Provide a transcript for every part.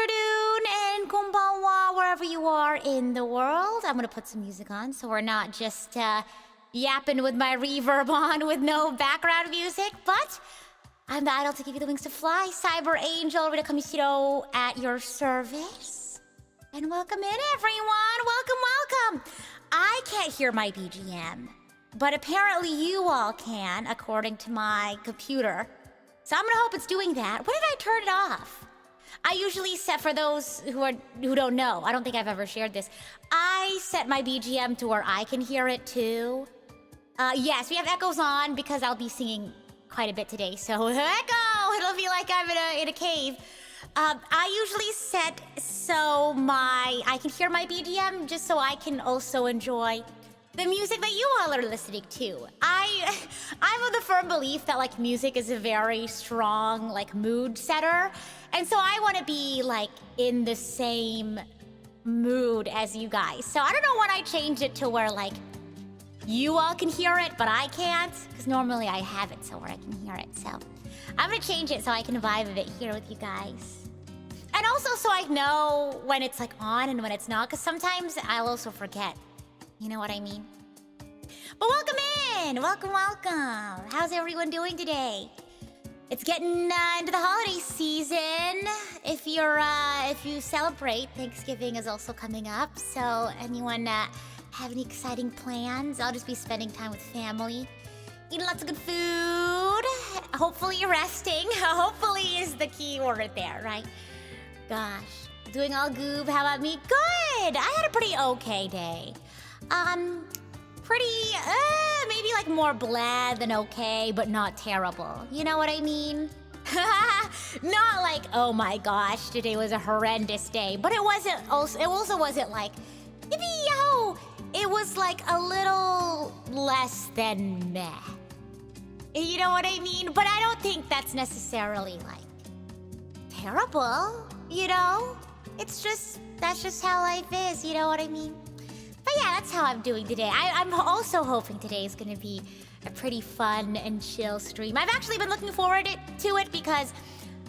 afternoon and konbanwa wherever you are in the world. I'm gonna put some music on so we're not just yapping with my reverb on with no background music, but I'm the idol to give you the wings to fly, Cyber Angel Rita Kamishiro at your service. And welcome in, everyone. Welcome. I can't hear my BGM, but apparently you all can, according to my computer. So I'm gonna hope it's doing that. When did I turn it off? I usually set, for those who don't know, I don't think I've ever shared this, I set my BGM to where I can hear it too. Yes, we have echoes on because I'll be singing quite a bit today, so echo! It'll be like I'm in a cave. I usually set so I can hear my BGM just so I can also enjoy the music that you all are listening to. I'm of the firm belief that like music is a very strong like mood setter, and so I want to be like in the same mood as you guys. So I don't know when I change it to where like you all can hear it but I can't, because normally I have it so where I can hear it. So I'm gonna change it so I can vibe a bit here with you guys, and also so I know when it's like on and when it's not, because sometimes I'll also forget. You know what I mean? But welcome in! Welcome. How's everyone doing today? It's getting into the holiday season. If you celebrate, Thanksgiving is also coming up. So anyone have any exciting plans? I'll just be spending time with family, eating lots of good food. Hopefully resting. Hopefully is the key word there, right? Gosh, doing all goob. How about me? Good! I had a pretty okay day. Maybe like more bland than okay, but not terrible. You know what I mean? Not like, oh my gosh, today was a horrendous day. But it also wasn't like, yippee-yo! It was like a little less than meh. You know what I mean? But I don't think that's necessarily like terrible, you know? That's just how life is, you know what I mean? But yeah, that's how I'm doing today. I'm also hoping today is going to be a pretty fun and chill stream. I've actually been looking forward to it because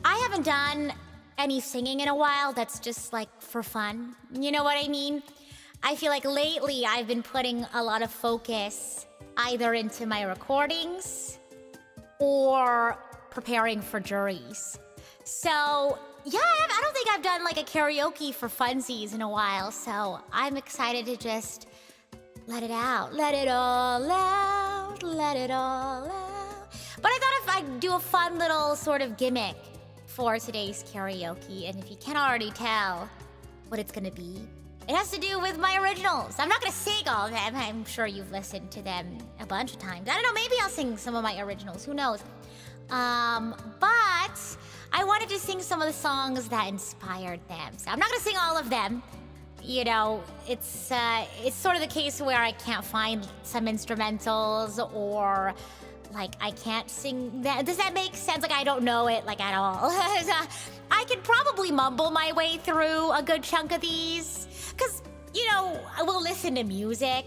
I haven't done any singing in a while that's just like for fun. You know what I mean? I feel like lately I've been putting a lot of focus either into my recordings or preparing for juries. So yeah, I don't think I've done like a karaoke for funsies in a while, so I'm excited to just let it out. Let it all out. But I thought if I'd do a fun little sort of gimmick for today's karaoke, and if you can't already tell what it's gonna be, it has to do with my originals. I'm not gonna sing all of them. I'm sure you've listened to them a bunch of times. I don't know, maybe I'll sing some of my originals, who knows? But I wanted to sing some of the songs that inspired them. So I'm not gonna sing all of them. You know, it's sort of the case where I can't find some instrumentals, or like I can't sing that. Does that make sense? Like I don't know it like at all. I could probably mumble my way through a good chunk of these, because, you know, we'll listen to music,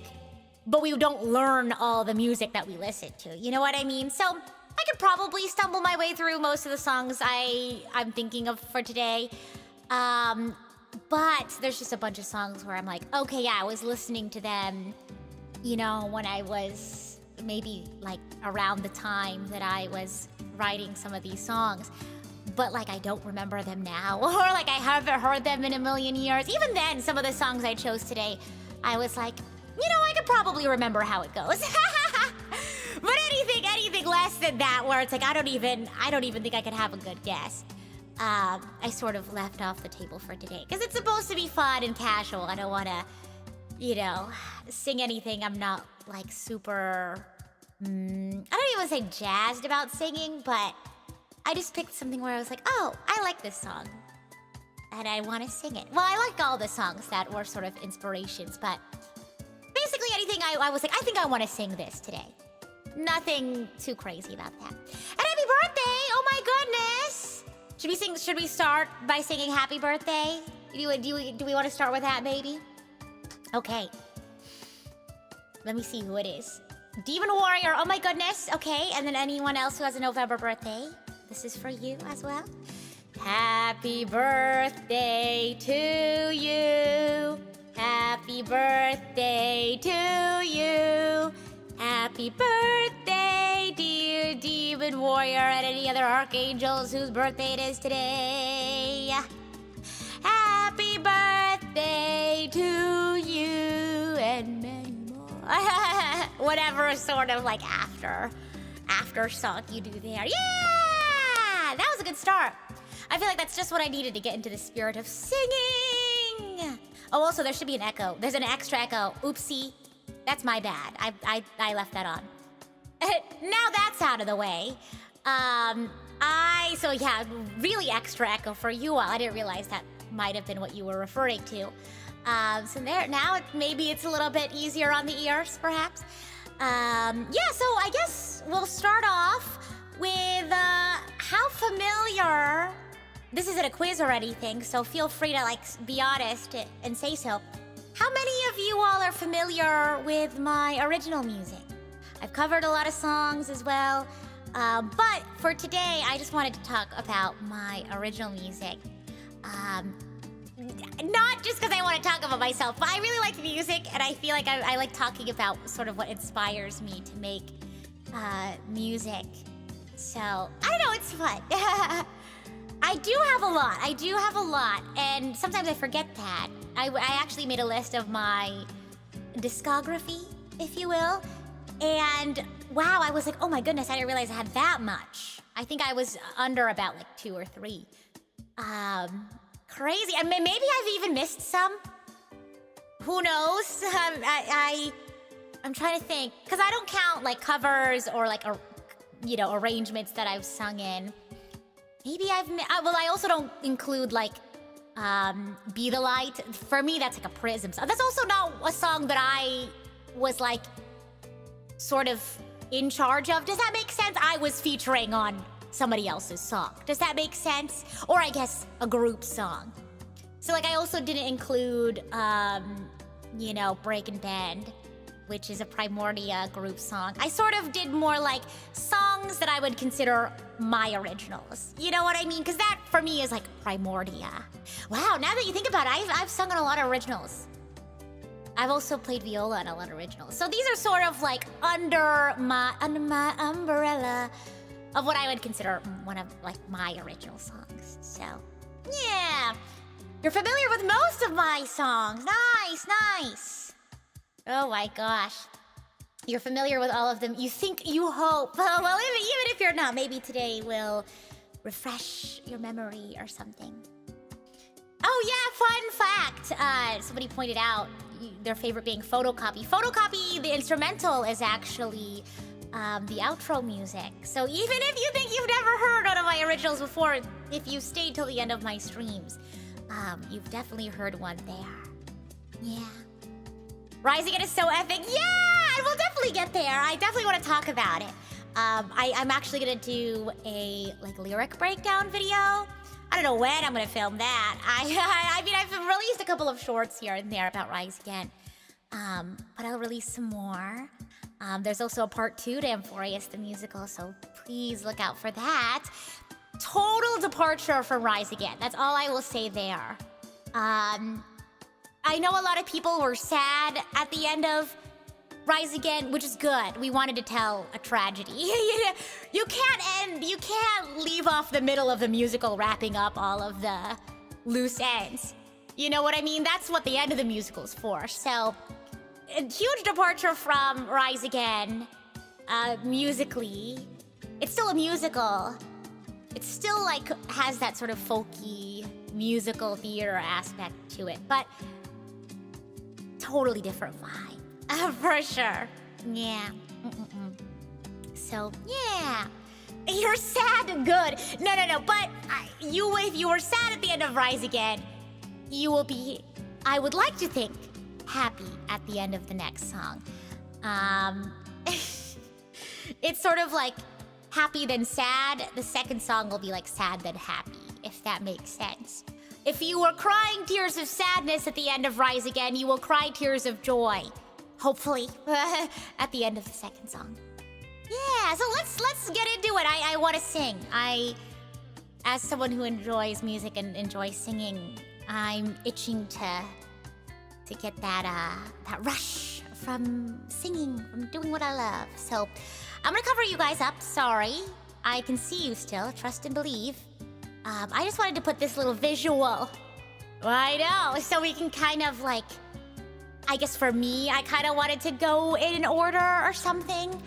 but we don't learn all the music that we listen to. You know what I mean? So I could probably stumble my way through most of the songs I'm thinking of for today. But there's just a bunch of songs where I'm like, okay, yeah, I was listening to them, you know, when I was maybe like around the time that I was writing some of these songs. But like I don't remember them now, or like I haven't heard them in a million years. Even then, some of the songs I chose today, I was like, you know, I could probably remember how it goes. But anything less than that, where it's like I don't even think I could have a good guess, I sort of left off the table for today, because it's supposed to be fun and casual. I don't want to, you know, sing anything I'm not like super, I don't even say jazzed about singing, but I just picked something where I was like, oh, I like this song, and I want to sing it. Well, I like all the songs that were sort of inspirations, but basically anything I was like, I think I want to sing this today. Nothing too crazy about that. And happy birthday! Oh my goodness! Should we start by singing happy birthday? Do we want to start with that, maybe? Okay. Let me see who it is. Demon Warrior, oh my goodness. Okay, and then anyone else who has a November birthday, this is for you as well. Happy birthday to you. Happy birthday to you. Happy birthday, dear demon warrior and any other archangels whose birthday it is today. Happy birthday to you and many more. Whatever sort of like after song you do there. Yeah! That was a good start. I feel like that's just what I needed to get into the spirit of singing. Oh, also, there should be an echo. There's an extra echo. Oopsie. That's my bad. I left that on. Now that's out of the way. So yeah, really extra echo for you all. I didn't realize that might have been what you were referring to. So there, now maybe it's a little bit easier on the ears, perhaps. Yeah, so I guess we'll start off with how familiar. This isn't a quiz or anything, so feel free to like be honest and say so. How many of you all are familiar with my original music? I've covered a lot of songs as well, but for today, I just wanted to talk about my original music. Not just because I want to talk about myself, but I really like music, and I feel like I like talking about sort of what inspires me to make music. So, I don't know, it's fun. I do have a lot, and sometimes I forget that. I actually made a list of my discography, if you will, and wow, I was like, oh my goodness, I didn't realize I had that much. I think I was under about like 2 or 3. Crazy. I mean, maybe I've even missed some. Who knows? I'm trying to think, because I don't count like covers or like arrangements that I've sung in. Maybe well, I also don't include like Be the Light. For me, that's like a Prism song. That's also not a song that I was like sort of in charge of. Does that make sense? I was featuring on somebody else's song. Does that make sense? Or I guess a group song. So like I also didn't include, Break and Bend, which is a Primordia group song. I sort of did more like songs that I would consider my originals. You know what I mean? Because that for me is like Primordia. Wow, now that you think about it, I've sung on a lot of originals. I've also played viola on a lot of originals. So these are sort of like under my umbrella of what I would consider one of like my original songs. So yeah, you're familiar with most of my songs. Nice. Oh my gosh. You're familiar with all of them. You think, you hope. Well, even if you're not, maybe today will refresh your memory or something. Oh yeah, fun fact. Somebody pointed out their favorite being Photocopy. Photocopy, the instrumental, is actually the outro music. So even if you think you've never heard one of my originals before, if you stayed till the end of my streams, you've definitely heard one there. Yeah. Rise Again is so epic. Yeah, we'll definitely get there. I definitely want to talk about it. I'm actually gonna do a like lyric breakdown video. I don't know when I'm gonna film that. I mean, I've released a couple of shorts here and there about Rise Again, but I'll release some more. There's also a part 2 to Amphorius the musical, so please look out for that. Total departure from Rise Again. That's all I will say there. I know a lot of people were sad at the end of Rise Again, which is good. We wanted to tell a tragedy. You can't leave off the middle of the musical wrapping up all of the loose ends. You know what I mean? That's what the end of the musical's for. So, a huge departure from Rise Again, musically. It's still a musical. It still like has that sort of folky musical theater aspect to it, but totally different vibe. For sure. Yeah. So, yeah. You're sad? Good. No. But if you were sad at the end of Rise Again, you will be, I would like to think, happy at the end of the next song. It's sort of like happy then sad. The second song will be like sad then happy, if that makes sense. If you were crying tears of sadness at the end of Rise Again, you will cry tears of joy, hopefully, at the end of the second song. Yeah, so let's get into it. I want to sing. I as someone who enjoys music and enjoys singing, I'm itching to get that rush from singing, from doing what I love. So I'm gonna cover you guys up. Sorry, I can see you still. Trust and believe. I just wanted to put this little visual. I know, so we can kind of like, I guess for me, I kind of wanted to go in an order or something.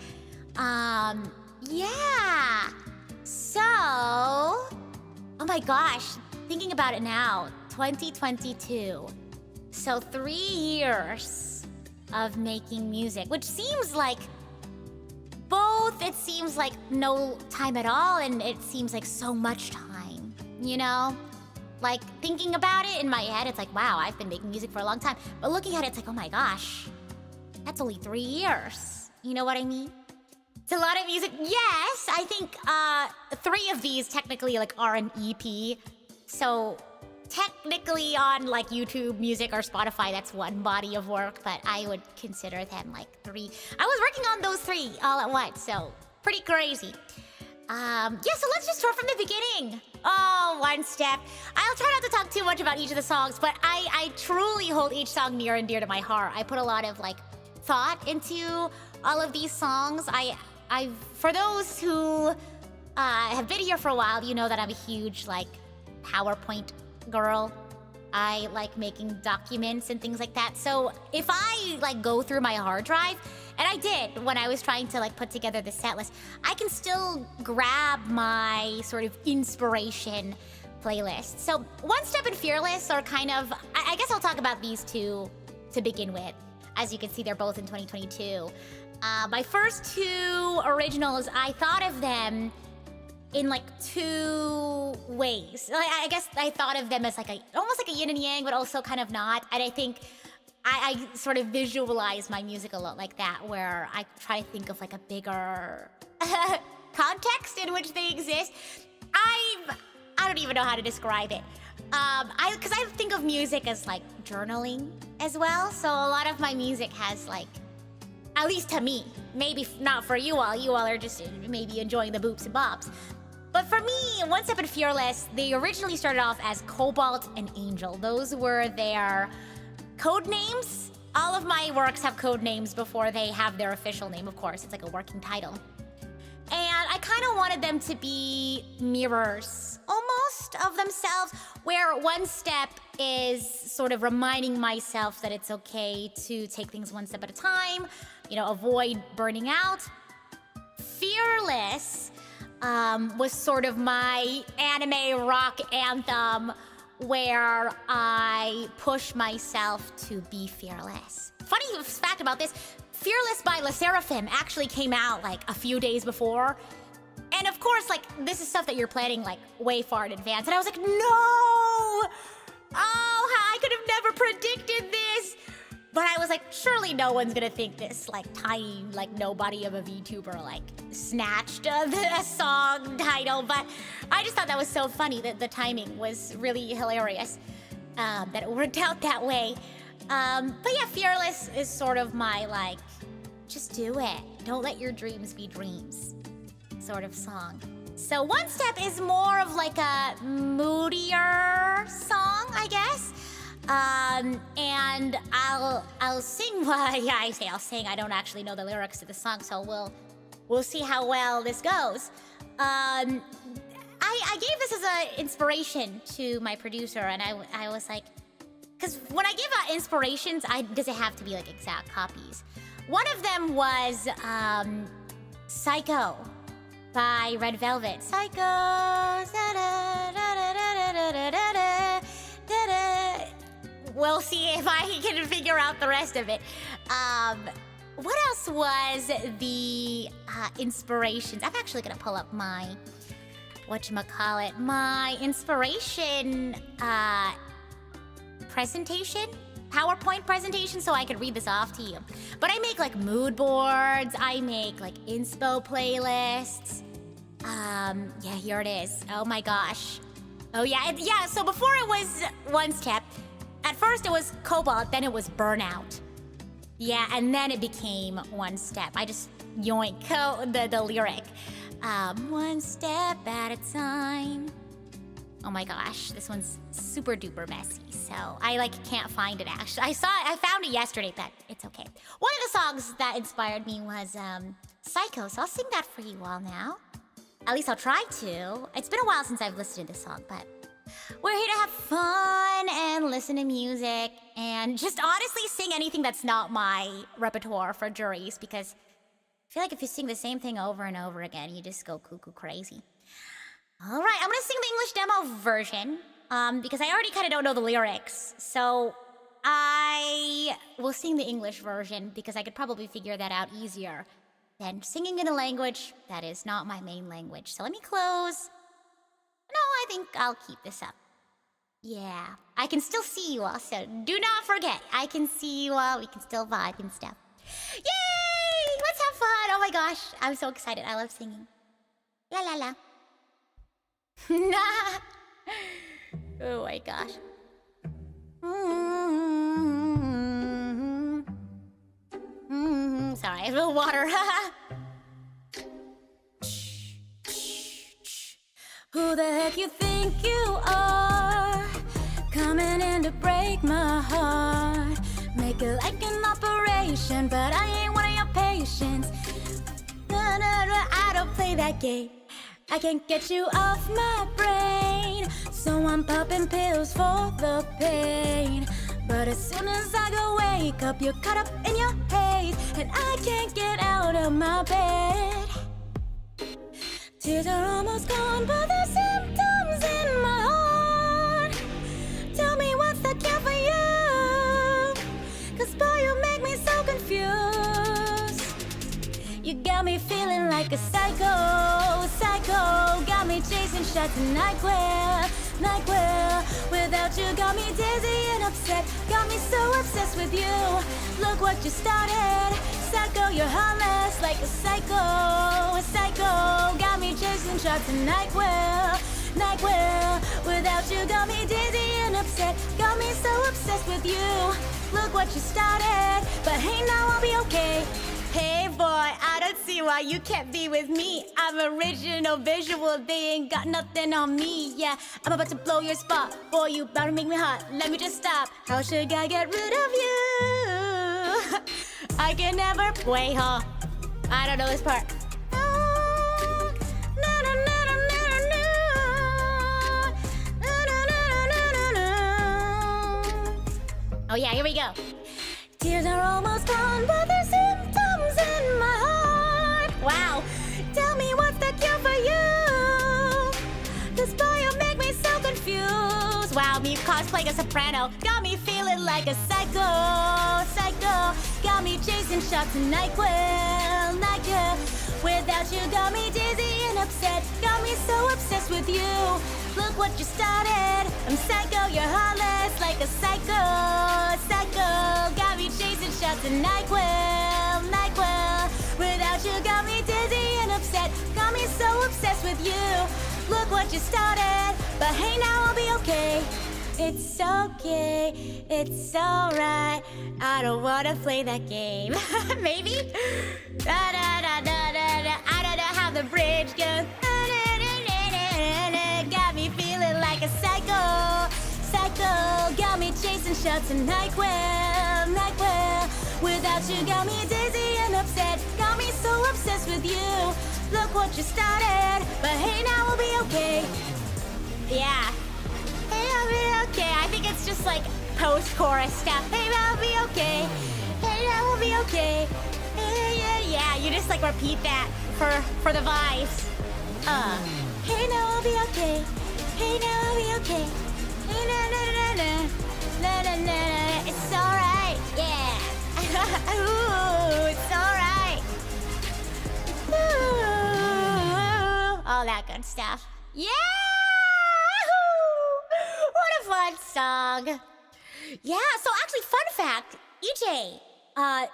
Yeah. So, oh my gosh, thinking about it now, 2022. So 3 years of making music, which seems like both, it seems like no time at all, and it seems like so much time, you know? Like, thinking about it in my head, it's like, wow, I've been making music for a long time. But looking at it, it's like, oh my gosh, that's only 3 years. You know what I mean? It's a lot of music. Yes, I think 3 of these technically like are an EP. So technically on like YouTube Music or Spotify, that's one body of work, but I would consider them like 3. I was working on those 3 all at once, so pretty crazy. Yeah, so let's just start from the beginning. Oh, one step. I'll try not to talk too much about each of the songs, but I truly hold each song near and dear to my heart. I put a lot of like thought into all of these songs. I for those who have been here for a while, you know that I'm a huge like PowerPoint girl. I like making documents and things like that. So if I like go through my hard drive, and I did when I was trying to like put together the set list, I can still grab my sort of inspiration playlist. So One Step and Fearless are kind of, I guess I'll talk about these two to begin with. As you can see, they're both in 2022. My first 2 originals, I thought of them in like 2 ways. Like, I guess I thought of them as like almost like a yin and yang, but also kind of not. And I think I sort of visualize my music a lot like that, where I try to think of like a bigger context in which they exist. I don't even know how to describe it. Because I think of music as like journaling as well. So a lot of my music has like, at least to me, maybe not for you all. You all are just maybe enjoying the boops and bops. But for me, One Step and Fearless, they originally started off as Cobalt and Angel. Those were their code names. All of my works have code names before they have their official name, of course. It's like a working title. And I kind of wanted them to be mirrors, almost, of themselves, where One Step is sort of reminding myself that it's okay to take things one step at a time, you know, avoid burning out. Fearless was sort of my anime rock anthem, where I push myself to be fearless. Funny fact about this, Fearless by LE SSERAFIM actually came out like a few days before. And of course, like, this is stuff that you're planning like way far in advance. And I was like, no! Oh, I could have never predicted this. But I was like, surely no one's gonna think this like tiny, like nobody of a VTuber like snatched a song title. But I just thought that was so funny that the timing was really hilarious, that it worked out that way. But yeah, Fearless is sort of my like, just do it. Don't let your dreams be dreams sort of song. So One Step is more of like a moodier song, I guess. And I'll sing. Well, yeah, I say I'll sing. I don't actually know the lyrics to the song, so we'll see how well this goes. I gave this as an inspiration to my producer, and I was like, because when I give out inspirations, does it have to be like exact copies? One of them was Psycho by Red Velvet. Psycho. We'll see if I can figure out the rest of it. What else was the inspirations? I'm actually gonna pull up my my inspiration presentation, PowerPoint presentation, so I could read this off to you. But I make like mood boards, I make like inspo playlists. Yeah, here it is. Oh my gosh. Oh yeah, yeah, so before it was One Step, at first it was Cobalt, then it was Burnout. Yeah, and then it became One Step. I just yoink the lyric. One step at a time. Oh my gosh, this one's super duper messy. So I can't find it actually. I found it yesterday, but it's okay. One of the songs that inspired me was Psycho, so I'll sing that for you all now. At least I'll try to. It's been a while since I've listened to this song, but we're here to have fun and listen to music and just honestly sing anything that's not my repertoire for juries, because I feel like if you sing the same thing over and over again, you just go cuckoo crazy. All right, I'm gonna sing the English demo version because I already kind of don't know the lyrics. So I will sing the English version because I could probably figure that out easier than singing in a language that is not my main language. So let me close. No, I think I'll keep this up. Yeah, I can still see you all, so do not forget. I can see you all. We can still vibe and stuff. Yay! Let's have fun. Oh my gosh, I'm so excited. I love singing. La la la. Oh my gosh. Sorry, I have a little water. Who the heck you think you are? Coming in to break my heart. Make it like an operation, but I ain't one of your patients. I don't play that game. I can't get you off my brain, so I'm popping pills for the pain. But as soon as I go wake up, you're caught up in your haze, and I can't get out of my bed. Tears are almost gone, but the symptoms in my heart. Tell me what's the cure for you, 'cause boy, you make me so confused. You got me feeling like a psycho, psycho. Got me chasing shots in NyQuil, NyQuil. Without you, got me dizzy and upset. Got me so obsessed with you. Look what you started. Psycho, you're heartless like a psycho, a psycho. Got me chasing shots in NyQuil, NyQuil. Without you, got me dizzy and upset. Got me so obsessed with you. Look what you started. But hey, now I'll be okay. Hey boy, I don't see why you can't be with me. I'm original visual, they ain't got nothing on me. Yeah, I'm about to blow your spot. Boy, you about to make me hot. Let me just stop. How should I get rid of you? I can never wait, huh? I don't know this part. Oh yeah, here we go. Tears are almost gone, but there's symptoms in my heart. Wow. Tell me what's the cure for you, 'cause boy, you make me so confused. Wow, me cosplaying a soprano. Got me feeling like a psycho, psycho. Got me chasing shots in NyQuil, NyQuil. Without you, got me dizzy and upset. Got me so obsessed with you. Look what you started. I'm psycho, you're heartless like a psycho, psycho. Got me chasing shots in NyQuil, NyQuil. Without you, got me dizzy and upset. Got me so obsessed with you. Look what you started. But hey, now I'll be okay. It's okay, it's alright. I don't wanna play that game. Maybe? Da, da, da, da, da, da. I don't know how the bridge goes. Got me feeling like a psycho, psycho. Got me chasing shots in NyQuil, NyQuil. Without you, got me dizzy and upset. Got me so obsessed with you. Look what you started. But hey, now we'll be okay. Yeah. Hey, I'll be okay. I think it's just like post-chorus stuff. Hey, I'll be okay. Hey, I will be okay. Hey, yeah, yeah. You just like repeat that for the vibes. Hey, now I'll be okay. Hey, now I'll be okay. Hey, na na na na na na na na. It's alright. Yeah. Ooh, it's alright. Ooh, all that good stuff. Yeah. What a fun song. Yeah, so actually, fun fact, EJ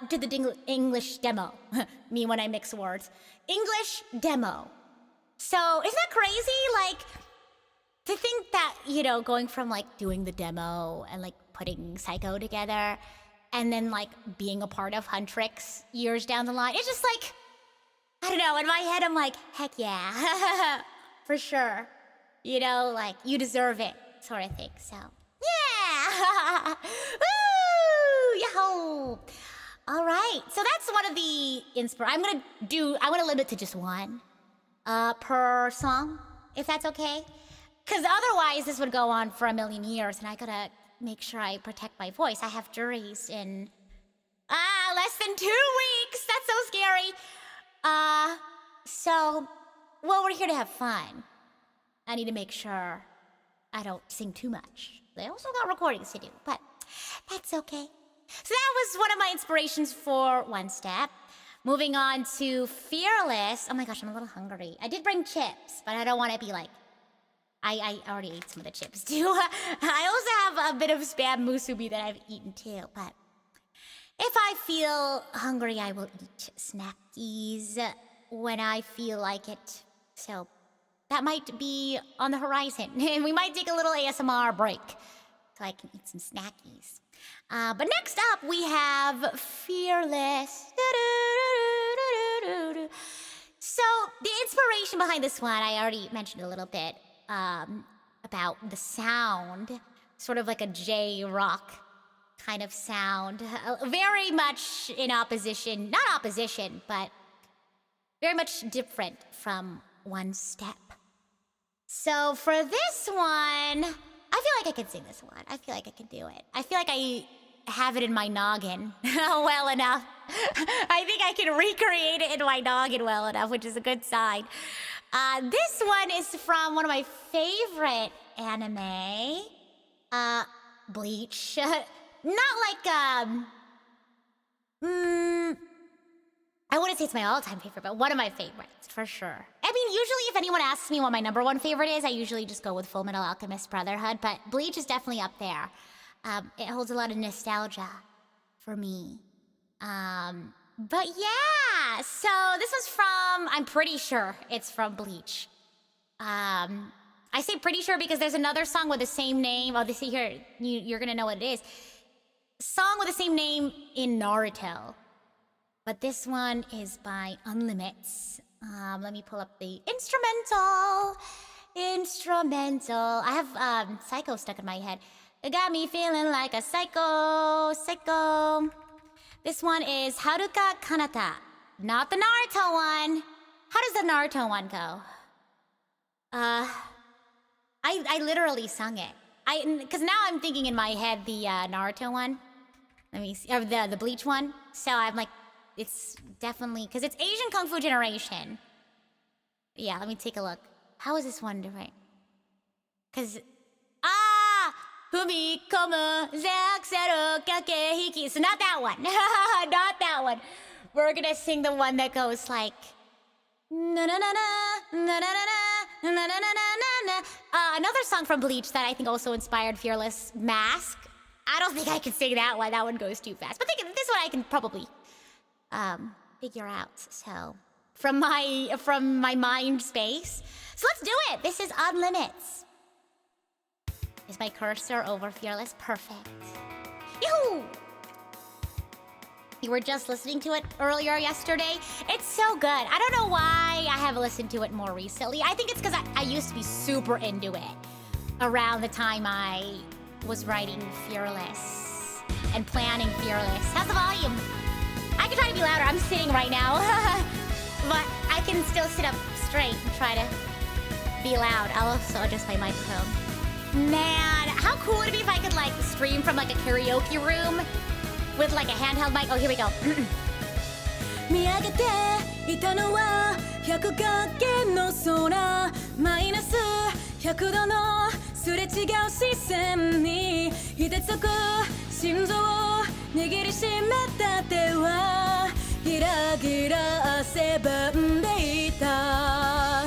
did the English demo. Me when I mix words. English demo. So isn't that crazy? Like, to think that, you know, going from like doing the demo and like putting Psycho together and then like being a part of Huntrix years down the line, it's just like, I don't know, in my head I'm like, heck yeah, for sure. You know, like, you deserve it, sort of thing. So, yeah! Woo! Yahoo! All right, so that's one of the I want to limit to just one per song, if that's okay. Because otherwise this would go on for a million years, and I gotta make sure I protect my voice. I have juries in less than 2 weeks. That's so scary. Well, we're here to have fun. I need to make sure I don't sing too much. They also got recordings to do, but that's okay. So that was one of my inspirations for One Step. Moving on to Fearless. Oh my gosh, I'm a little hungry. I did bring chips, but I don't want to be like... I already ate some of the chips too. I also have a bit of spam musubi that I've eaten too, but... If I feel hungry, I will eat snackies when I feel like it. So that might be on the horizon. We might take a little ASMR break so I can eat some snackies. But next up, we have Fearless. So the inspiration behind this one, I already mentioned a little bit about the sound, sort of like a J-rock kind of sound, very much in opposition, not opposition, but very much different from One Step. So for this one, I feel like I can sing this one. I feel like I can do it. I feel like I have it in my noggin well enough. I think I can recreate it in my noggin well enough, which is a good sign. This one is from one of my favorite anime, Bleach. Not like, I wouldn't say it's my all-time favorite, but one of my favorites, for sure. I mean, usually if anyone asks me what my number one favorite is, I usually just go with Full Metal Alchemist Brotherhood, but Bleach is definitely up there. It holds a lot of nostalgia for me. But yeah, so this was from, I'm pretty sure it's from Bleach. I say pretty sure because there's another song with the same name. Oh, this here, you're gonna know what it is. Song with the same name in Naruto. But this one is by Unlimits. Let me pull up the instrumental. I have Psycho stuck in my head. It got me feeling like a psycho. This one is Haruka Kanata. Not the Naruto one. How does the Naruto one go? I literally sung it. Because now I'm thinking in my head the Naruto one. Let me see, or the Bleach one. So I'm like, it's definitely, because it's Asian Kung Fu Generation. Yeah, let me take a look. How is this one different? Because, Fumikomu, Zakuseru, Kakehiki. So not that one. Not that one. We're gonna sing the one that goes like, na na na na na na na na na na na na. Another song from Bleach that I think also inspired Fearless, Mask. I don't think I can sing that one. That one goes too fast. But this one I can probably figure out. So from my mind space. So let's do it. This is On Limits. Is my cursor over Fearless? Perfect. Yoo-hoo! You were just listening to it earlier yesterday. It's so good. I don't know why I haven't listened to it more recently. I think it's because I used to be super into it around the time I was writing Fearless and planning Fearless. How's the volume? I can try to be louder. I'm sitting right now. But I can still sit up straight and try to be loud. I'll also adjust my microphone. Man, how cool would it be if I could like stream from like a karaoke room with like a handheld mic? Oh, here we go. 見上げていたのは百角形の空マイナス100度のすれ違う視線にひてつく心臓を握りしめた手はギラギラ汗ばんでいた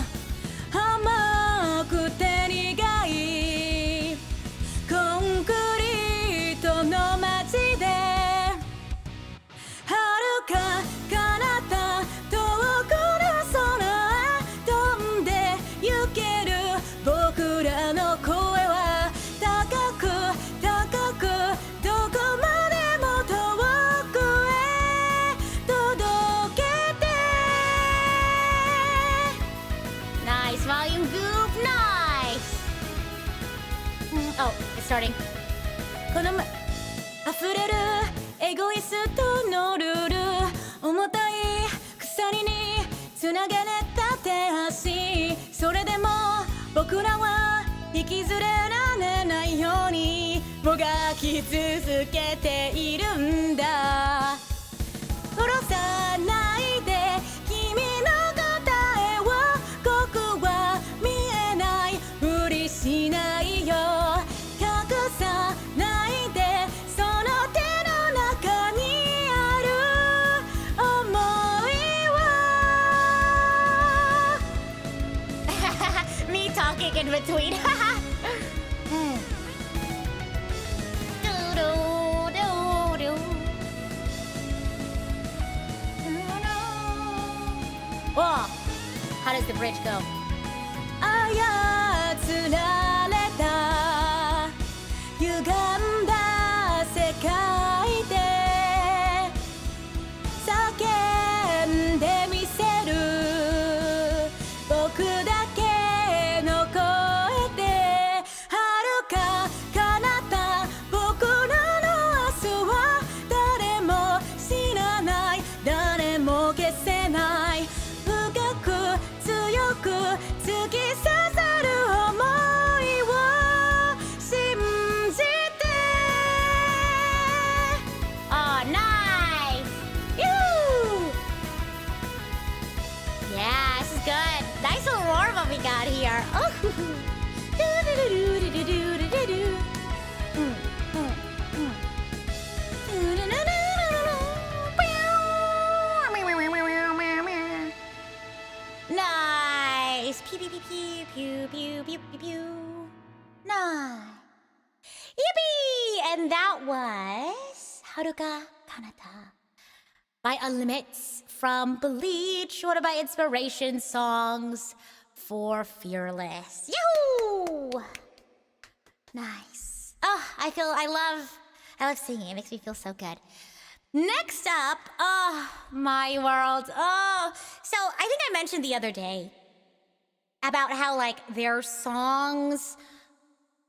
甘くて苦いコンクリートの街で遥か彼方遠くの空飛んで行ける僕らの声は高く高くどこまでも遠くへ届けて Nice volume goop, nice Oh, it's starting. この溢れるエゴイストのルール、重たい鎖につなげれた手足、それでも僕らは引きずれられないようにもがき続けているんだ。殺さないで君の答えを、ここは見えないふりしないよ、隠さないでその手の中にある想いをMe talking in between Oh, how does the bridge go? 操られた歪んだ世界で叫んでみせる、僕だけの声で遥か彼方僕らの明日は誰も知らない、誰も消せない、強く突き刺さる想いを信じて。 Oh, nice! Yoo! Yeah, this is good. Nice little warm up we got here. Oh. Nice. Pew pew pew pew pew pew pew pew pew. Nice. Yippee! And that was Haruka Kanata by Unlimits from Bleach, one of my inspiration songs for Fearless. Yahoo! Nice. Oh, I love singing. It makes me feel so good. Next up, oh, my world. Oh, so I think I mentioned the other day about how, like, there are songs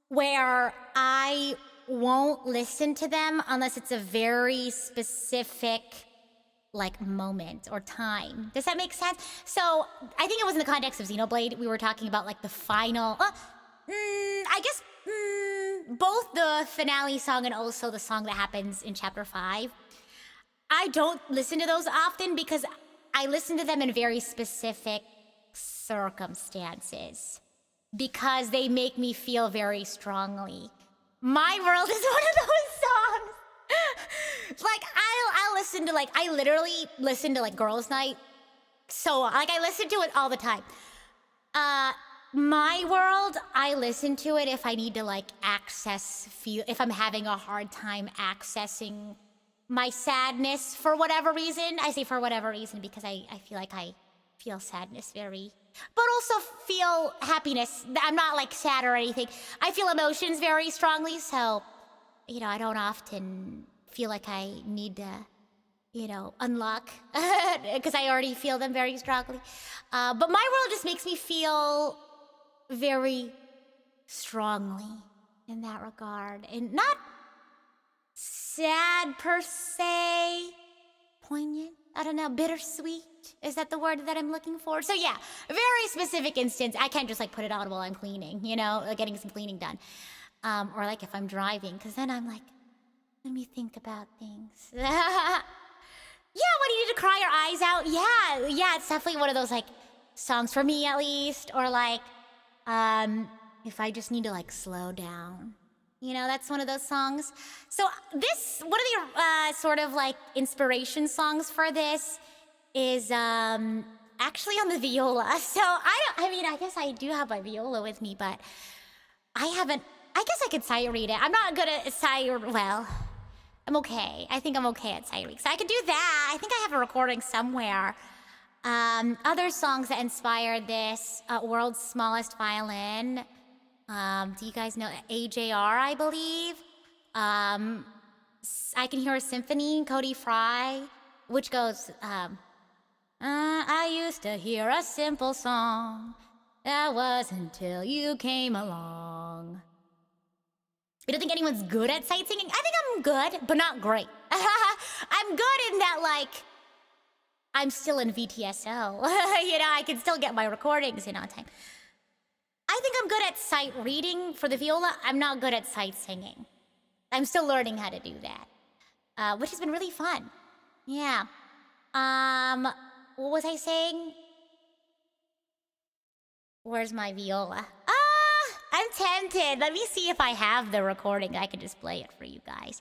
where I won't listen to them unless it's a very specific, like, moment or time. Does that make sense? So I think it was in the context of Xenoblade. We were talking about, like, the final, I guess, both the finale song and also the song that happens in Chapter 5. I don't listen to those often because I listen to them in very specific circumstances because they make me feel very strongly. My World is one of those songs. Like, I'll listen to, like, I literally listen to, like, Girls' Night. So, like, I listen to it all the time. My World, I listen to it if I need to, like, if I'm having a hard time accessing my sadness for whatever reason. I say for whatever reason because I feel like I feel sadness but also feel happiness. I'm not, like, sad or anything. I feel emotions very strongly, so, you know, I don't often feel like I need to, you know, unlock because I already feel them very strongly. But My World just makes me feel very strongly in that regard. And not sad per se, poignant, I don't know, bittersweet. Is that the word that I'm looking for? So yeah, a very specific instance. I can't just, like, put it on while I'm cleaning, you know, getting some cleaning done. Or, like, if I'm driving, because then I'm like, let me think about things. Yeah, when you need to cry your eyes out. Yeah, it's definitely one of those, like, songs for me at least. Or, like, if I just need to, like, slow down. You know, that's one of those songs. So one of the sort of, like, inspiration songs for this is actually on the viola. So I guess I do have my viola with me, but I guess I could sight read it. I'm not good at well, I'm okay. I think I'm okay at sight reading. So I could do that. I think I have a recording somewhere. Other songs that inspired this, World's Smallest Violin. Do you guys know AJR, I believe? I Can Hear a Symphony, Cody Fry, which goes, I used to hear a simple song. That was until you came along. You don't think anyone's good at sight singing? I think I'm good, but not great. I'm good in that, like, I'm still in VTSO. I can still get my recordings in on time. I think I'm good at sight reading for the viola. I'm not good at sight singing. I'm still learning how to do that, which has been really fun. Yeah. What was I saying? Where's my viola? I'm tempted. Let me see if I have the recording. I can just play it for you guys.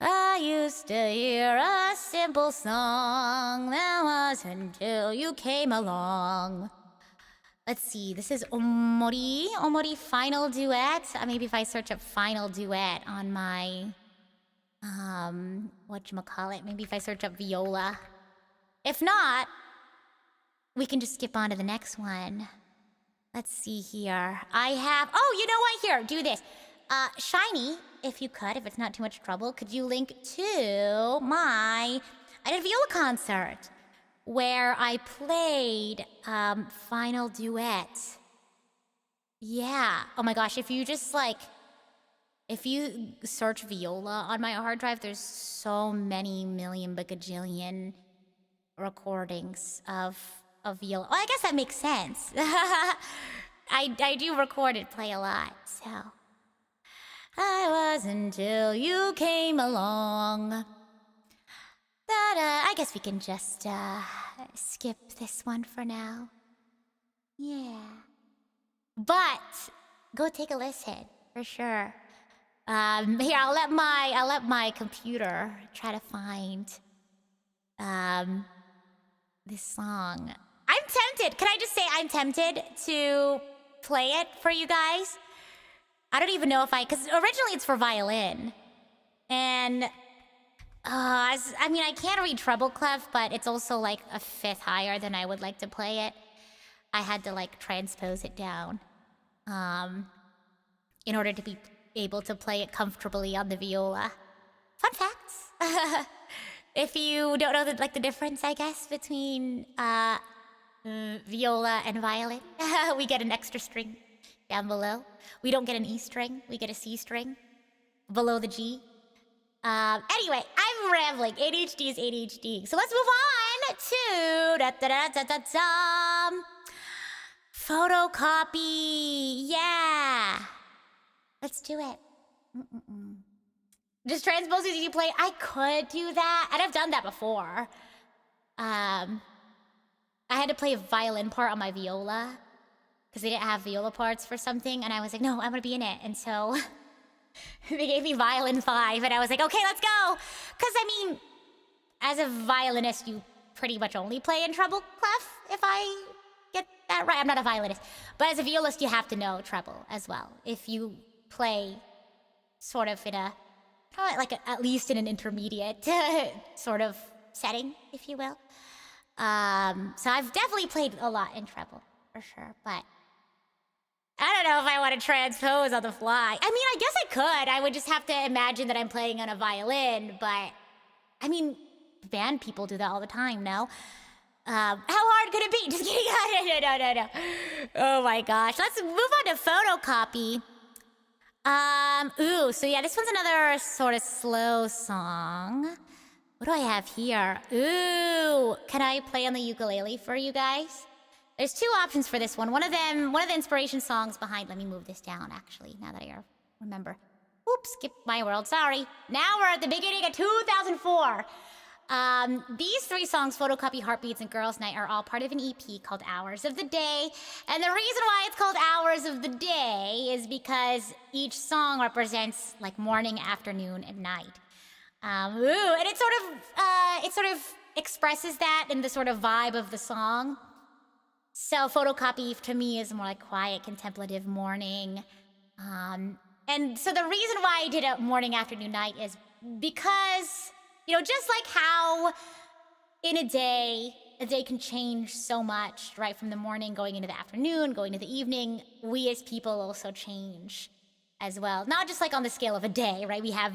I used to hear a simple song. That was until you came along. Let's see. This is Omori Final Duet. Maybe if I search up Final Duet on my, whatchamacallit. Maybe if I search up viola. If not, we can just skip on to the next one. Let's see here. I have... Oh, you know what? Here, do this. Shiny, if you could, if it's not too much trouble, could you link to my... I did a viola concert where I played Final Duet. Yeah. Oh my gosh, if you just like... If you search viola on my hard drive, there's so many million bajillion recordings of viola. Well, I guess that makes sense. I do record and play a lot, so. I was until you came along. I guess we can just skip this one for now. Yeah. But go take a listen for sure. Here, I'll let my computer try to find this song. I'm tempted. Can I just say I'm tempted to play it for you guys? I don't even know if because originally it's for violin. And, I can't read treble clef, but it's also like a fifth higher than I would like to play it. I had to like transpose it down, in order to be able to play it comfortably on the viola. Fun facts. If you don't know the difference, I guess, between, viola and violin. We get an extra string down below. We don't get an E string. We get a C string below the G. Anyway, I'm rambling. ADHD is ADHD. So let's move on to photocopy. Yeah. Let's do it. Just transpose as you play. I could do that, and I've done that before. I had to play a violin part on my viola because they didn't have viola parts for something, and I was like, no, I'm gonna be in it. And so they gave me violin 5, and I was like, okay, let's go. Because as a violinist, you pretty much only play in treble clef, if I get that right. I'm not a violinist, but as a violist, you have to know treble as well. If you play sort of in a at least in an intermediate sort of setting, if you will. So I've definitely played a lot in treble, for sure, but I don't know if I want to transpose on the fly. I guess I could. I would just have to imagine that I'm playing on a violin, but band people do that all the time, no? How hard could it be? Just kidding. No. Oh my gosh. Let's move on to photocopy. So yeah, this one's another sort of slow song. What do I have here? Ooh, can I play on the ukulele for you guys? There's 2 options for this one. One of the inspiration songs behind, let me move this down actually, now that I remember. Oops, skip my world, sorry. Now we're at the beginning of 2004. These 3 songs, Photocopy, Heartbeats, and Girls' Night, are all part of an EP called Hours of the Day. And the reason why it's called Hours of the Day is because each song represents like morning, afternoon, and night. And it sort of expresses that in the sort of vibe of the song. So Photocopy to me is more like quiet, contemplative morning. And so the reason why I did a morning, afternoon, night is because, just like how in a day can change so much, right? From the morning going into the afternoon, going to the evening, we as people also change as well. Not just like on the scale of a day, right? We have,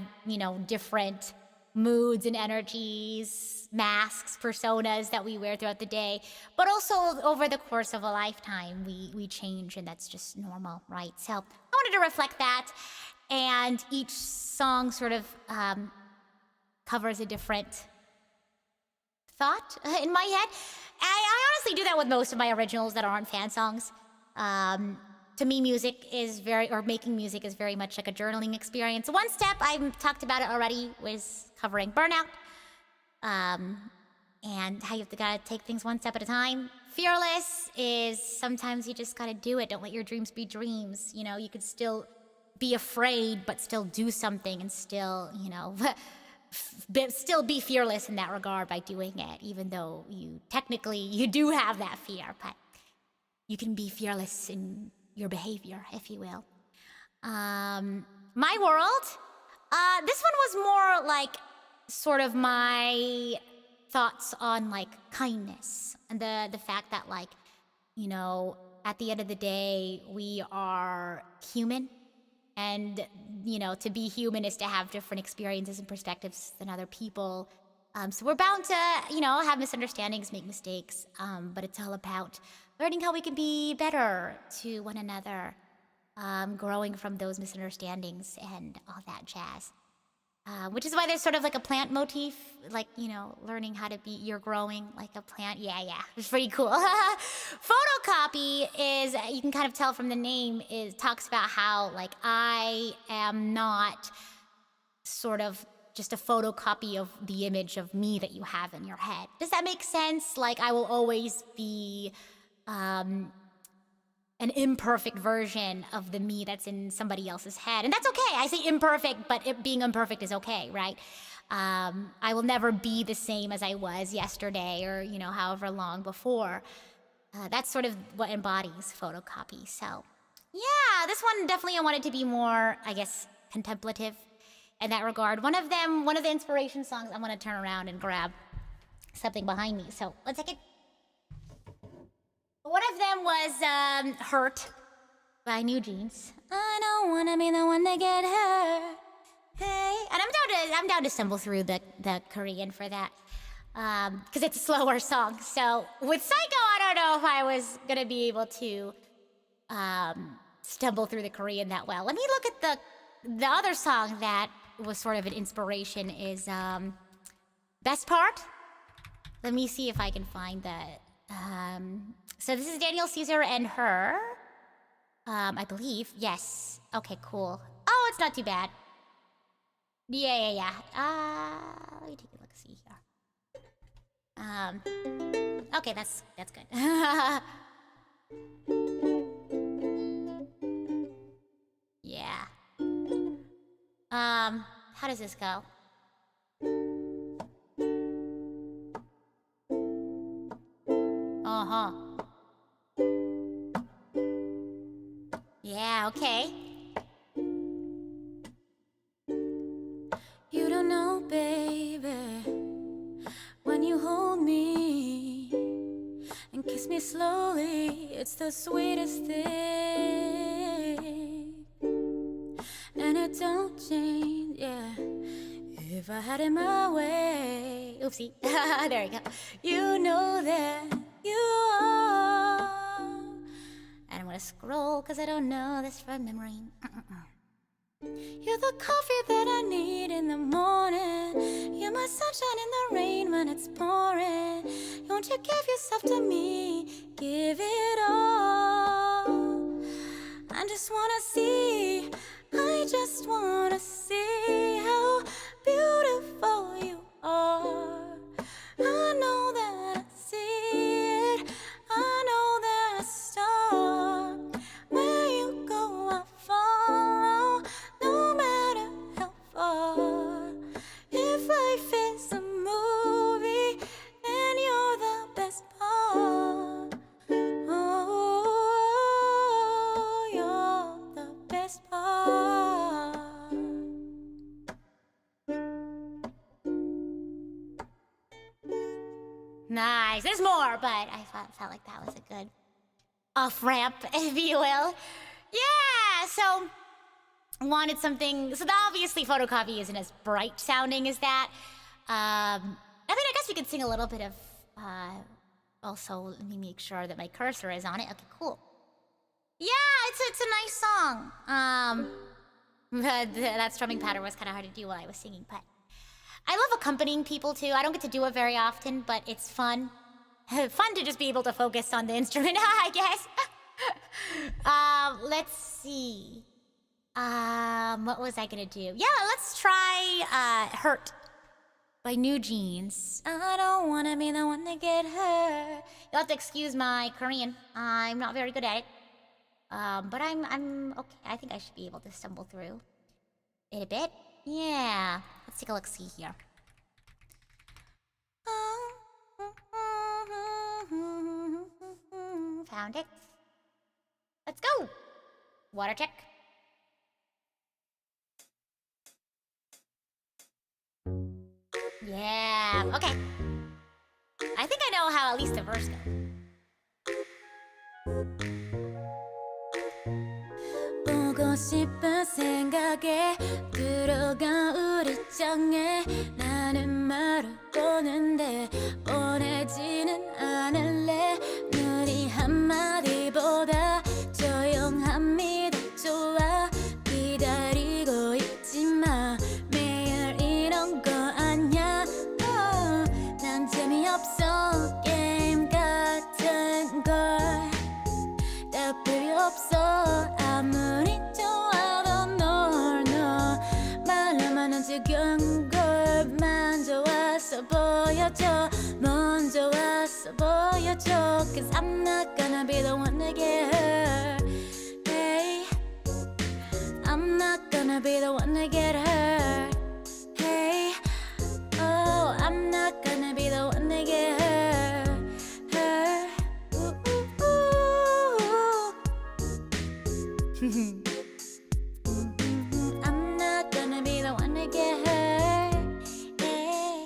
different moods and energies, masks, personas that we wear throughout the day, but also over the course of a lifetime, we change, and that's just normal, right? So I wanted to reflect that. and each song sort of covers a different thought in my head. I honestly do that with most of my originals that aren't fan songs. To me, making music is very much like a journaling experience. One step, I've talked about it already, was covering burnout. And how you gotta take things one step at a time. Fearless is sometimes you just gotta do it. Don't let your dreams be dreams. You know, you could still be afraid, but still do something and still, still be fearless in that regard by doing it, even though you do have that fear, but you can be fearless in your behavior, if you will. My World, this one was more like sort of my thoughts on like kindness and the fact that like, at the end of the day, we are human. And, to be human is to have different experiences and perspectives than other people. So we're bound to, have misunderstandings, make mistakes. But it's all about learning how we can be better to one another, growing from those misunderstandings and all that jazz. Which is why there's sort of like a plant motif, like, learning how to you're growing like a plant. Yeah, it's pretty cool. Photocopy is, you can kind of tell from the name, talks about how, like, I am not sort of just a photocopy of the image of me that you have in your head. Does that make sense? Like, I will always be an imperfect version of the me that's in somebody else's head. And that's okay. I say imperfect, but being imperfect is okay, right? I will never be the same as I was yesterday or, however long before. That's sort of what embodies photocopy. So, yeah, this one definitely I wanted to be more, I guess, contemplative in that regard. One of the inspiration songs, I'm going to turn around and grab something behind me. So, one second. One of them was Hurt by New Jeans. I don't wanna be the one to get hurt. Hey, and I'm down to stumble through the Korean for that, because it's a slower song. So with Psycho, I don't know if I was gonna be able to stumble through the Korean that well. Let me look at the other song that was sort of an inspiration is Best Part. Let me see if I can find that. So this is Daniel Caesar and Her. I believe. Yes. Okay, cool. Oh, it's not too bad. Yeah. Let me take a look, see here. Okay, that's good. Yeah. How does this go? Uh-huh. Yeah, okay. You don't know, baby, when you hold me and kiss me slowly, it's the sweetest thing. And it don't change, yeah. If I had it my way. Oopsie. There you go. You know that you are. And I'm gonna scroll because I don't know this from memory. You're the coffee that I need in the morning. You're my sunshine in the rain when it's pouring. Won't you give yourself to me? Give it all. I just wanna see. I just wanna see how beautiful you are. I know that I see it. I know that I start. Where you go, I follow. No matter how far. If life is a movie, then you're the best part. Oh, you're the best part. Nice. There's more, but I felt like that was a good off-ramp, if you will. Yeah, so wanted something. So obviously photocopy isn't as bright sounding as that. I guess we could sing a little bit of, also, let me make sure that my cursor is on it. Okay, cool. Yeah, it's a nice song. That strumming pattern was kind of hard to do while I was singing, but I love accompanying people too. I don't get to do it very often, but it's fun. Fun to just be able to focus on the instrument, I guess. Let's see. What was I gonna do? Yeah, let's try Hurt by New Jeans. I don't wanna be the one to get hurt. You'll have to excuse my Korean. I'm not very good at it. But I'm okay. I think I should be able to stumble through it a bit. Yeah. Let's take a look-see here. Found it. Let's go. Water check. Yeah. Okay. I think I know how at least the verse goes. 보고 싶은 생각에 들어가 우리 장에 나는 말을 보는데 보내지는 않을래 눈이 한마디보다 조용함이 더 좋아 기다리고 있지마 매일 이런 거 아냐 난 재미없어 게임 같은 걸 다 필요 없어 아무리 좋아도 너 말로만 지겨운 걸만 좋아서 보여줘 먼저 와서 보여줘 Cause I'm not gonna be the one to get hurt Hey I'm not gonna be the one to get hurt Hey Oh I'm not gonna be the one to get hurt Ooh, ooh, ooh. I'm not gonna be the one to get hurt. Hey.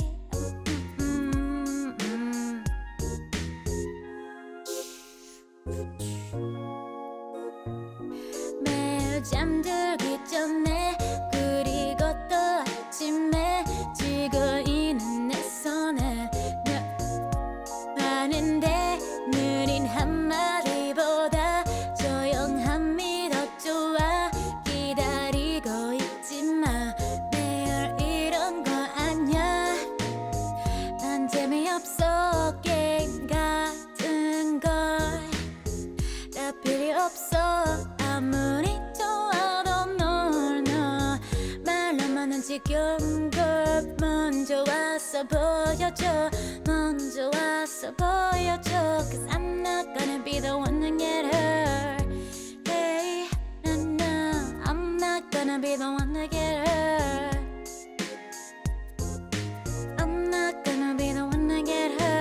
매일 잠들기 전에 그리고 또 아침에 쥐고 있는 내 손에 하는데 느린 한마디보다 조용함이 더 좋아 기다리고 있지마 매일 이런 거 아냐 난 재미없어 게임 같은 걸 다 필요 없어 아무리 좋아도 너 말로만은 지겨운 걸 먼저 와서 보여줘 먼저 와서 보여줘 Cause I'm not gonna be the one to get hurt Hey, no, I'm not gonna be the one to get hurt I'm not gonna be the one to get hurt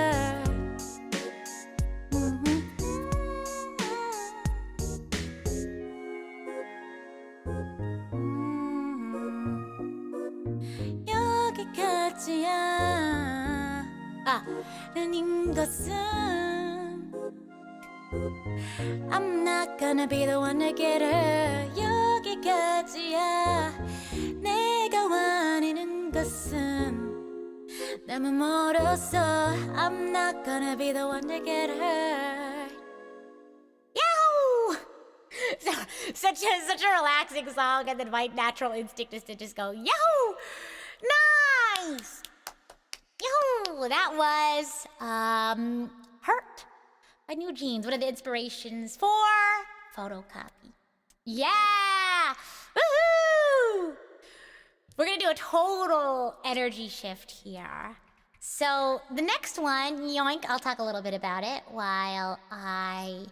여기까지야 아닌 것은 I'm not gonna be the one to get hurt 여기까지야 내가 원하는 것은 너무 멀어서 I'm not gonna be the one to get hurt Yahoo! Such a relaxing song and then my natural instinct is to just go Yahoo! Nice! Yahoo! That was Hurt by New Jeans, one of the inspirations for Photocopy. Yeah! Woohoo! We're gonna do a total energy shift here. So the next one, yoink, I'll talk a little bit about it while I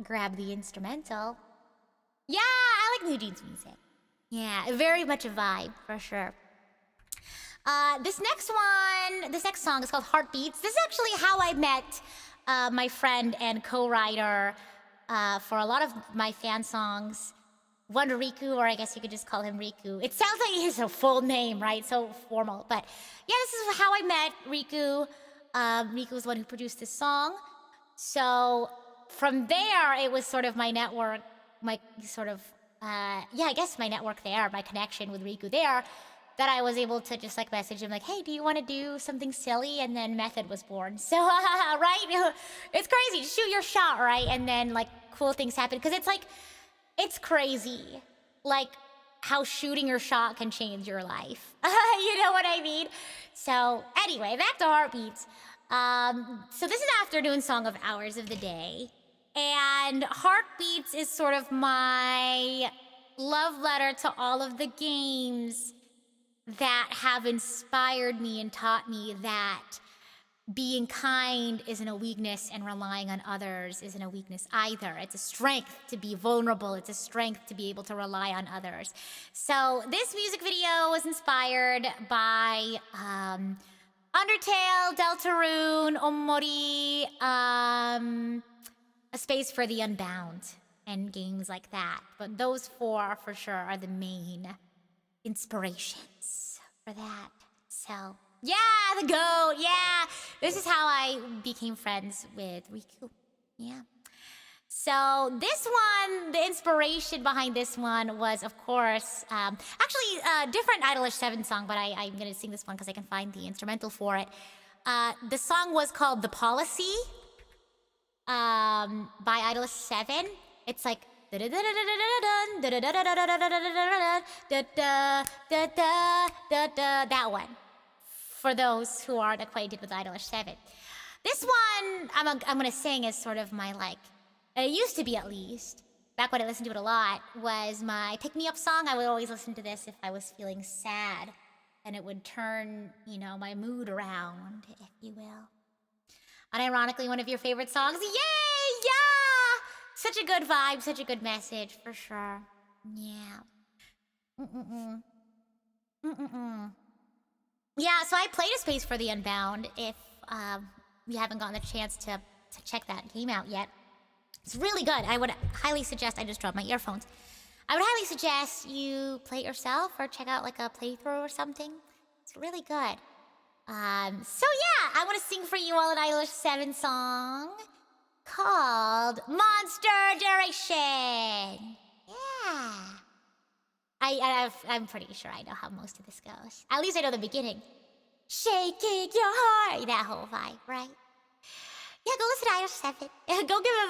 grab the instrumental. Yeah, I like New Jeans music. Yeah, very much a vibe, for sure. This next song is called Heartbeats. This is actually how I met my friend and co-writer for a lot of my fan songs. One Riku, or I guess you could just call him Riku. It sounds like his full name, right? So formal. But yeah, this is how I met Riku. Riku was the one who produced this song. So from there, it was sort of my network, my sort of, I guess my network there, my connection with Riku there, that I was able to just like message him like, hey, do you want to do something silly? And then Method was born. So, right? It's crazy. Just shoot your shot, right? And then like cool things happen. Because it's like, it's crazy like how shooting your shot can change your life. You know what I mean? So anyway, back to Heartbeats. So this is the afternoon song of Hours of the Day. And Heartbeats is sort of my love letter to all of the games that have inspired me and taught me that being kind isn't a weakness and relying on others isn't a weakness either. It's a strength to be vulnerable. It's a strength to be able to rely on others. So this music video was inspired by Undertale, Deltarune, Omori, A Space for the Unbound, and games like that. But those four for sure are the main inspirations for that. So yeah, the GOAT, yeah. This is how I became friends with Riku, yeah. So this one, the inspiration behind this one was, of course, actually a different Idolish 7 song, but I'm going to sing this one because I can find the instrumental for it. The song was called The Policy by Idolish 7. It's like that one, for those who aren't acquainted with Idolish 7. This one I'm gonna sing is sort of my, like, it used to be at least, back when I listened to it a lot, was my pick-me-up song. I would always listen to this if I was feeling sad, and it would turn, you know, my mood around, if you will. Unironically, one of your favorite songs. Yay! Yeah! Such a good vibe, such a good message, for sure. Yeah. Yeah, so I played A Space for the Unbound, if you haven't gotten the chance to check that game out yet. It's really good. I would highly suggest, I just dropped my earphones. I would highly suggest you play it yourself or check out like a playthrough or something. It's really good. So yeah, I want to sing for you all an Idolish 7 song called Monster Generation. Yeah. I'm pretty sure I know how most of this goes. At least I know the beginning. Shaking your heart. That whole vibe, right? Yeah, go listen to Idolish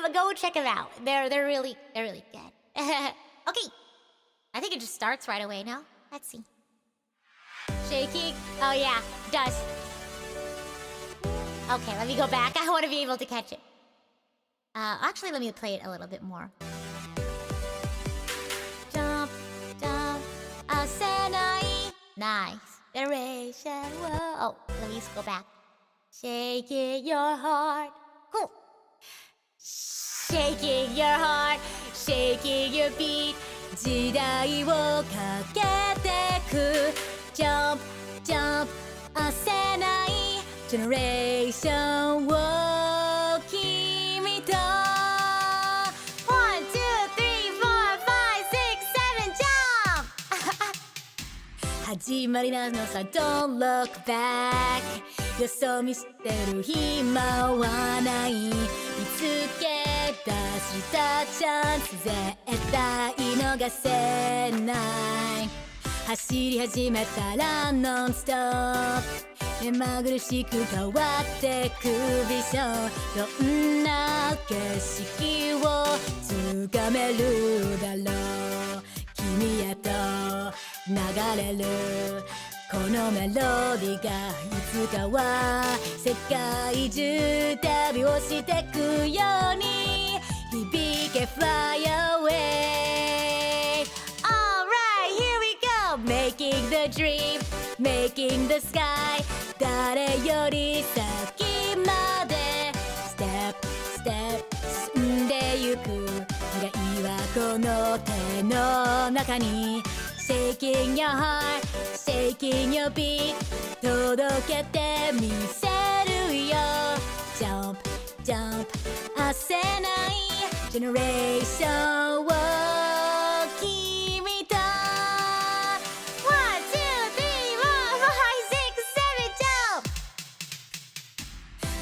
7. Go check them out. They're really good. Okay. I think it just starts right away, no? Let's see. Shaking. Oh yeah, it does. Okay, let me go back. I want to be able to catch it. Actually, let me play it a little bit more. Jump, jump, asenai. Nice. Generation, whoa. Oh, let me just go back. Shaking your heart. Cool. Shaking your heart, shaking your beat. 時代をかけてく Jump, jump, 焦らない Generation を君と One, two, three, four, five, six, seven, jump 始まりなのさ Don't look back よそ見してる暇はない見つけ出したチャンス絶対逃せない走り始めたらノンストップ目まぐるしく変わってくビジョンどんな景色をつかめるだろう君へと流れるこのメロディーがいつかは世界中旅をしてくように響け Fly away Alright, here we go Making the dream, making the sky 誰より先まで Step, step 進んでゆく未来はこの手の中にShaking your heart, shaking your beat 届けてみせるよ Jump, jump 焦らない Generation を君と One, two, three, four, five, six, seven, jump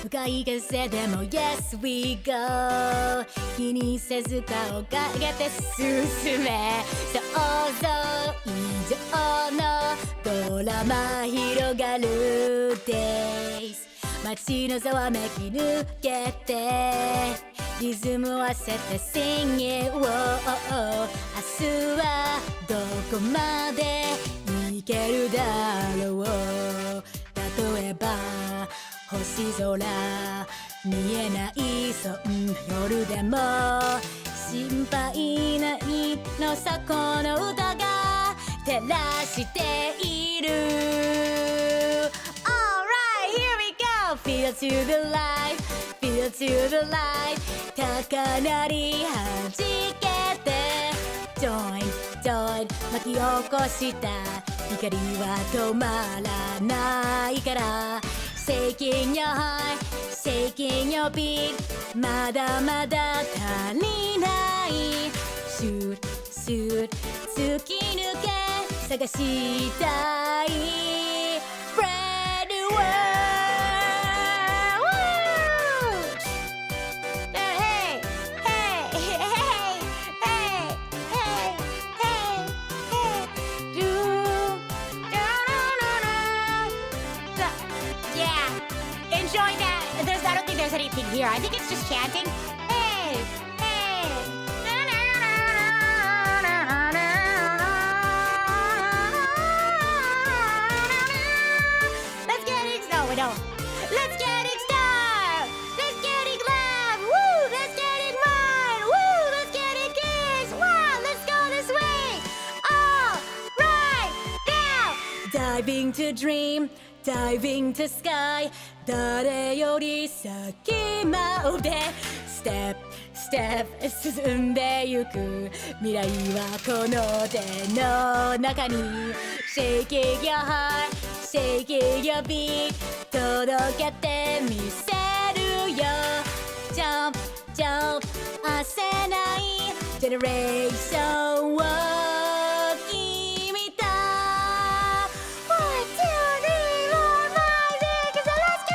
向かい風でも Yes we go 気にせず顔かけて進め想像以上のドラマ広がる Days 街のざわめき抜けてリズム合わせて Sing it 明日はどこまでいけるだろう。例えば星空見えないそんな夜でも心配ないのさこの歌が照らしている。 Alright, here we go. Feel to the light, feel to the light. 高鳴り弾けて Join, join 巻き起こした光は止まらないから Shaking your heart, shaking your beat まだまだ足りないShoot, shoot 突き抜け探したい Spread the word Hey, hey, hey, hey, hey, hey, hey Do, do, do, do, do. Yeah, enjoy that. I don't think there's anything here. I think it's just chanting. Hey, hey. Let's get it. No, we don't. Let's get it started. Let's get it loud. Woo, let's get it mine. Woo, let's get it kiss. Wow, let's go this way. All right, now. Diving to dream, diving to sky. 誰より先まで Step, step 進んでゆく未来はこの手の中に Shaking your heart, shaking your beat 届けてみせるよ Jump, jump 焦ない Generation を君と One, two, three, four, five, six, seven, let's go!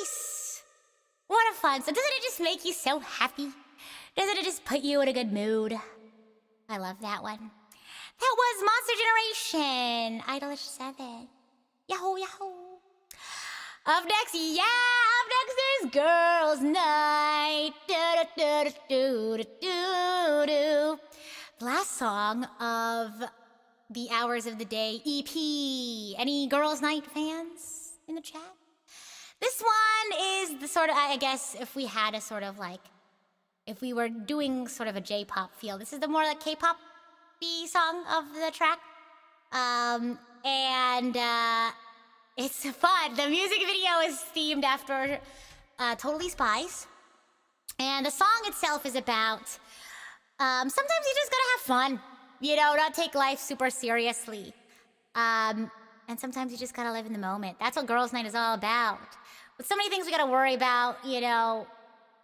Nice! What a fun. So doesn't it just make you so happy? Doesn't it just put you in a good mood? I love that one. That was Monster Generation, Idolish 7. Yahoo, yahoo. Up next, yeah, up next is Girls Night. Do-do-do-do-do-do-do. The last song of the Hours of the Day EP. Any Girls Night fans in the chat? This one is the sort of, I guess, if we had a sort of like, if we were doing sort of a J-pop feel, this is the more like K-pop-y song of the track. It's fun. The music video is themed after Totally Spies. And the song itself is about, sometimes you just gotta have fun. You know, not take life super seriously. And sometimes you just gotta live in the moment. That's what Girls' Night is all about. With so many things we gotta worry about, you know,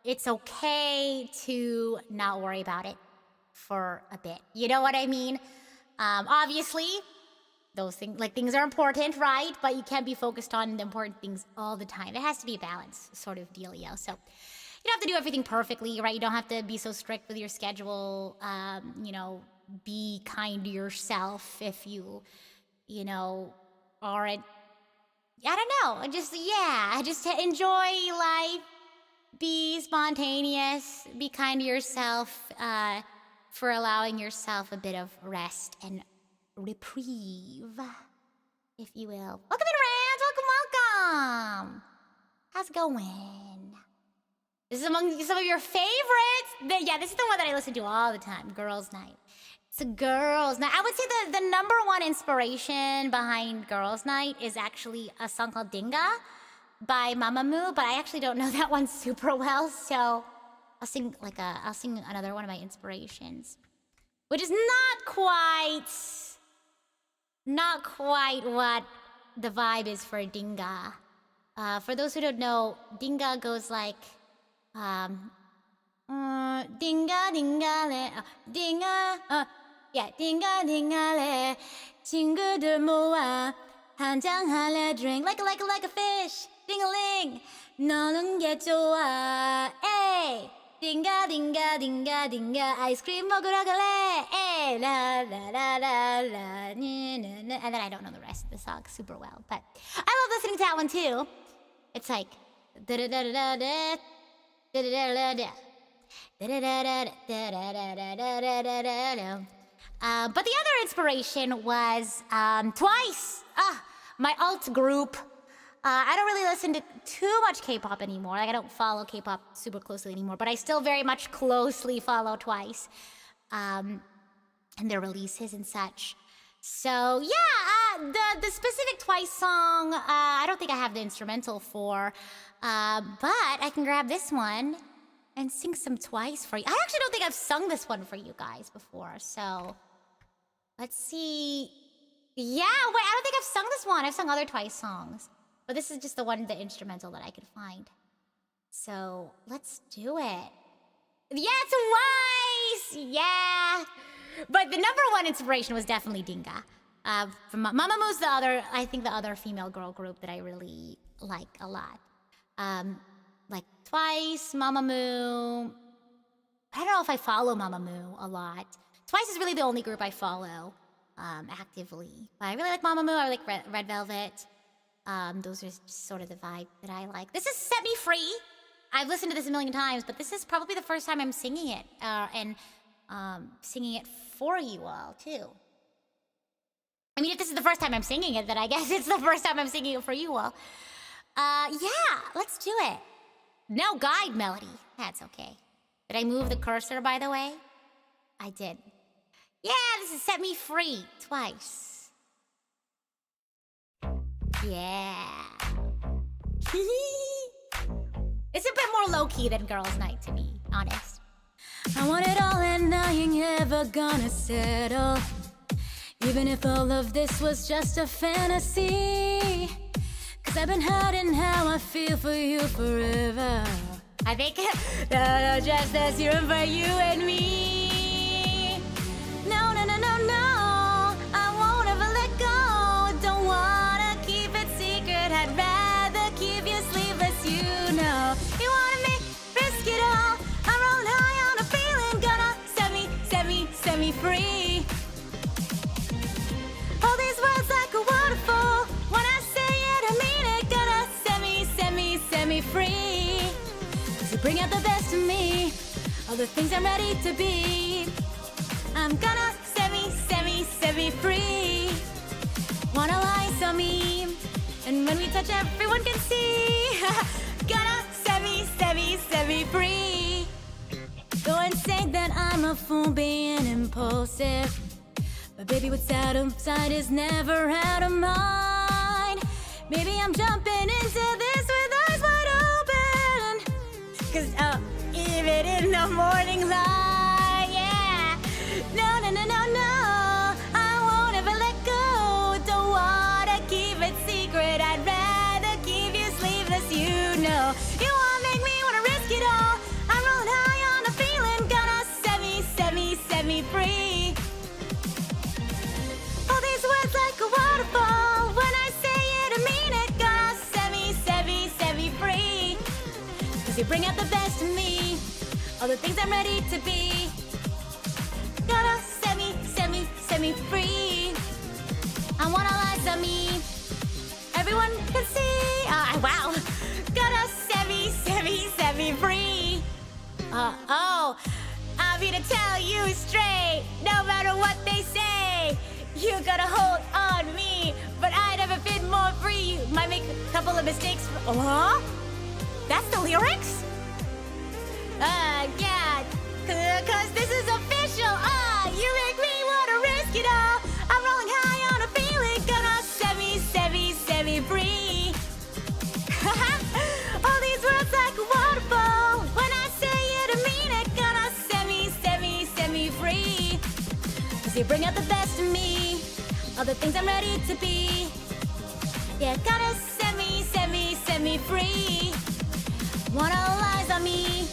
it's okay to not worry about it for a bit. You know what I mean? Obviously, those things, like things are important, right? But you can't be focused on the important things all the time. It has to be a balance sort of dealio. So you don't have to do everything perfectly, right? You don't have to be so strict with your schedule. You know, be kind to yourself if you know, aren't, I don't know, just enjoy life, be spontaneous, be kind to yourself for allowing yourself a bit of rest and reprieve, if you will. Welcome in, Rams, welcome. How's it going? This is among some of your favorites. Yeah, this is the one that I listen to all the time, Girls' Night. It's a Girls' Night. I would say the number one inspiration behind Girls' Night is actually a song called Dinga by Mamamoo, but I actually don't know that one super well, so I'll sing another one of my inspirations, which is not quite what the vibe is for Dinga. For those who don't know, Dinga goes like Dinga dinga le, dinga, yeah, dinga dinga le, 친구들 모아 한잔 할래 drink like a fish, 딩글링 너는 게 좋아 에이 딩가 딩가 딩가 딩가 아이스크림 먹으러 갈래 에이 라라라라라 and then I don't know the rest of the song super well, but I love listening to that one too. It's like da da da da da da da da da but the other inspiration was Twice, my alt group. I don't really listen to too much K-pop anymore. Like I don't follow K-pop super closely anymore, but I still very much closely follow Twice and their releases and such. So yeah, the specific Twice song, I don't think I have the instrumental for, but I can grab this one and sing some Twice for you. I actually don't think I've sung this one for you guys before, so let's see. Yeah, wait, I don't think I've sung this one. I've sung other Twice songs, but this is just the instrumental that I could find. So let's do it. Yeah, Twice! Yeah! But the number one inspiration was definitely Dinga. From Mamamoo's the other female girl group that I really like a lot. Like Twice, Mamamoo. I don't know if I follow Mamamoo a lot. Twice is really the only group I follow actively. But I really like Mamamoo. I like Red Velvet. Those are just sort of the vibe that I like. This is Set Me Free. I've listened to this a million times, but this is probably the first time I'm singing it. And singing it for you all, too. I mean, if this is the first time I'm singing it, then I guess it's the first time I'm singing it for you all. Yeah, let's do it. No guide melody. That's okay. Did I move the cursor, by the way? I did. Yeah, this is Set Me Free, Twice. Yeah. It's a bit more low-key than Girls' Night to me, honest. I want it all and I ain't ever gonna settle. Even if all of this was just a fantasy. Cause I've been hiding how I feel for you forever. I think just as you're for you and me. No, no, no, no, no, I won't ever let go. Don't wanna keep it secret, I'd rather keep you sleepless, you know. You wanna make risk it all. I'm rolling high on a feeling, gonna set me free. All these words like a waterfall. When I say it, I mean it. Gonna set me free. Cause you bring out the best in me. All the things I'm ready to be. I'm gonna set me free. Want all eyes on me. And when we touch, everyone can see. Gonna set me free. Go and say that I'm a fool being impulsive. But baby, what's out of sight is never out of mind. Maybe I'm jumping into this with eyes wide open. Cause even in the morning light, yeah. No, no, no, no, no, I won't ever let go. Don't wanna keep it secret, I'd rather keep you sleepless, you know. You wanna make me wanna risk it all. I'm rolling high on a feeling, gonna set me free. All these words like a waterfall. When I say it, I mean it. Gonna set me free. Cause you bring out the best in me. All the things I'm ready to be. Gonna set me free. I want all eyes on me. Everyone can see. Wow. Gonna set me free. I'm here to tell you straight. No matter what they say, you gotta hold on me. But I never been more free. You might make a couple of mistakes. That's the lyrics? Yeah. Cause this is official. You make me wanna risk it all. I'm rolling high on a feeling. Gonna set me free. All these words like a waterfall. When I say it, I mean it. Gonna set me free. Cause you bring out the best in me. All the things I'm ready to be. Yeah, gotta set me free. Want all eyes on me.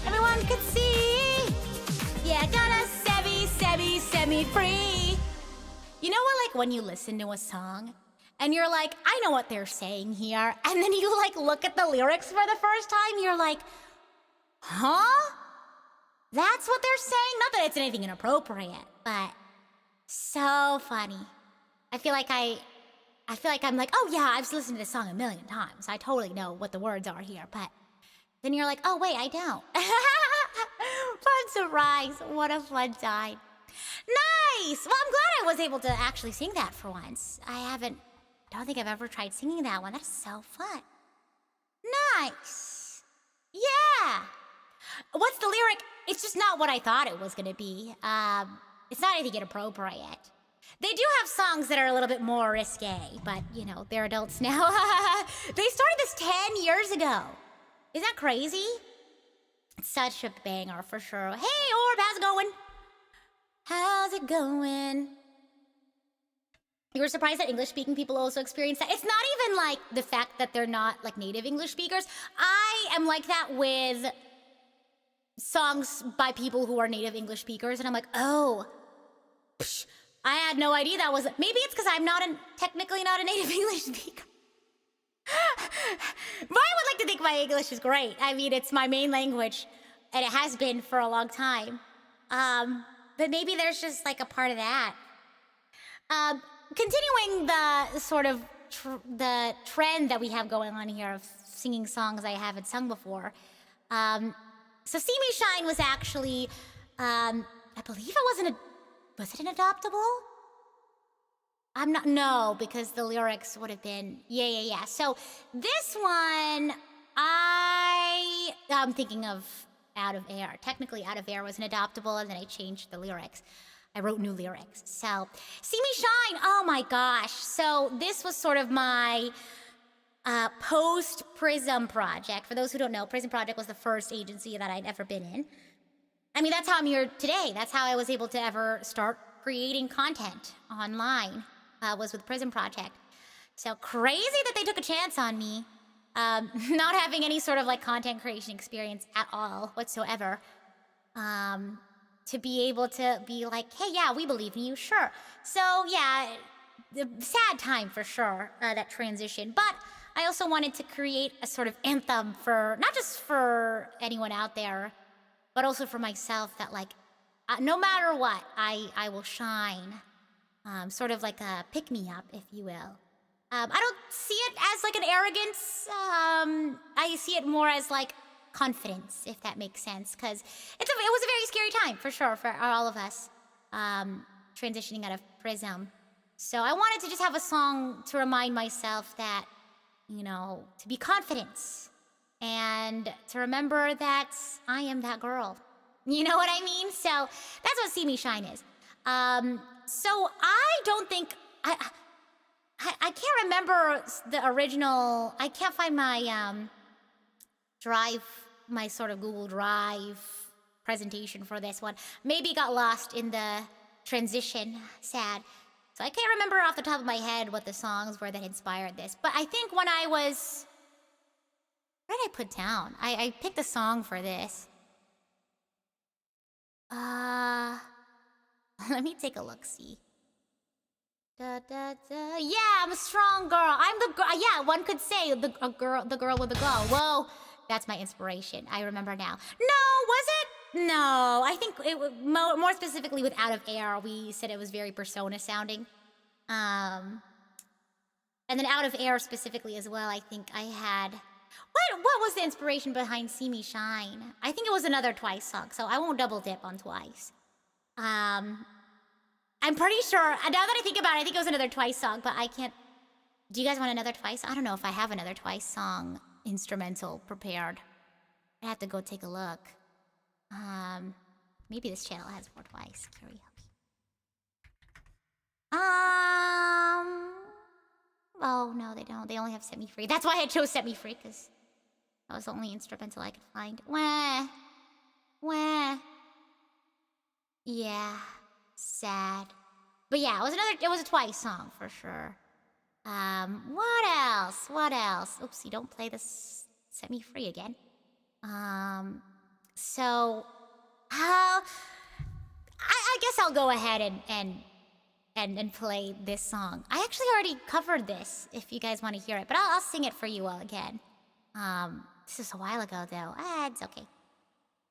Everyone could see. Yeah, gotta set me free. You know what, like when you listen to a song and you're like, I know what they're saying here. And then you like look at the lyrics for the first time, you're like, huh? That's what they're saying? Not that it's anything inappropriate, but so funny. I feel like I'm like, oh yeah, I've listened to this song a million times. I totally know what the words are here, but then you're like, oh wait, I don't. Fun surprise. What a fun time. Nice! Well, I'm glad I was able to actually sing that for once. I don't think I've ever tried singing that one. That is so fun. Nice. Yeah. What's the lyric? It's just not what I thought it was gonna be. It's not anything inappropriate. They do have songs that are a little bit more risque, but, you know, they're adults now. They started this 10 years ago. Isn't that crazy? It's such a banger for sure. Hey, Orb, how's it going? How's it going? You were surprised that English-speaking people also experience that? It's not even like the fact that they're not like native English speakers. I am like that with songs by people who are native English speakers, and I'm like, oh, psh, I had no idea that was. Maybe it's because I'm technically not a native English speaker. But I would like to think my English is great. I mean, it's my main language, and it has been for a long time. But maybe there's just like a part of that. Continuing the sort of the trend that we have going on here of singing songs I haven't sung before. So See Me Shine was actually, I believe it was it an adoptable? No, because the lyrics would have been, yeah. So this one, I'm thinking of Out of Air. Technically, Out of Air was an adoptable, and then I changed the lyrics. I wrote new lyrics. So, See Me Shine, oh my gosh. So this was sort of my post-Prism project. For those who don't know, Prism Project was the first agency that I'd ever been in. I mean, that's how I'm here today. That's how I was able to ever start creating content online, was with Prism Project. So crazy that they took a chance on me, not having any sort of like content creation experience at all whatsoever, to be able to be like, hey, yeah, we believe in you, sure. So yeah, the sad time for sure, that transition. But I also wanted to create a sort of anthem for, not just for anyone out there, but also for myself, that like, no matter what, I will shine. Sort of like a pick-me-up, if you will. I don't see it as like an arrogance. I see it more as like confidence, if that makes sense, because it was a very scary time, for sure, for all of us, transitioning out of Prism. So I wanted to just have a song to remind myself that, you know, to be confident and to remember that I am that girl. You know what I mean? So that's what See Me Shine is. So I don't think, I can't remember the original, I can't find my Drive, my sort of Google Drive presentation for this one. Maybe it got lost in the transition, sad. So I can't remember off the top of my head what the songs were that inspired this. But I think when I was, what did I put down? I picked a song for this. Let me take a look-see. Da, da, da. Yeah, I'm a strong girl. I'm the girl. Yeah, one could say the girl with the glow. Whoa, that's my inspiration. I remember now. No, was it? No, I think it was more specifically with Out of Air. We said it was very persona sounding. And then Out of Air specifically as well. I think I had. What was the inspiration behind See Me Shine? I think it was another Twice song, so I won't double dip on Twice. I'm pretty sure, now that I think about it, I think it was another Twice song, but I can't. Do you guys want another Twice? I don't know if I have another Twice song instrumental prepared. I have to go take a look. Maybe this channel has more Twice karaoke. Oh no, they don't. They only have Set Me Free. That's why I chose Set Me Free, because that was the only instrumental I could find. Wah. Yeah, sad. But yeah, it was a Twice song for sure. What else? Oopsie, don't play this Set Me Free again. So, I guess I'll go ahead and and play this song. I actually already covered this, if you guys want to hear it, but I'll sing it for you all again. This is a while ago, though. It's okay.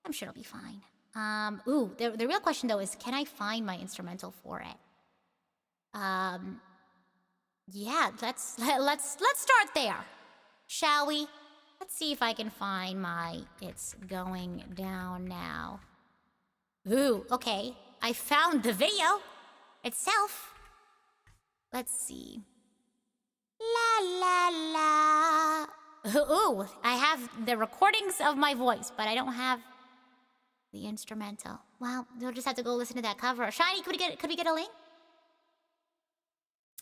I'm sure it'll be fine. The real question, though, is can I find my instrumental for it? Yeah, let's start there, shall we? Let's see if I can find my It's Going Down Now. Ooh, okay. I found the video itself. Let's see. La la la. Ooh, I have the recordings of my voice, but I don't have the instrumental. Well, you'll just have to go listen to that cover. Shiny, could we get a link?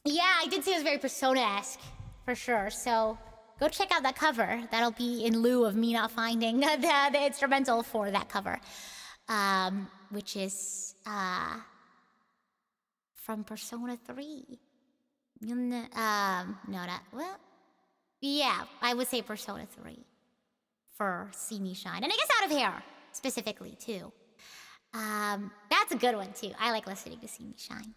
Yeah, I did say it was very Persona-esque, for sure. So go check out that cover. That'll be in lieu of me not finding the instrumental for that cover, which is from Persona 3. Yeah, I would say Persona 3 for See Me Shine. And I guess Out of Hair, specifically, too. That's a good one, too. I like listening to See Me Shine.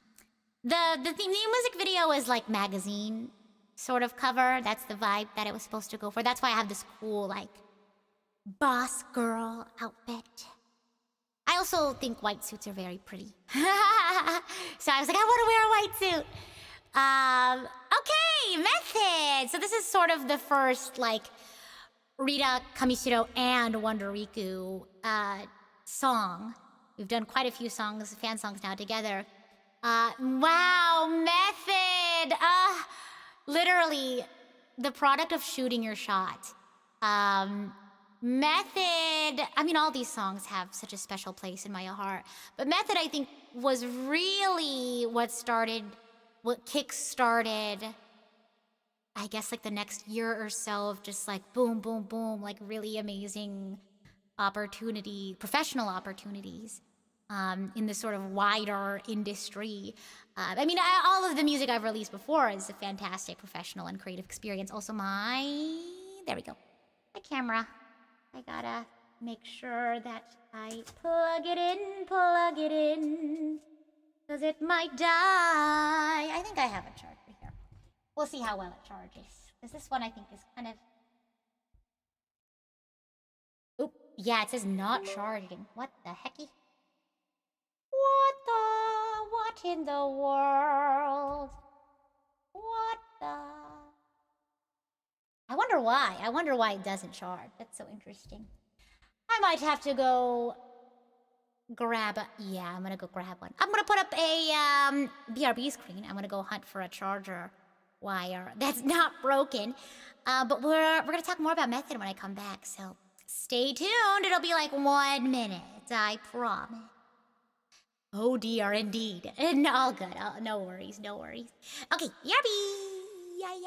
The new music video is like magazine sort of cover. That's the vibe that it was supposed to go for. That's why I have this cool, like, boss girl outfit. I also think white suits are very pretty. So I was like, I want to wear a white suit. Okay, Method. So this is sort of the first, like, Rita Kamishiro and Wonder Riku song. We've done quite a few songs, fan songs now together. Wow, Method. Literally, the product of shooting your shot. Method, I mean, all these songs have such a special place in my heart. But Method, I think, was really what kick-started, I guess, like the next year or so of just like boom, boom, boom, like really amazing professional opportunities in this sort of wider industry. I mean, all of the music I've released before is a fantastic professional and creative experience. Also there we go, my camera. I gotta make sure that I plug it in, cause it might die. I think I have a charger here. We'll see how well it charges. Cause this one I think is kind of... Oop, yeah, it says not charging. What the hecky? What in the world? What the... I wonder why it doesn't charge. That's so interesting. I might have to go grab yeah, I'm gonna go grab one. I'm gonna put up a BRB screen. I'm gonna go hunt for a charger wire that's not broken. But we're gonna talk more about Method when I come back, so stay tuned. It'll be like 1 minute, I promise. Oh dear, indeed. And all good. No worries. Okay, yabby. Yeah.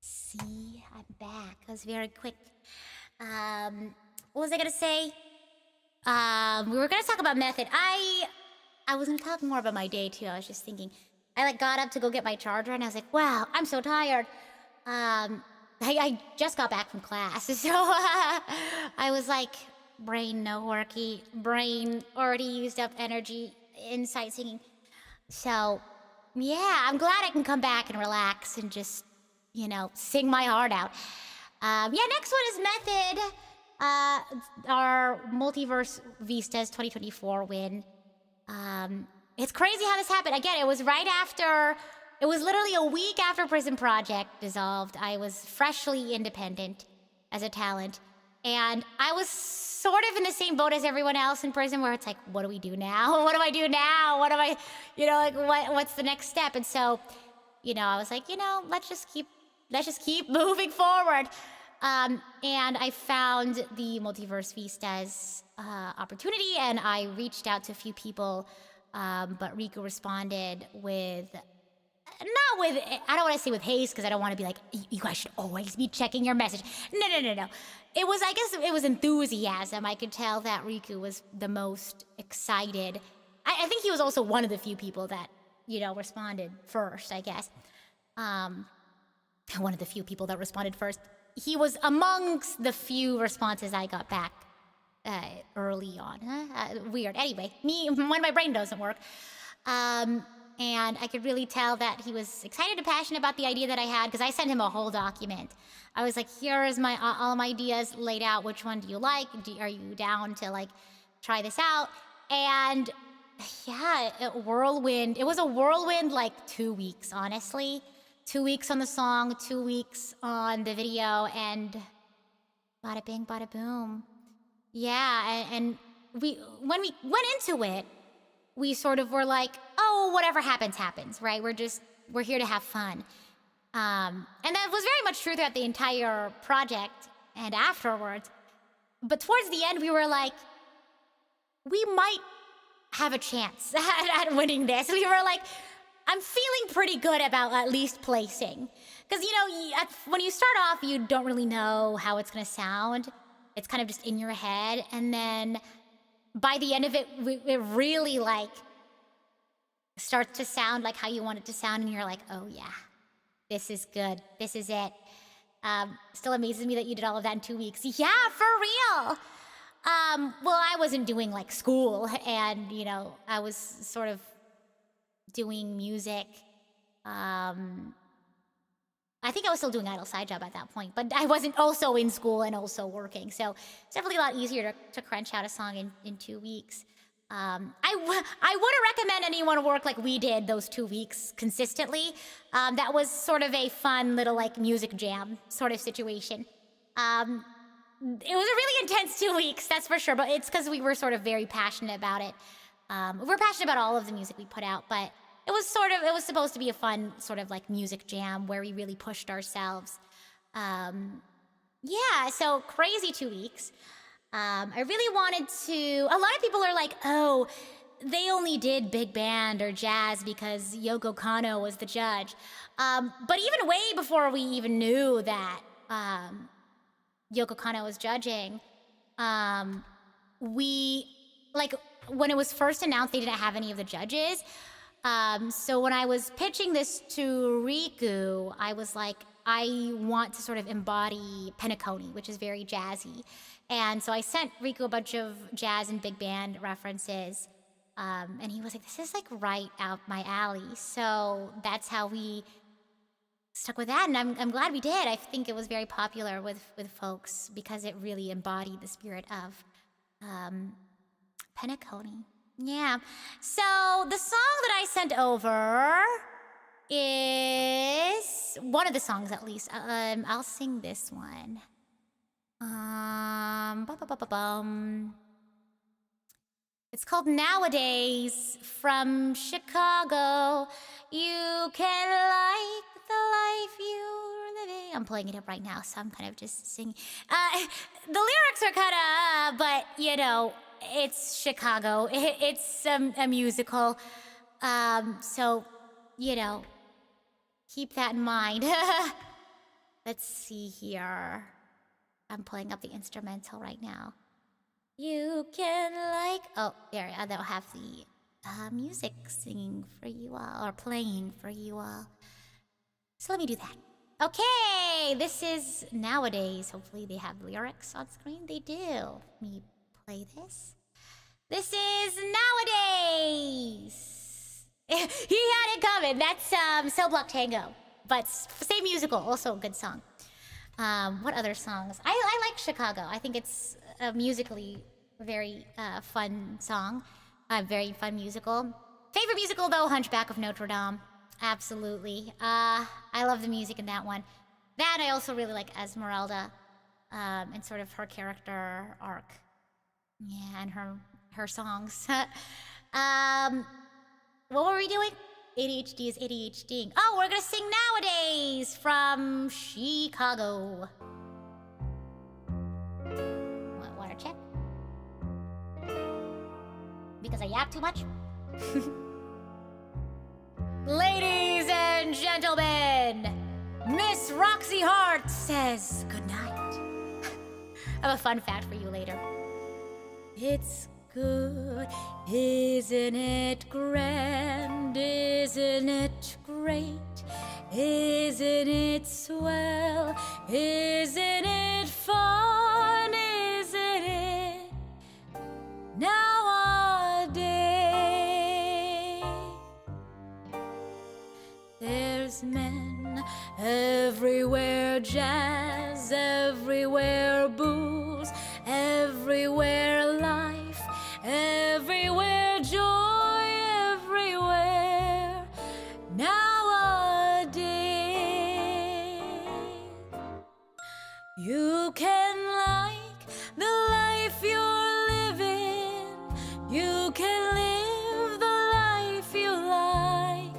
See, I'm back. That was very quick. What was I gonna say? We were gonna talk about Method. I was gonna talk more about my day too. I was just thinking. I got up to go get my charger and I was like, wow, I'm so tired. I just got back from class, so I was like, brain no worky, brain already used up energy in sightseeing. So yeah, I'm glad I can come back and relax and just, sing my heart out. Next one is Method. Our Multiverse Vistas 2024 win. It's crazy how this happened. Again, it was literally a week after Prison Project dissolved. I was freshly independent as a talent. And I was sort of in the same boat as everyone else in prison, where it's like, what do we do now? What do I do now? What do I, like, what's the next step? And so, I was like, let's just keep moving forward. And I found the Multiverse Vistas opportunity, and I reached out to a few people, but Riku responded with, not with, I don't want to say with haste, because I don't want to be like, you guys should always be checking your message. No. It was, I guess it was enthusiasm. I could tell that Riku was the most excited. I think he was also one of the few people that, responded first, I guess. One of the few people that responded first. He was amongst the few responses I got back early on. Weird. Anyway, when my brain doesn't work. And I could really tell that he was excited and passionate about the idea that I had, because I sent him a whole document. I was like, here is all my ideas laid out. Which one do you like? Are you down to, like, try this out? And yeah, whirlwind. It was a whirlwind, like, 2 weeks, honestly. 2 weeks on the song, 2 weeks on the video, and bada bing, bada boom. Yeah, and when we went into it, we sort of were like, oh, whatever happens, happens, right? We're here to have fun. And that was very much true throughout the entire project and afterwards. But towards the end, we were like, we might have a chance at winning this. We were like, I'm feeling pretty good about at least placing. Because, when you start off, you don't really know how it's going to sound. It's kind of just in your head. And then by the end of it, it really, like, starts to sound like how you want it to sound. And you're like, oh, yeah, this is good. This is it. Still amazes me that you did all of that in 2 weeks. Yeah, for real. Well, I wasn't doing, like, school. And, I was sort of doing music. I think I was still doing idle side job at that point, but I wasn't also in school and also working. So it's definitely a lot easier to crunch out a song in 2 weeks. I wouldn't recommend anyone work like we did those 2 weeks consistently. That was sort of a fun little, like, music jam sort of situation. It was a really intense 2 weeks, that's for sure, but it's because we were sort of very passionate about it. We're passionate about all of the music we put out, but it was supposed to be a fun sort of, like, music jam where we really pushed ourselves. Yeah, so crazy 2 weeks. I really wanted to, a lot of people are like, oh, they only did big band or jazz because Yoko Kanno was the judge. But even way before we even knew that Yoko Kanno was judging, when it was first announced, they didn't have any of the judges. So when I was pitching this to Riku, I was like, I want to sort of embody Penacony, which is very jazzy. And so I sent Riku a bunch of jazz and big band references. And he was like, this is, like, right out my alley. So that's how we stuck with that. And I'm glad we did. I think it was very popular with folks because it really embodied the spirit of Penacony. Yeah. So the song that I sent over is one of the songs, at least. I'll sing this one. It's called Nowadays from Chicago. You can like the life you're living. I'm pulling it up right now, so I'm kind of just singing. The lyrics are kind of, but it's Chicago. It's a musical. So, keep that in mind. Let's see here. I'm pulling up the instrumental right now. You can like... Oh, there, they'll have the music singing for you all, or playing for you all. So let me do that. Okay, this is Nowadays. Hopefully they have lyrics on screen. They do. Let me play this. This is Nowadays. He had it coming. That's Cell Block Tango, but same musical. Also a good song. What other songs? I like Chicago. I think it's a musically very fun song. Very fun musical. Favorite musical though, Hunchback of Notre Dame. Absolutely. I love the music in that one. That I also really like Esmeralda. and sort of her character arc. Yeah, and her songs. What were we doing? ADHD is ADHDing. Oh, we're gonna sing Nowadays from Chicago. Water check? Because I yap too much? Ladies and gentlemen, Miss Roxy Hart says goodnight. I have a fun fact for you later. It's good, isn't it grand, isn't it great, isn't it swell, isn't it fun, isn't it nowadays? There's men everywhere, jazz everywhere, booze everywhere, life everywhere, joy everywhere nowadays. You can like the life you're living, you can live the life you like,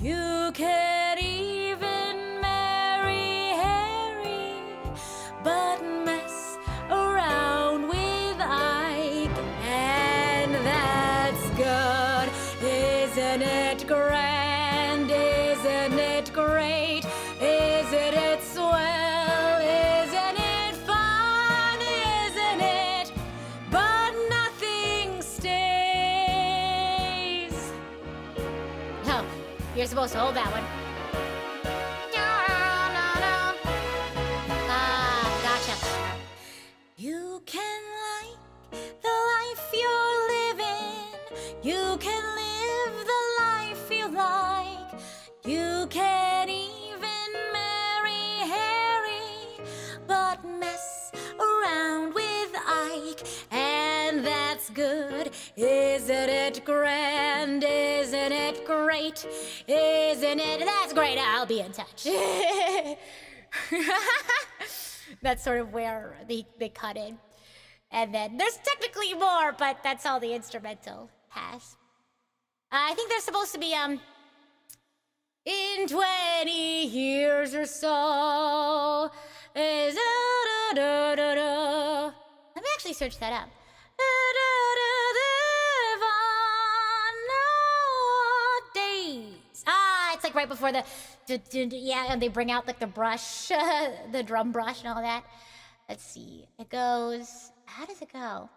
you can even marry Harry, but mess around with Ike, and that's good. Isn't it grand? Isn't it great? Isn't it swell? Isn't it fun? Isn't it? But nothing stays. Oh, you're supposed to hold that one. Gotcha. You can like the life you're living, you can live the life you like, you can even marry Harry, but mess around with Ike, and that's good. Isn't it grand? Isn't it great? Isn't it? That's great. I'll be in touch. That's sort of where they cut in. And then there's technically more, but that's all the instrumental has. I think there's supposed to be, in 20 years or so. Let me actually search that up. Nowadays. It's like right before the, yeah, and they bring out like the brush, the drum brush and all that. Let's see. It goes, how does it go?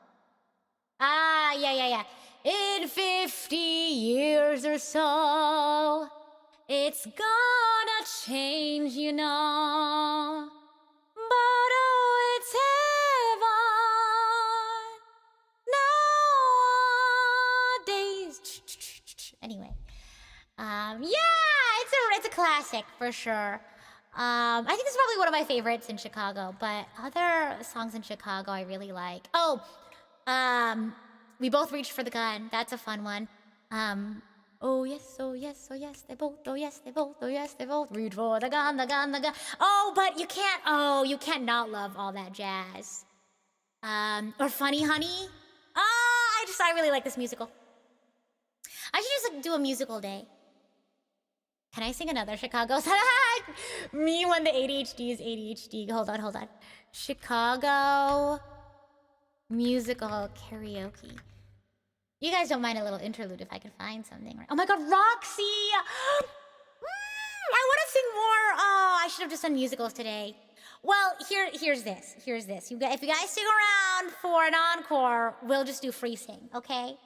Yeah. In 50 years or so, it's gonna change, you know. But oh, it's heaven nowadays. Anyway, yeah, it's a classic for sure. I think this is probably one of my favorites in Chicago, but other songs in Chicago I really like. We both reached for the gun. That's a fun one. Oh yes, oh yes, oh yes, they both, oh yes, they both, oh yes, they both reach for the gun, the gun, the gun. Oh, but you can't not love all that jazz. Or Funny Honey. I really like this musical. I should just like do a musical day. Can I sing another Chicago song? Me when the ADHD is ADHD. Hold on. Chicago musical karaoke. You guys don't mind a little interlude if I can find something, right? Oh my god, Roxy! I want to sing more. Oh, I should have just done musicals today. Well, here's this. If you guys stick around for an encore, we'll just do free sing, okay?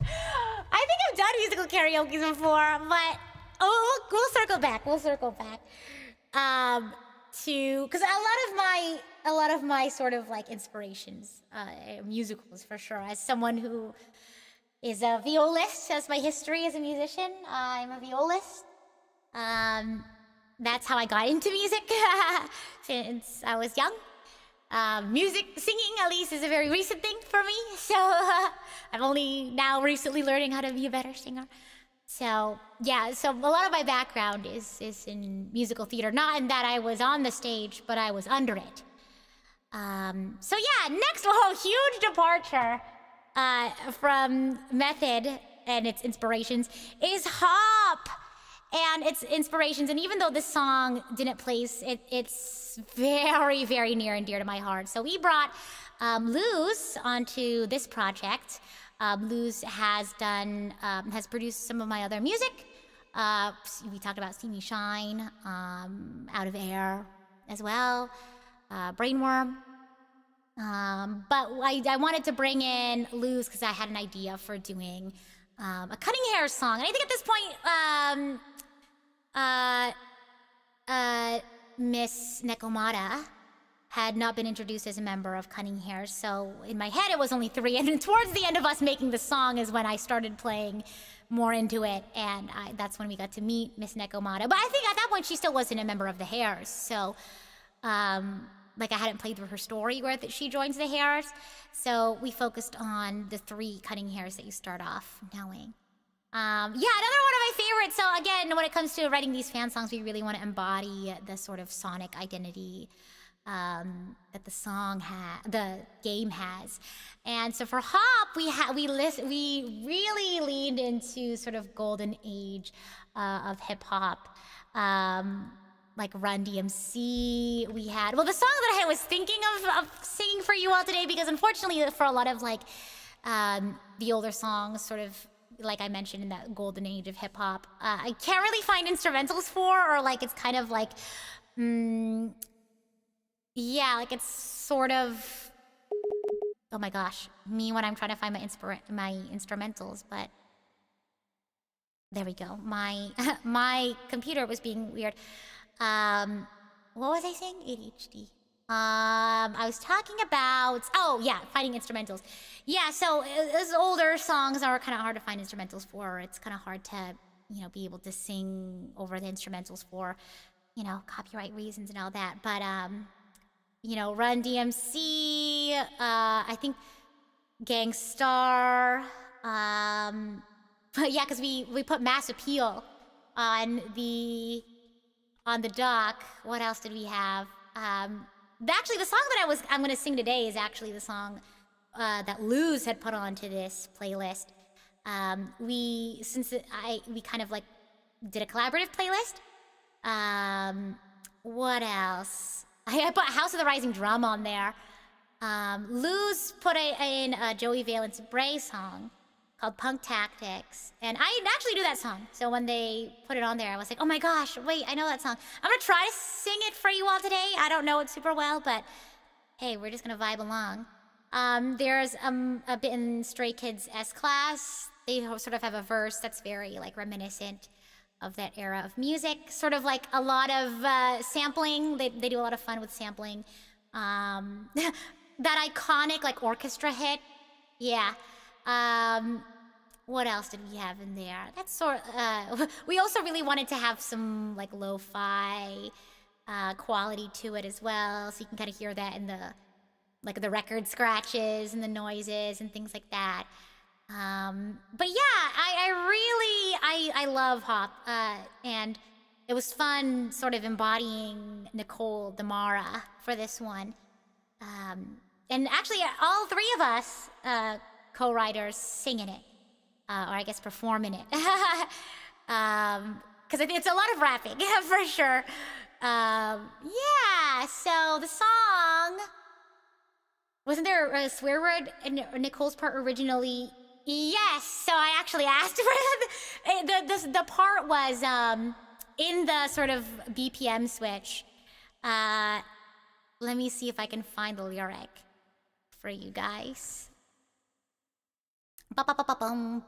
I think I've done musical karaoke before, but we'll circle back. Because a lot of my sort of like inspirations, musicals for sure. As someone who is a violist, as my history as a musician, I'm a violist. That's how I got into music since I was young. Singing at least is a very recent thing for me. So I'm only now recently learning how to be a better singer. So yeah, so a lot of my background is in musical theater. Not in that I was on the stage, but I was under it. So yeah, next, oh, huge departure from Method and its inspirations is Hop and its inspirations. And even though this song didn't place, it's very, very near and dear to my heart. So we brought Luz onto this project. Luz has produced some of my other music. We talked about See Me Shine, Out of Air as well, Brainworm. But I wanted to bring in Luz because I had an idea for doing a Cutting Hair song. And I think at this point, Miss Nekomata had not been introduced as a member of Cutting Hair. So in my head, it was only 3. And towards the end of us making the song is when I started playing more into it. And that's when we got to meet Miss Nekomata. But I think at that point, she still wasn't a member of the Hairs. So, like I hadn't played through her story where she joins the Hairs. So we focused on the 3 Cutting Hairs that you start off knowing. Yeah, another one of my favorites. So again, when it comes to writing these fan songs, we really want to embody the sort of sonic identity that the game has. And so for Hop, we really leaned into sort of golden age of hip hop. Like Run DMC, we had, well, the song that I was thinking of singing for you all today, because unfortunately for a lot of like the older songs, sort of like I mentioned in that golden age of hip hop, I can't really find instrumentals for, or like it's kind of like, yeah, like it's sort of, oh my gosh, me when I'm trying to find my instrumentals, but there we go. My computer was being weird. What was I saying? ADHD. I was talking about, oh yeah, finding instrumentals. Yeah, so those older songs are kind of hard to find instrumentals for. It's kind of hard to, be able to sing over the instrumentals for, copyright reasons and all that. But, Run DMC, I think Gangstar, but yeah, because we put Mass Appeal on the dock. What else did we have? Actually, the song that I'm going to sing today is actually the song that Luz had put onto this playlist. We kind of like did a collaborative playlist. What else? I put House of the Rising Drum on there. Luz put in a Joey Valence Bray song called Punk Tactics. And I actually knew that song. So when they put it on there, I was like, oh my gosh, wait, I know that song. I'm gonna try to sing it for you all today. I don't know it super well, but hey, we're just gonna vibe along. There's a bit in Stray Kids S-Class. They sort of have a verse that's very like reminiscent of that era of music. Sort of like a lot of sampling. They do a lot of fun with sampling. That iconic like orchestra hit. Yeah. What else did we have in there? That's we also really wanted to have some like lo-fi quality to it as well, so you can kind of hear that in the record scratches and the noises and things like that. But yeah, I love Hop, and it was fun sort of embodying Nicole Damara for this one. And actually, all 3 of us co-writers sing in it, or I guess perform in it, because I think it's a lot of rapping for sure. Yeah, so the song, wasn't there a swear word in Nicole's part originally? Yes, so I actually asked for the part was in the sort of BPM switch. Let me see if I can find the lyric for you guys. Ba-ba-ba-ba-bum.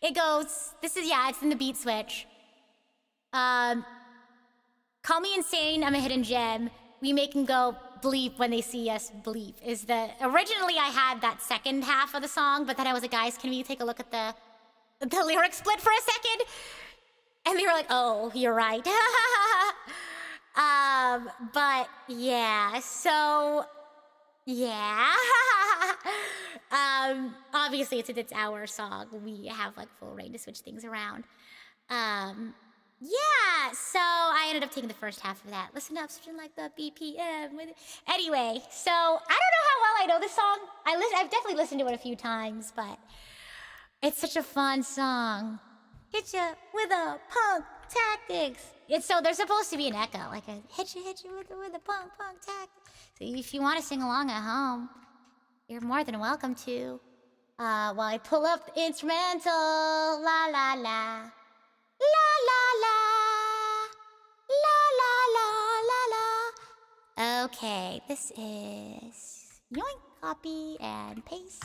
It goes, it's in the beat switch. Call me insane, I'm a hidden gem. We make them go bleep when they see us bleep. Originally I had that second half of the song, but then I was like, guys, can we take a look at the lyric split for a second? And they were like, oh, you're right. But yeah, so yeah. Obviously it's our song. We have like full reign to switch things around. Yeah, so I ended up taking the first half of that. Listen up, something like the BPM. Anyway, so I don't know how well I know this song. I've definitely listened to it a few times, but it's such a fun song. Hit ya with a punk tactics. So there's supposed to be an echo, like a hit you with a punk tactics. So if you want to sing along at home, you're more than welcome to. While I pull up the instrumental, la la la. La la la, la la la la la. Okay, this is yoink, copy and paste.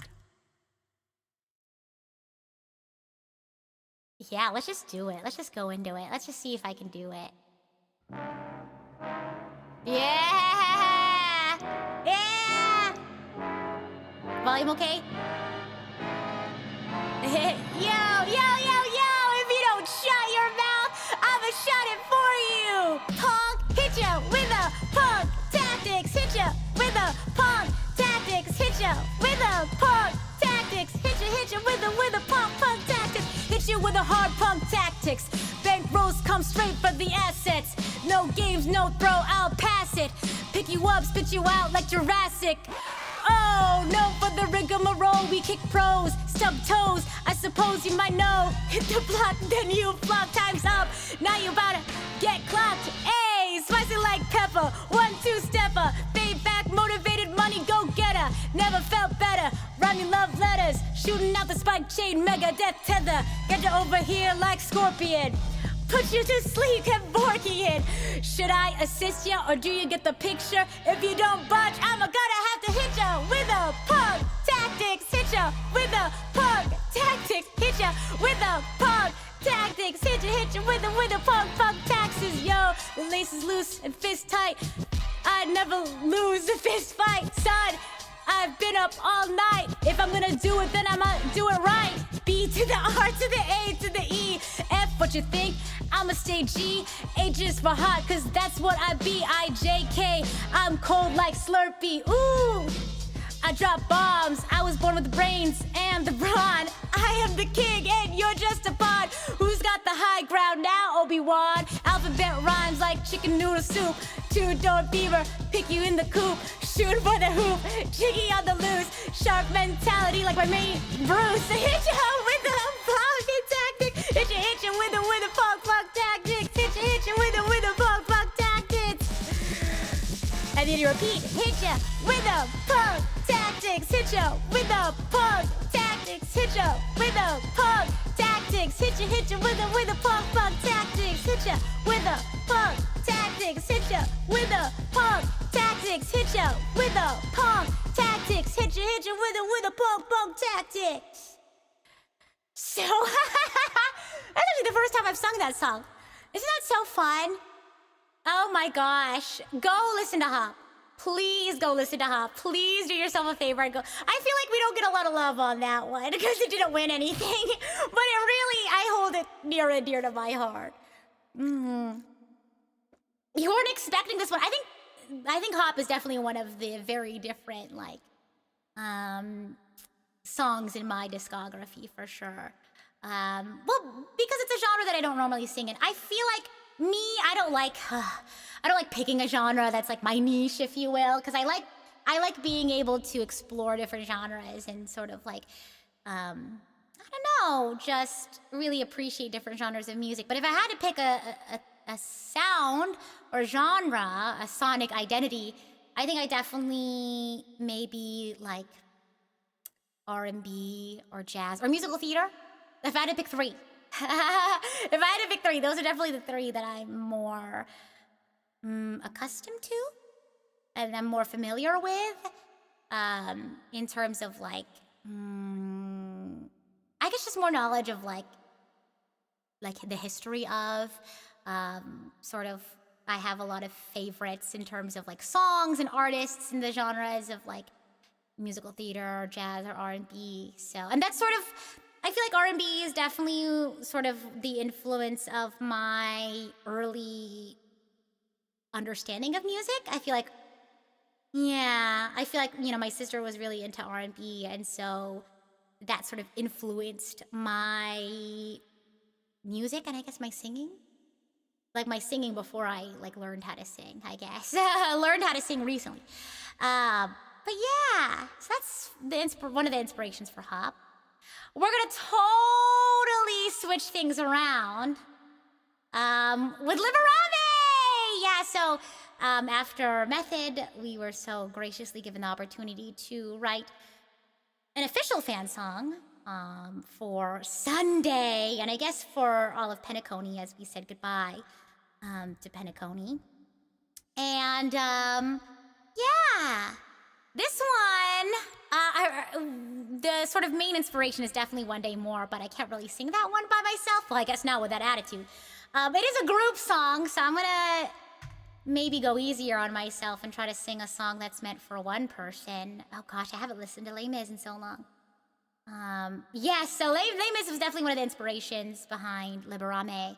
Yeah, let's just do it. Let's just go into it. Let's just see if I can do it. Yeah! Yeah! Volume okay? Yo! If you don't shut your mouth, I'ma shut it for you! Punk, hit ya with a punk tactics, hit ya with a punk tactics, hit ya with a punk tactics, hit ya with a punk tactics, hit you with a hard punk tactics. Bankrolls come straight for the assets. No games, no throw, I'll pass it. Pick you up, spit you out like Jurassic. Oh, no for the rigmarole, we kick pros, stub toes, I suppose you might know. Hit the block, then you flop, time's up. Now you about to get clocked. Ayy, spicy like pepper, 1-2 stepper. Fade back, motivated money, go getter. Never felt better, rhyming love letters. Shooting out the spike chain, mega death tether. Get you over here like Scorpion. Put you to sleep, Kevorkian. Should I assist ya, or do you get the picture? If you don't budge, I'm gonna have to hit ya with a punk tactics. Hit ya with a punk tactics. Hit ya with a punk tactics. Hit ya with a punk taxes. Yo, the lace is loose and fist tight. I'd never lose a fist fight, son. I've been up all night. If I'm gonna do it, then I'ma do it right. B to the R to the A to the E. F, what you think? I'ma stay G. H is for hot, cause that's what I be. IJK, I'm cold like Slurpee. Ooh, I drop bombs. I was born with the brains and the brawn. I am the king and you're just a pawn. Who's got the high ground now, Obi-Wan? Alphabet rhymes like chicken noodle soup. Two-door fever, pick you in the coop. Shoot for the hoop, jiggy on the loose. Sharp mentality like my mate Bruce. Hit ya with a punk tactic. Hit ya with a punk tactics. Hit ya with a punk tactics. And then you repeat, hit ya with a punk tactics. Hit ya with a punk tactics. Hit ya with a punk tactics. Hit ya with a punk tactics. Hit ya with a punk tactics. Hit ya with a punk tactics. Hit ya with a punk tactics. Hit ya with a punk tactics. So that's actually the first time I've sung that song. Isn't that so fun? Oh my gosh. Go listen to Hop. Please go listen to Hop. Please do yourself a favor and go. I feel like we don't get a lot of love on that one because it didn't win anything. But it really, I hold it near and dear to my heart. You weren't expecting this one. I think Hop is definitely one of the very different songs in my discography for sure. Well, because it's a genre that I don't normally sing in. I feel like I don't like picking a genre that's like my niche, if you will, because I like being able to explore different genres and sort of like I don't know, just really appreciate different genres of music. But if I had to pick a sound or genre, a sonic identity, I think I definitely maybe like R&B or jazz or musical theater. If I had to pick three. If I had to pick three, those are definitely the three that I'm more accustomed to and I'm more familiar with in terms of like, I guess just more knowledge of like the history of sort of, I have a lot of favorites in terms of like songs and artists in the genres of like musical theater or jazz or R&B. So, and that's sort of, I feel like R&B is definitely sort of the influence of my early understanding of music. I feel like, you know, my sister was really into R&B, and so that sort of influenced my music and I guess my singing like my singing before I like learned how to sing, I guess. Learned how to sing recently. But yeah, so that's one of the inspirations for Hop. We're gonna totally switch things around with Liberame! Yeah, so after Method, we were so graciously given the opportunity to write an official fan song for Sunday, and I guess for all of Penacony as we said goodbye to Penacony. And yeah, this one, the sort of main inspiration is definitely One Day More, but I can't really sing that one by myself. Well, I guess not with that attitude. It is a group song, so I'm gonna maybe go easier on myself and try to sing a song that's meant for one person. Oh gosh, I haven't listened to Les Mis in so long. Yeah, so Les Mis was definitely one of the inspirations behind Liberame.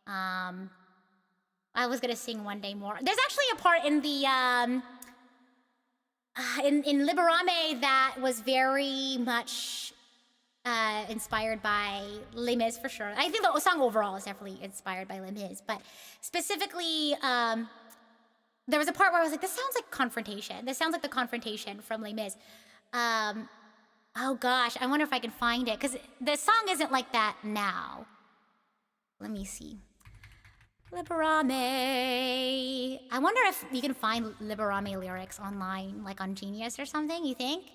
I was gonna sing One Day More. There's actually a part in the in Liberame that was very much inspired by Les Mis for sure. I think the song overall is definitely inspired by Les Mis, but specifically, there was a part where I was like, this sounds like Confrontation. This sounds like the Confrontation from Les Mis. Oh gosh, I wonder if I can find it, because the song isn't like that now. Let me see. Liberame. I wonder if you can find Liberame lyrics online, like on Genius or something, you think?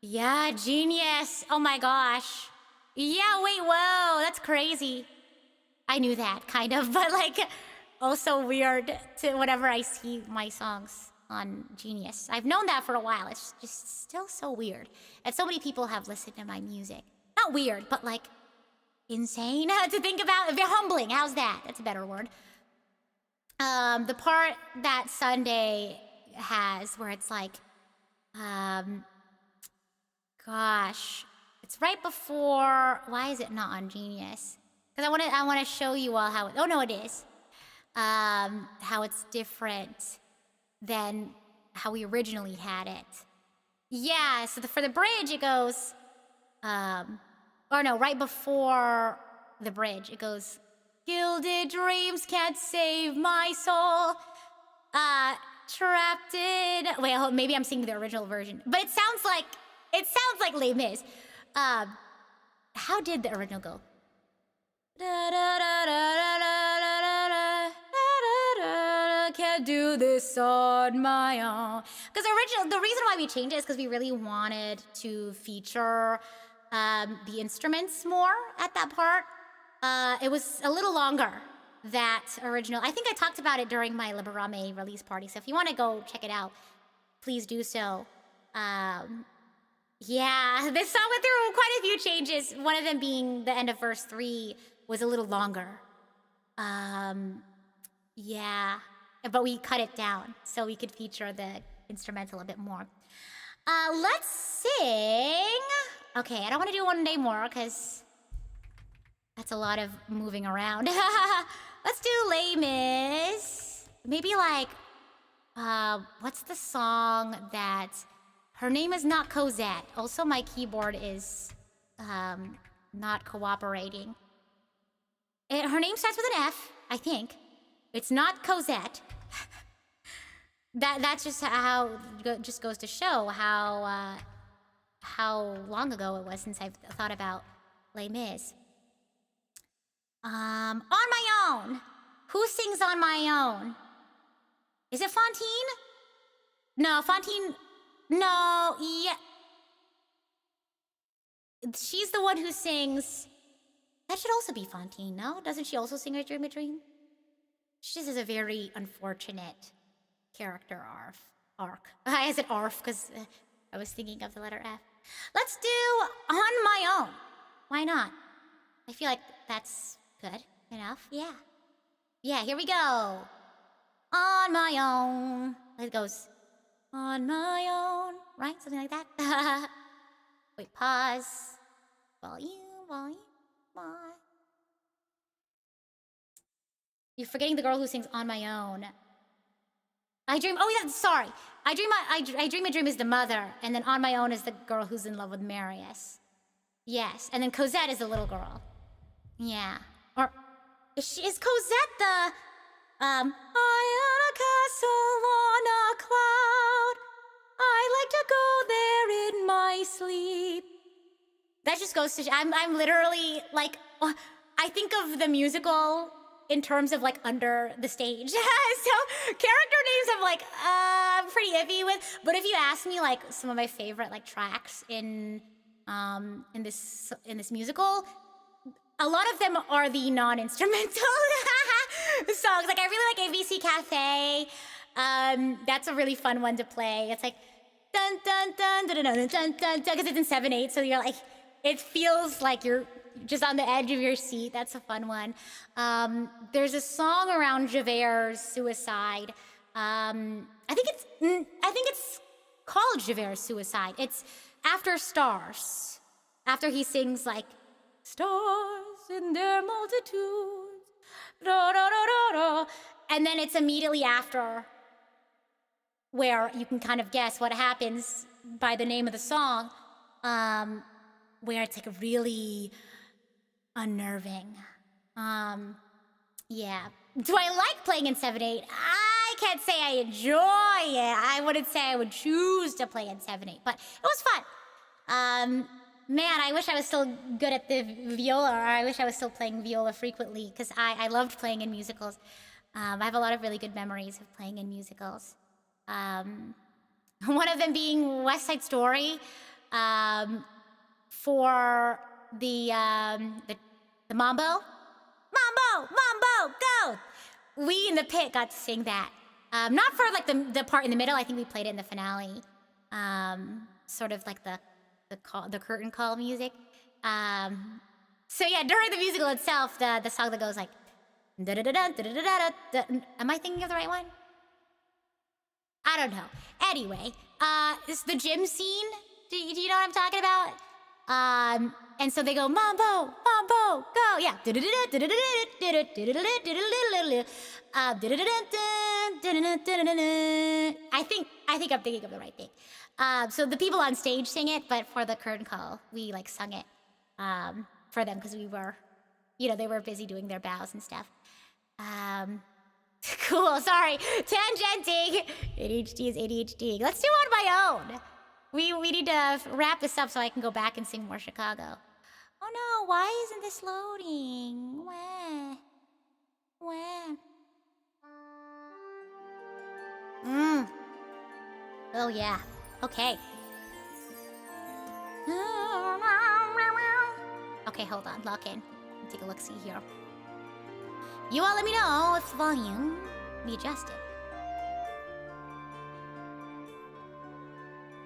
Yeah, Genius. Oh my gosh. Yeah, wait, whoa, that's crazy. I knew that, kind of, but like, also weird to whenever I see my songs on Genius. I've known that for a while. It's just still so weird that so many people have listened to my music. Not weird, but like insane to think about. Very humbling. How's that? That's a better word. The part that Sunday has where it's like, gosh, it's right before. Why is it not on Genius? Because I want to show you all how. Oh no, it is. How it's different than how we originally had it. Yeah. So for the bridge, it goes. Or no, right before the bridge, it goes. Gilded dreams can't save my soul. Trapped in. Wait, maybe I'm singing the original version, but it sounds like Les Mis. How did the original go? Can't do this on my own. Because the reason why we changed it is because we really wanted to feature the instruments more at that part. It was a little longer, that original. I think I talked about it during my Liberame release party, so if you want to go check it out, please do so. Yeah, this song went through quite a few changes, one of them being the end of verse 3 was a little longer. Yeah, but we cut it down so we could feature the instrumental a bit more. Let's sing. Okay, I don't want to do One Day More because that's a lot of moving around. Let's do Les Mis. Maybe like, what's the song that... Her name is not Cosette. Also, my keyboard is not cooperating. Her name starts with an F, I think. It's not Cosette. That's just how just goes to show how long ago it was since I've thought about Les Mis. On My Own. Who sings On My Own? Is it Fontaine? No, Fontaine. No, yeah. She's the one who sings. That should also be Fontaine, no? Doesn't she also sing I Dream a Dream? She just has a very unfortunate character arc. I said arf because I was thinking of the letter F. Let's do On My Own. Why not? I feel like that's good enough. Yeah. Yeah, here we go. On my own. It goes. On my own, right? Something like that. Wait, pause. Volume. You're forgetting the girl who sings On My Own. I Dream, oh yeah, sorry. I Dream a Dream is the mother, and then On My Own is the girl who's in love with Marius. Yes, and then Cosette is the little girl. Yeah. Or, Is Cosette the I am a castle on a cloud. I like to go there in my sleep. That just goes to I'm literally like I think of the musical in terms of like under the stage. So character names I'm like I'm pretty iffy with. But if you ask me like some of my favorite like tracks in this musical, a lot of them are the non-instrumental songs. Like I really like ABC Cafe. That's a really fun one to play. It's like dun dun dun dun dun dun dun dun because it's in 7/8, so you're like it feels like you're just on the edge of your seat. That's a fun one. There's a song around Javert's suicide. I think it's called Javert's suicide. It's after Stars. After he sings like stars in their multitudes, da, da, da, da, da. And then it's immediately after where you can kind of guess what happens by the name of the song, where it's like really unnerving. Yeah. Do I like playing in 7/8? I can't say I enjoy it. I wouldn't say I would choose to play in 7/8, but it was fun. Man, I wish I was still good at the viola, or I wish I was still playing viola frequently, because I loved playing in musicals. I have a lot of really good memories of playing in musicals. One of them being West Side Story, for the Mambo. Mambo, Mambo, go! We in the pit got to sing that. Not for like the part in the middle, I think we played it in the finale. Sort of like the curtain call music. So yeah, during the musical itself, the song that goes like da da da da da da da da. Am I thinking of the right one? I don't know. Anyway, it's the gym scene. Do you know what I'm talking about? And so they go Mambo, Mambo, go, yeah. I think I'm thinking of the right thing. So the people on stage sing it, but for the curtain call, we like sung it for them because we were, they were busy doing their bows and stuff. Cool, sorry, tangенting. ADHD is ADHD. Let's do it on my own. We need to wrap this up so I can go back and sing more Chicago. Oh no, why isn't this loading? When? Oh yeah, okay. Okay, hold on, lock in. Take a look-see here. You all let me know if the volume be adjusted.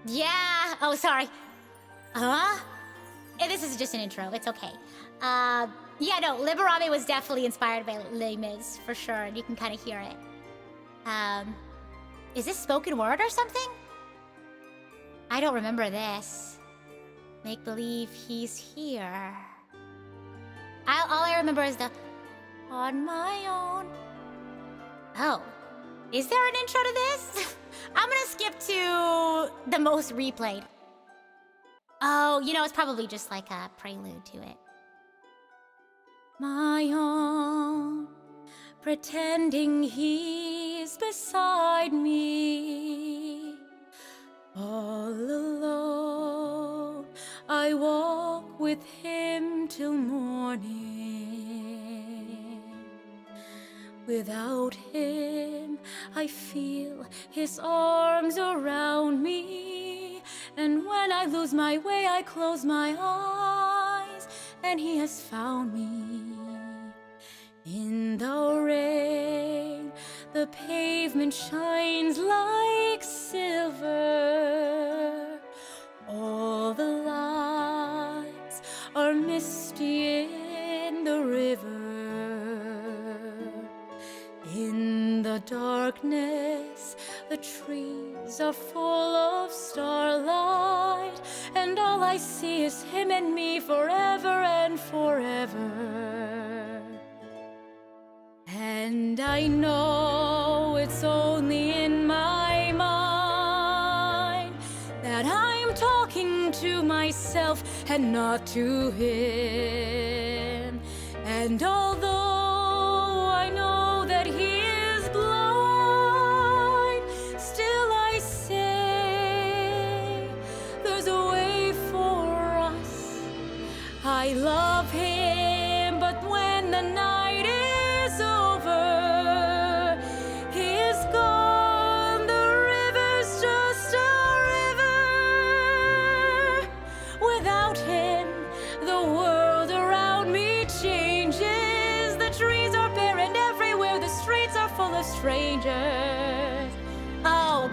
Yeah, oh sorry. This is just an intro, it's okay. Yeah, no, Liberame was definitely inspired by Les Mis, for sure, and you can kind of hear it. Is this spoken word or something? I don't remember this. Make believe he's here. All I remember is the on my own. Oh, is there an intro to this? I'm gonna skip to the most replayed. Oh, it's probably just like a prelude to it. My own, pretending he's beside me. All alone, I walk with him till morning. Without him, I feel his arms around me. And when I lose my way, I close my eyes, and he has found me. In the rain, the pavement shines like silver. All the lights are misty in the river. In the darkness, the trees are full of starlight, and all I see is him and me forever and forever. And I know it's only in my mind that I'm talking to myself and not to him. And although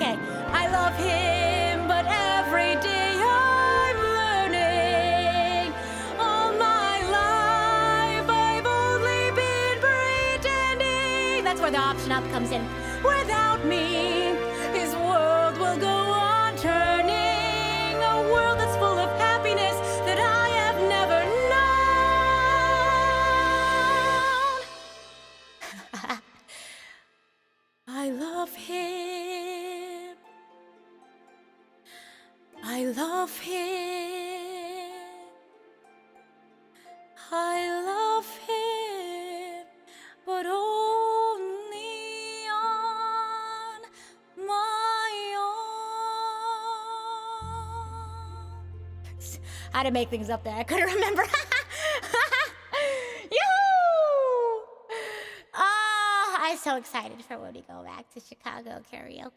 Okay. I love him, but every day I'm learning. All my life I've only been pretending. That's where the option up comes in. Without me, his world will go on turning. A world that's full of happiness that I have never known. I love him. I love him. I love him, but only on my own. How to make things up there? I couldn't remember. Yoo-hoo! Oh, I'm so excited for when we go back to Chicago karaoke.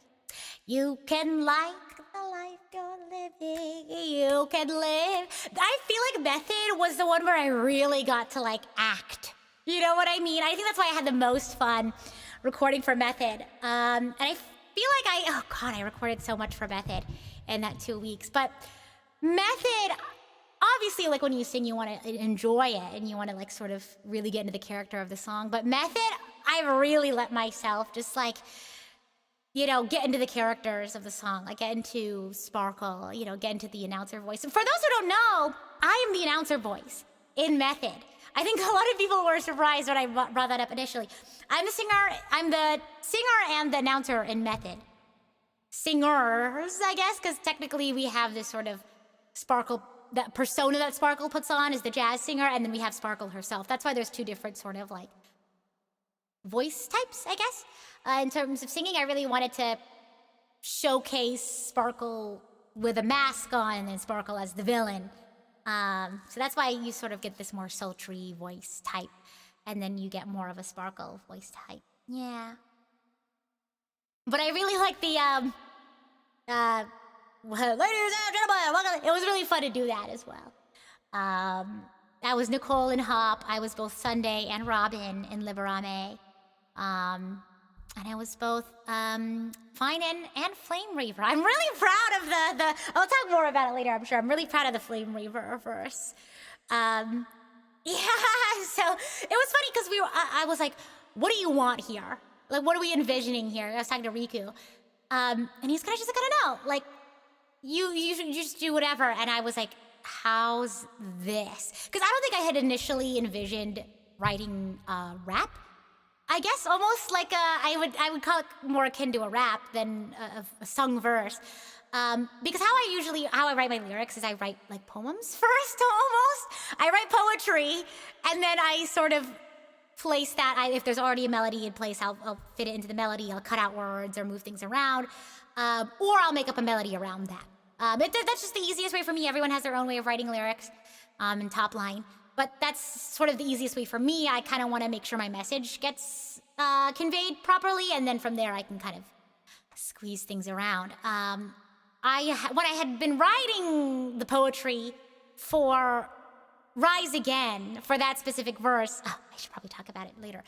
You can like the life you're living. You can live. I feel like Method was the one where I really got to like act. You know what I mean? I think that's why I had the most fun recording for Method. And I feel like I recorded so much for Method in that 2 weeks. But Method, obviously, like when you sing, you want to enjoy it and you want to like sort of really get into the character of the song. But Method, I really let myself just like, you know, get into the characters of the song, like get into Sparkle, you know, get into the announcer voice. And for those who don't know, I am the announcer voice in Method. I think a lot of people were surprised when I brought that up initially. I'm the singer and the announcer in Method. Singers, I guess, because technically we have this sort of Sparkle, that persona that Sparkle puts on is the jazz singer, and then we have Sparkle herself. That's why there's two different sort of like voice types, I guess. In terms of singing, I really wanted to showcase Sparkle with a mask on and then Sparkle as the villain. So that's why you sort of get this more sultry voice type, and then you get more of a Sparkle voice type. Yeah. But I really like the, ladies and gentlemen, welcome. It was really fun to do that as well. That was Nicole and Hop. I was both Sunday and Robin in Liberame. And I was both Fine and Flame Reaver. I'm really proud of the I'll talk more about it later, I'm sure. I'm really proud of the Flame Reaver verse. Yeah, so it was funny because I was like, what do you want here? Like, what are we envisioning here? I was talking to Riku. And he's kind of just like, I don't know. Like, you should just do whatever. And I was like, how's this? Because I don't think I had initially envisioned writing rap. I guess almost like I would call it more akin to a rap than a sung verse. Because how I write my lyrics is I write like poems first, almost. I write poetry, and then I sort of place that, if there's already a melody in place, I'll fit it into the melody, I'll cut out words or move things around, or I'll make up a melody around that. That's just the easiest way for me. Everyone has their own way of writing lyrics and top line. But that's sort of the easiest way for me. I kind of want to make sure my message gets conveyed properly, and then from there I can kind of squeeze things around. When I had been writing the poetry for Rise Again, for that specific verse, I should probably talk about it later.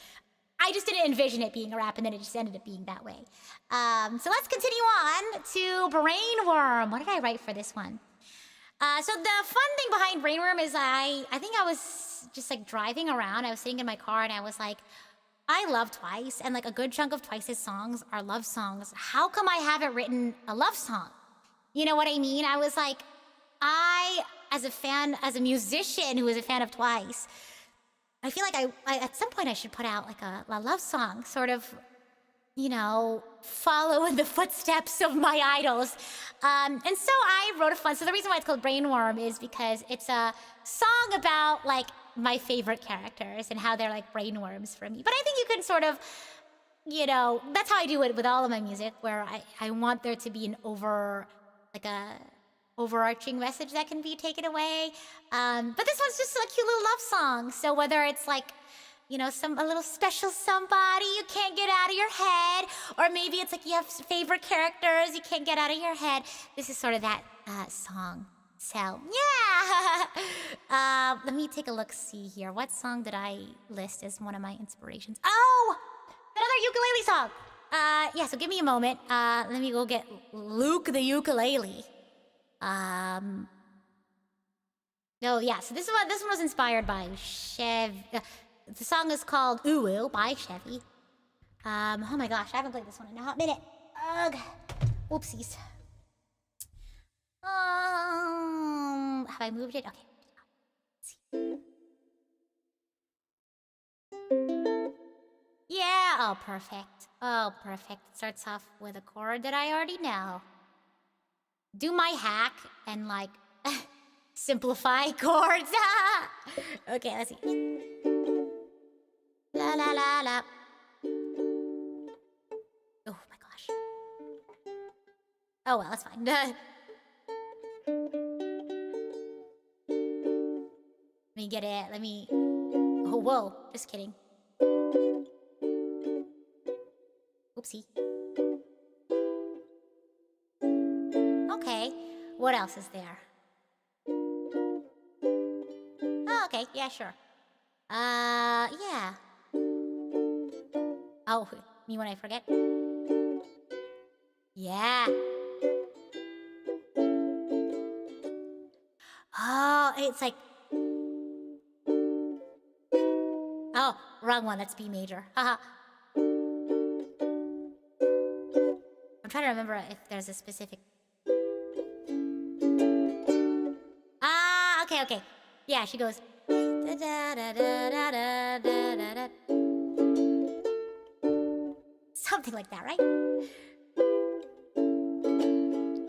I just didn't envision it being a rap, and then it just ended up being that way. So let's continue on to Brainworm. What did I write for this one? So the fun thing behind Brainworm is I think I was just like driving around. I was sitting in my car and I was like, I love Twice, and like a good chunk of Twice's songs are love songs. How come I haven't written a love song? You know what I mean? I was like, as a musician who is a fan of Twice, I feel like I at some point I should put out like a love song, sort of, you know, follow in the footsteps of my idols. And so I wrote a fun, so the reason why it's called Brainworm is because it's a song about like my favorite characters and how they're like brainworms for me. But I think you can sort of, you know, that's how I do it with all of my music, where I want there to be an overarching message that can be taken away. But this one's just a cute little love song. So whether it's like, you know, a little special somebody you can't get out of your head, or maybe it's like you have favorite characters you can't get out of your head. This is sort of that song. So, yeah! Let me take a look-see here. What song did I list as one of my inspirations? Oh! Another ukulele song! Yeah, so give me a moment. Let me go get Luke the ukulele. No, yeah, so this one was inspired by the song is called Ooh Ooh by Chevy. Oh my gosh, I haven't played this one in a hot minute. Ugh. Whoopsies. Have I moved it? Okay. Yeah, oh perfect. Oh perfect. It starts off with a chord that I already know. Do my hack and like simplify chords. Okay, let's see. La la la la. Oh my gosh. Oh well, that's fine. Let me get it. Oh, whoa. Just kidding. Oopsie. Okay. What else is there? Oh, okay. Yeah, sure. Yeah. Oh, me when I forget? Yeah. Oh, it's like... Oh, wrong one. That's B major. Haha. I'm trying to remember if there's a specific... Ah, okay. Yeah, she goes... Something like that, right?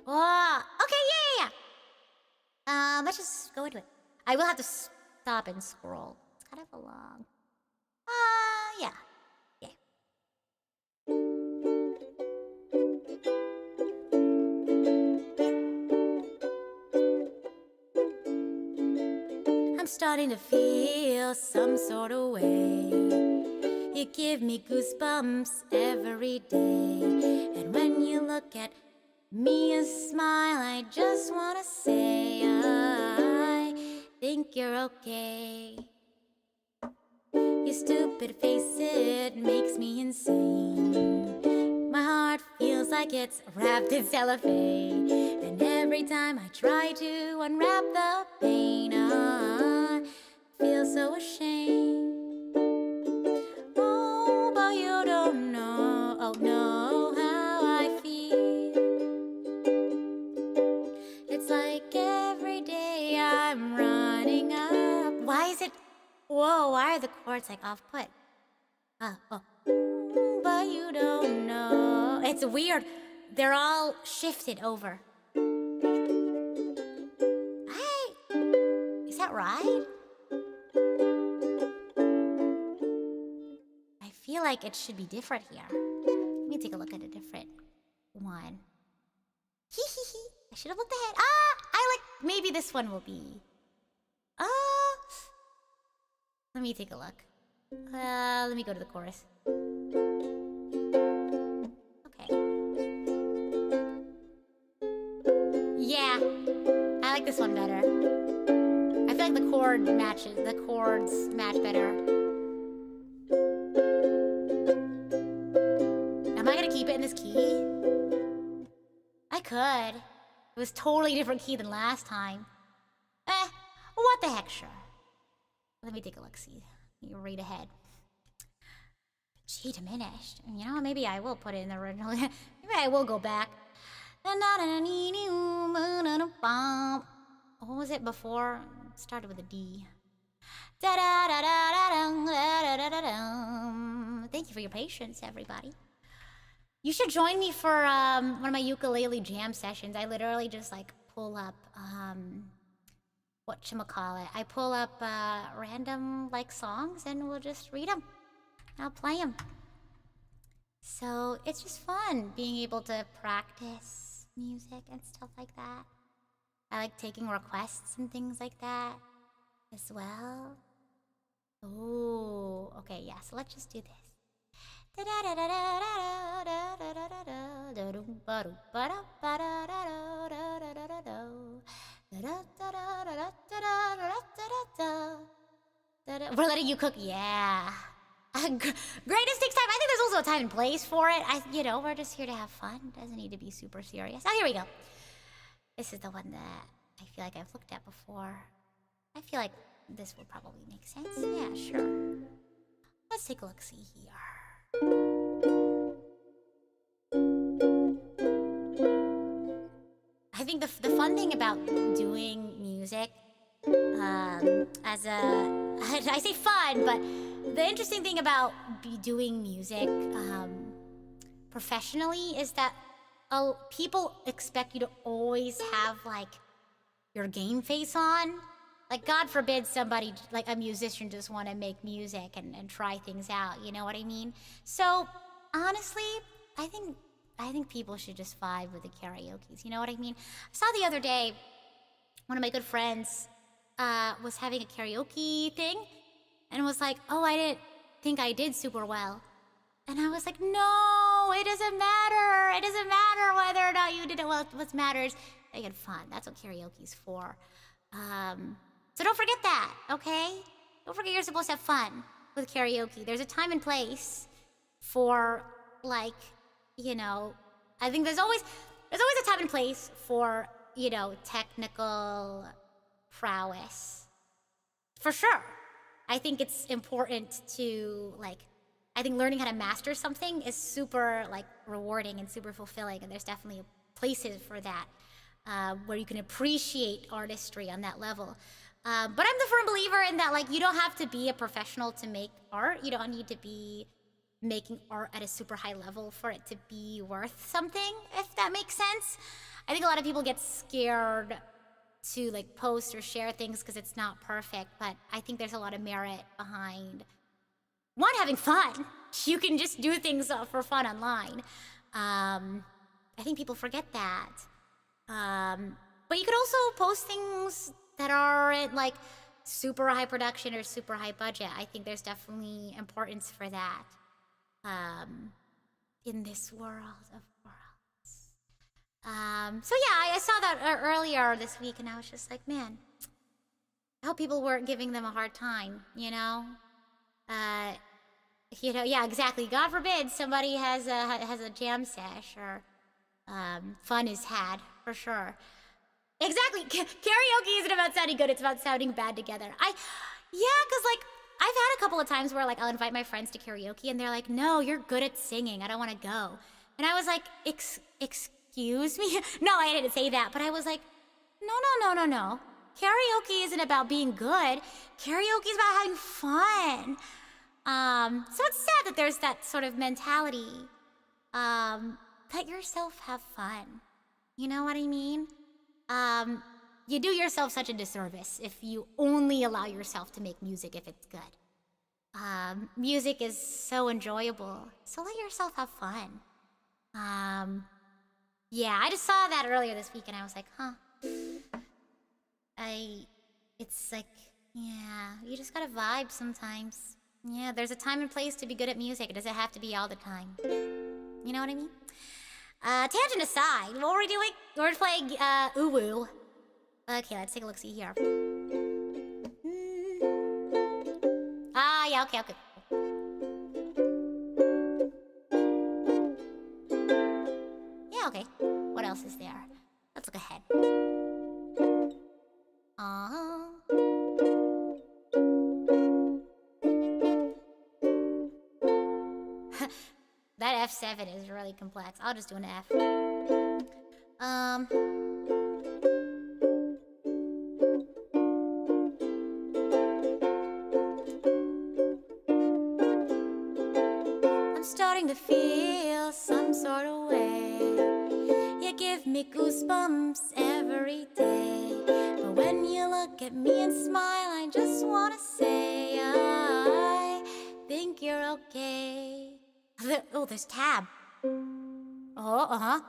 Oh, okay, yeah. Let's just go into it. I will have to stop and scroll. It's kind of a long... yeah. I'm starting to feel some sort of way. You give me goosebumps every day. And when you look at me and smile, I just wanna say I think you're okay. Your stupid face, it makes me insane. My heart feels like it's wrapped in cellophane. And every time I try to unwrap the pain, I feel so ashamed. Oh, but you don't know how I feel. It's like every day I'm running up. Why is it... Whoa, why are the chords like off-put? Oh. But you don't know. It's weird. They're all shifted over. Is that right? I feel like it should be different here. Let me take a look at a different one. I should have looked ahead. Maybe this one will be... Let me take a look. Let me go to the chorus. Okay. Yeah, I like this one better. I feel like the chords match better. Am I gonna keep it in this key? I could. It was totally different key than last time. What the heck, sure. Let me take a look, see. You read ahead. G diminished. You know, maybe I will put it in the original. Maybe I will go back. What was it before? It started with a D. Thank you for your patience, everybody. You should join me for one of my ukulele jam sessions. I literally just like pull up whatchamacallit. I pull up random like songs and we'll just read them. I'll play them. So it's just fun being able to practice music and stuff like that. I like taking requests and things like that as well. Oh, okay, yeah, so let's just do this. We're letting you cook, yeah. Greatest takes time. I think there's also a time and place for it. We're just here to have fun. Doesn't need to be super serious. Oh, here we go. This is the one that I feel like I've looked at before. I feel like this will probably make sense. Yeah, sure. Let's take a look. See here. I think the fun thing about doing music, I say fun, but the interesting thing about doing music professionally is that people expect you to always have like your game face on. Like, God forbid somebody, like a musician, just want to make music and try things out. You know what I mean? So honestly, I think people should just vibe with the karaokes. You know what I mean? I saw the other day, one of my good friends was having a karaoke thing and was like, oh, I didn't think I did super well. And I was like, no, it doesn't matter. It doesn't matter whether or not you did it well. What matters, they had fun. That's what karaoke's for. So don't forget that, okay? Don't forget you're supposed to have fun with karaoke. There's a time and place for, like, I think there's always a time and place for, technical prowess. For sure. I think it's important to, I think learning how to master something is super, rewarding and super fulfilling, and there's definitely places for that, where you can appreciate artistry on that level. But I'm the firm believer in that, you don't have to be a professional to make art. You don't need to be making art at a super high level for it to be worth something, if that makes sense. I think a lot of people get scared to post or share things because it's not perfect, but I think there's a lot of merit behind having fun. You can just do things for fun online. I think people forget that. But you could also post things that aren't super high production or super high budget. I think there's definitely importance for that. In this world of worlds. So yeah, I saw that earlier this week, and I was just like, man, I hope people weren't giving them a hard time, yeah, exactly. God forbid somebody has a jam sesh or fun is had, for sure. Exactly. Karaoke isn't about sounding good, it's about sounding bad together. Because I've had a couple of times where I'll invite my friends to karaoke and they're like, no, you're good at singing, I don't want to go. And I was like, excuse me? No, I didn't say that, but I was like, no. Karaoke isn't about being good. Karaoke is about having fun. So it's sad that there's that sort of mentality. Let yourself have fun. You know what I mean? You do yourself such a disservice if you only allow yourself to make music if it's good. Music is so enjoyable, so let yourself have fun. Yeah, I just saw that earlier this week and I was like, you just gotta vibe sometimes. Yeah, there's a time and place to be good at music. It doesn't have to be all the time. You know what I mean? Tangent aside, what were we doing? We're playing, Uwu. Okay, let's take a look-see here. Yeah, okay. Yeah, okay. What else is there? Let's look ahead. That F7 is really complex. I'll just do an F. I'm starting to feel some sort of way. You give me goosebumps every day. But when you look at me and smile, I just wanna say I think you're okay. Oh, there's tab. Oh,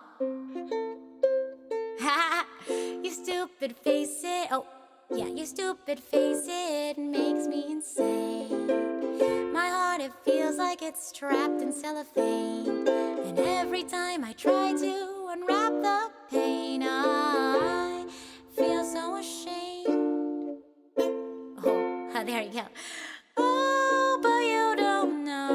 you stupid face it. Oh, yeah, your stupid face it makes me insane. My heart, it feels like it's trapped in cellophane. And every time I try to unwrap the pain, I feel so ashamed. Oh, there you go. Oh, but you don't know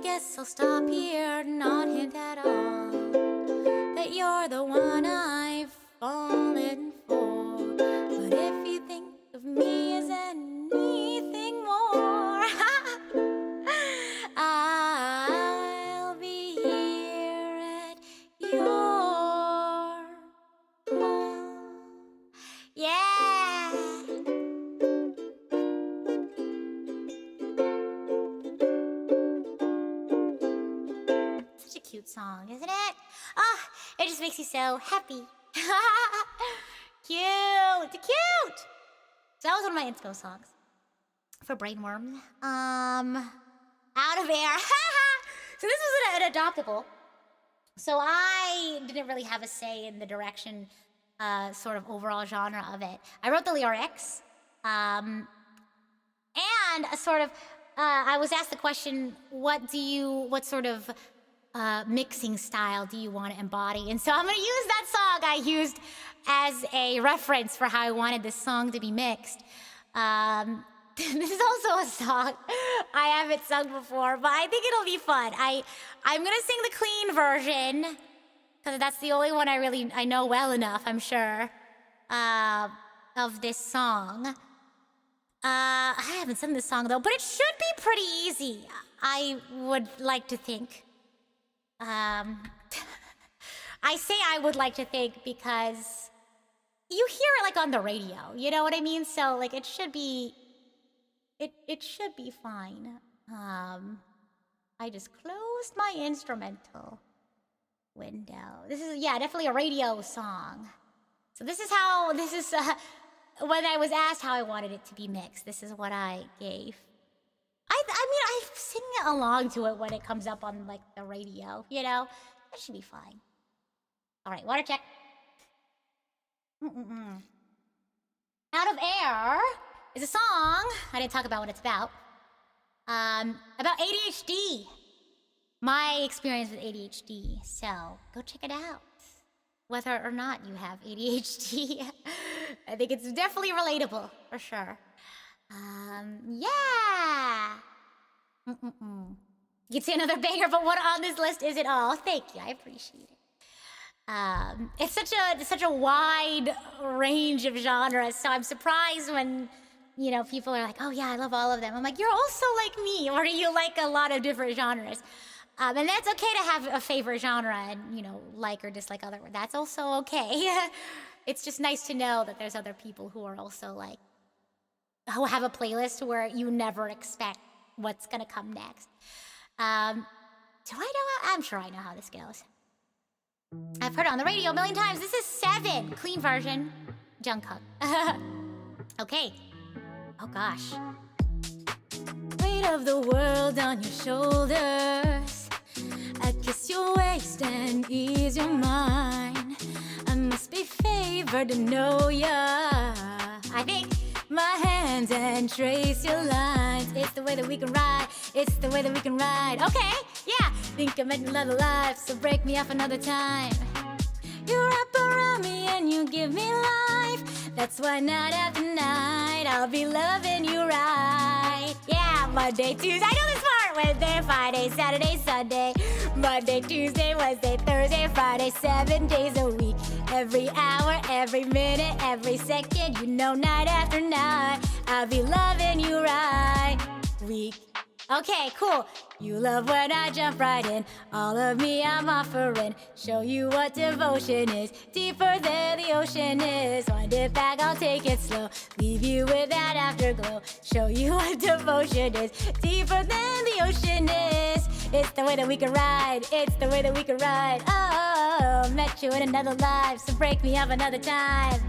guess I'll stop here, not hint at all that you're the one I've fallen for. But if you think of me as anything more, I'll be here at your call. Yeah. Such a cute song, isn't it? Oh, it just makes you so happy. Cute, cute. So that was one of my inspo songs for brainworms. Out of air. So this was an adoptable. So I didn't really have a say in the direction, sort of overall genre of it. I wrote the lyrics, and a sort of, I was asked the question, what sort of mixing style do you want to embody? And so I'm gonna use that song I used as a reference for how I wanted this song to be mixed. This is also a song I haven't sung before, but I think it'll be fun. I'm gonna sing the clean version, because that's the only one I know well enough, I'm sure, of this song. I haven't sung this song though, but it should be pretty easy, I would like to think. I say I would like to think because you hear it like on the radio, you know what I mean? So like it should be fine. I just closed my instrumental window. This is, yeah, definitely a radio song. So this is when I was asked how I wanted it to be mixed, this is what I gave. I mean, I sing along to it when it comes up on like the radio, you know? That should be fine. All right, water check. Out of Air is a song, I didn't talk about what it's about ADHD. My experience with ADHD, so go check it out. Whether or not you have ADHD, I think it's definitely relatable, for sure. Yeah. You'd say another banger, but what on this list is it all? Thank you, I appreciate it. It's such a wide range of genres, so I'm surprised when, you know, people are like, oh yeah, I love all of them. I'm like, you're also like me, or you like a lot of different genres. And that's okay to have a favorite genre and, you know, like or dislike other. That's also okay. It's just nice to know that there's other people who are also like, who have a playlist where you never expect what's gonna come next. Do I know I'm sure I know how this goes. I've heard it on the radio a million times. This is 7, clean version, Jungkook. Okay. Oh gosh. Weight of the world on your shoulders. I kiss your waist and ease your mind. I must be favored to know ya. I think my hands and trace your lines. It's the way that we can ride. It's the way that we can ride. Okay, yeah. Think I meant another life, so break me off another time. You wrap around me and you give me life. That's why night after night I'll be loving you right. Yeah, Monday, Tuesday, I know this part. Wednesday, Friday, Saturday, Sunday. Monday, Tuesday, Wednesday, Thursday, Friday, 7 days a week. Every hour, every minute, every second. You know, night after night I'll be loving you right. Week. Okay, cool. You love when I jump right in. All of me I'm offering. Show you what devotion is. Deeper than the ocean is. Wind it back, I'll take it slow. Leave you with that afterglow. Show you what devotion is. Deeper than the ocean is. It's the way that we can ride. It's the way that we can ride. Oh, met you in another life, so break me up another time.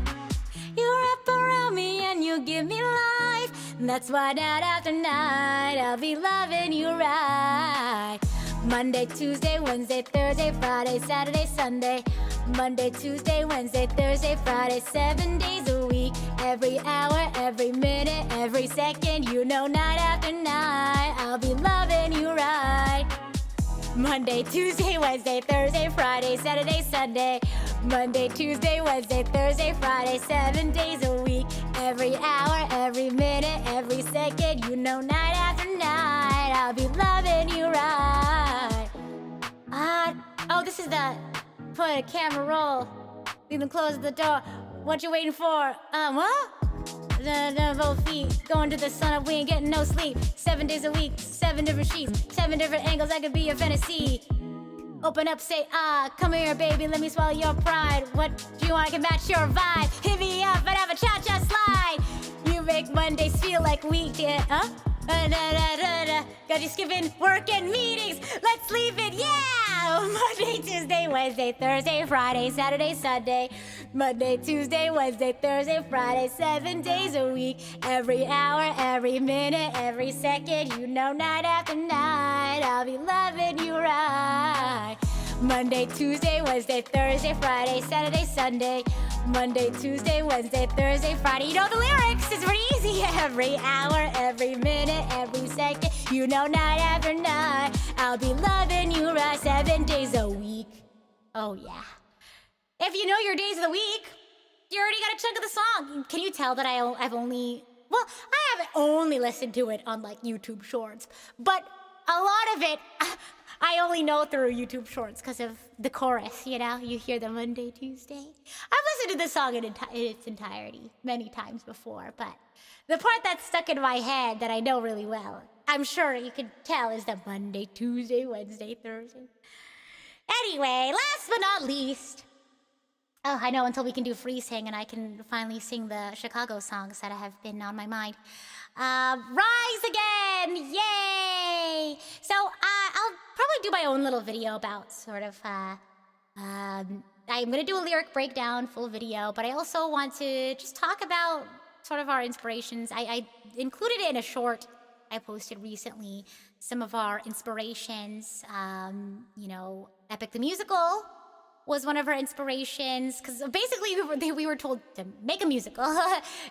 You wrap around me and you give me life. That's why night after night I'll be loving you right. Monday, Tuesday, Wednesday, Thursday, Friday, Saturday, Sunday. Monday, Tuesday, Wednesday, Thursday, Friday, 7 days a week. Every hour, every minute, every second. You know, night after night I'll be loving you right. Monday, Tuesday, Wednesday, Thursday, Friday, Saturday, Sunday. Monday, Tuesday, Wednesday, Thursday, Friday, 7 days a week. Every hour, every minute, every second. You know, night after night I'll be loving you right. this is the put a camera roll. Leave them close the door. What you waiting for? What? Both feet going to the sun up. We ain't getting no sleep. 7 days a week, 7 different sheets, 7 different angles. That could be a fantasy. Open up, say come here, baby. Let me swallow your pride. What do you want? I can match your vibe. Hit me up and have a cha-cha slide. You make Mondays feel like weekend, huh? Got you skipping work and meetings. Let's leave it, yeah! Monday, Tuesday, Wednesday, Thursday, Friday, Saturday, Sunday. Monday, Tuesday, Wednesday, Thursday, Friday, 7 days a week. Every hour, every minute, every second. You know, night after night, I'll be loving you right. Monday, Tuesday, Wednesday, Thursday, Friday, Saturday, Sunday. Monday, Tuesday, Wednesday, Thursday, Friday. You know the lyrics, it's pretty easy. Every hour, every minute, every second. You know, night after night, I'll be loving you right 7 days a week. Oh, yeah. If you know your days of the week, you already got a chunk of the song. Can you tell that I've only... Well, I haven't only listened to it on, like, YouTube Shorts. But a lot of it... I only know through YouTube Shorts because of the chorus, you know? You hear the Monday, Tuesday. I've listened to this song in its entirety many times before, but the part that's stuck in my head that I know really well, I'm sure you can tell, is the Monday, Tuesday, Wednesday, Thursday. Anyway, last but not least... Oh, I know, until we can do free sing and I can finally sing the Chicago songs that have been on my mind. Rise Again! Yay! So, I'll probably do my own little video about sort of, I'm gonna do a lyric breakdown, full video, but I also want to just talk about sort of our inspirations. I included it in a short I posted recently, some of our inspirations. You know, Epic the Musical was one of our inspirations, because basically we were told to make a musical,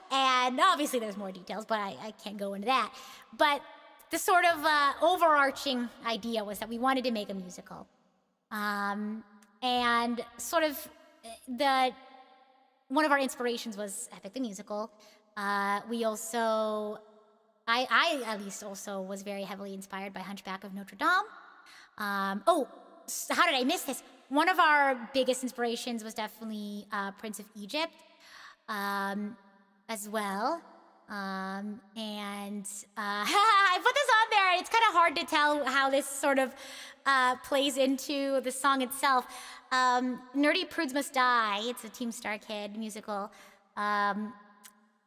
and obviously there's more details, but I can't go into that. But the sort of overarching idea was that we wanted to make a musical. And sort of one of our inspirations was Epic the Musical. We also, I at least also was very heavily inspired by Hunchback of Notre Dame. Oh, how did I miss this? One of our biggest inspirations was definitely Prince of Egypt, as well. And I put this on there, and it's kind of hard to tell how this sort of plays into the song itself. Nerdy Prudes Must Die. It's a Team Star Kid musical. And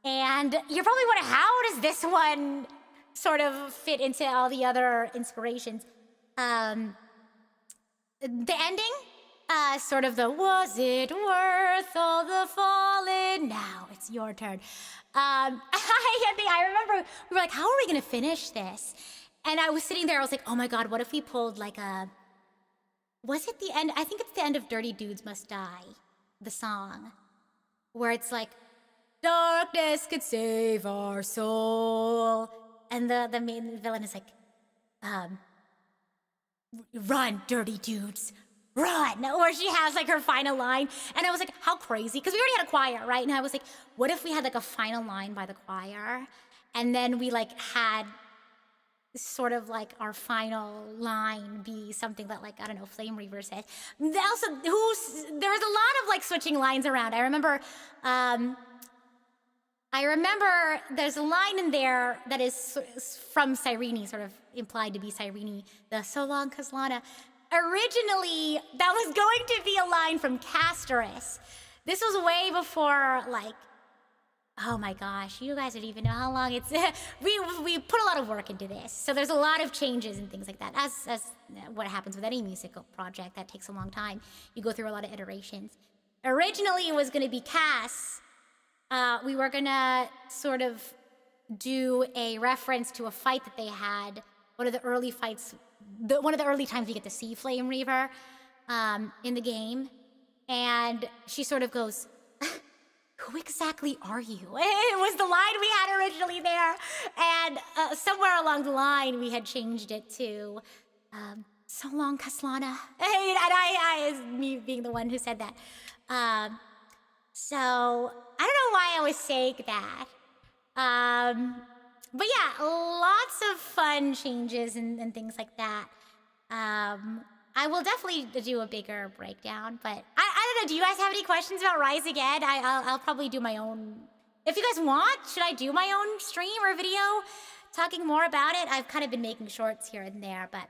you're probably wondering, how does this one sort of fit into all the other inspirations? The ending? Sort of the, was it worth all the falling? Now it's your turn. I remember we were like, how are we gonna finish this? And I was sitting there, I was like, oh my God, what if we pulled like was it the end? I think it's the end of Dirty Dudes Must Die, the song, where it's like, darkness could save our soul. And the main villain is like, run, dirty dudes. Run! Or she has like her final line. And I was like, how crazy? Because we already had a choir, right? And I was like, what if we had like a final line by the choir? And then we like had sort of like our final line be something that like, I don't know, Flame Reaver said. Also, there was a lot of like switching lines around. I remember there's a line in there that is from Cyrene, sort of implied to be Cyrene, the So Long Kaslana. Originally, that was going to be a line from Castorus. This was way before, like, oh my gosh, you guys don't even know how long it's... we put a lot of work into this, so there's a lot of changes and things like that. As what happens with any musical project, that takes a long time. You go through a lot of iterations. Originally, it was going to be Cass. We were going to sort of do a reference to a fight that they had, one of the early fights... one of the early times we get to see Flame Reaver in the game. And she sort of goes, who exactly are you? It was the line we had originally there. And somewhere along the line, we had changed it to, so long, Kaslana. And I is me being the one who said that. So, I don't know why I was saying that. But yeah, lots of fun changes and things like that. I will definitely do a bigger breakdown, but I don't know. Do you guys have any questions about Rise Again? I'll probably do my own. If you guys want, should I do my own stream or video talking more about it? I've kind of been making shorts here and there, but I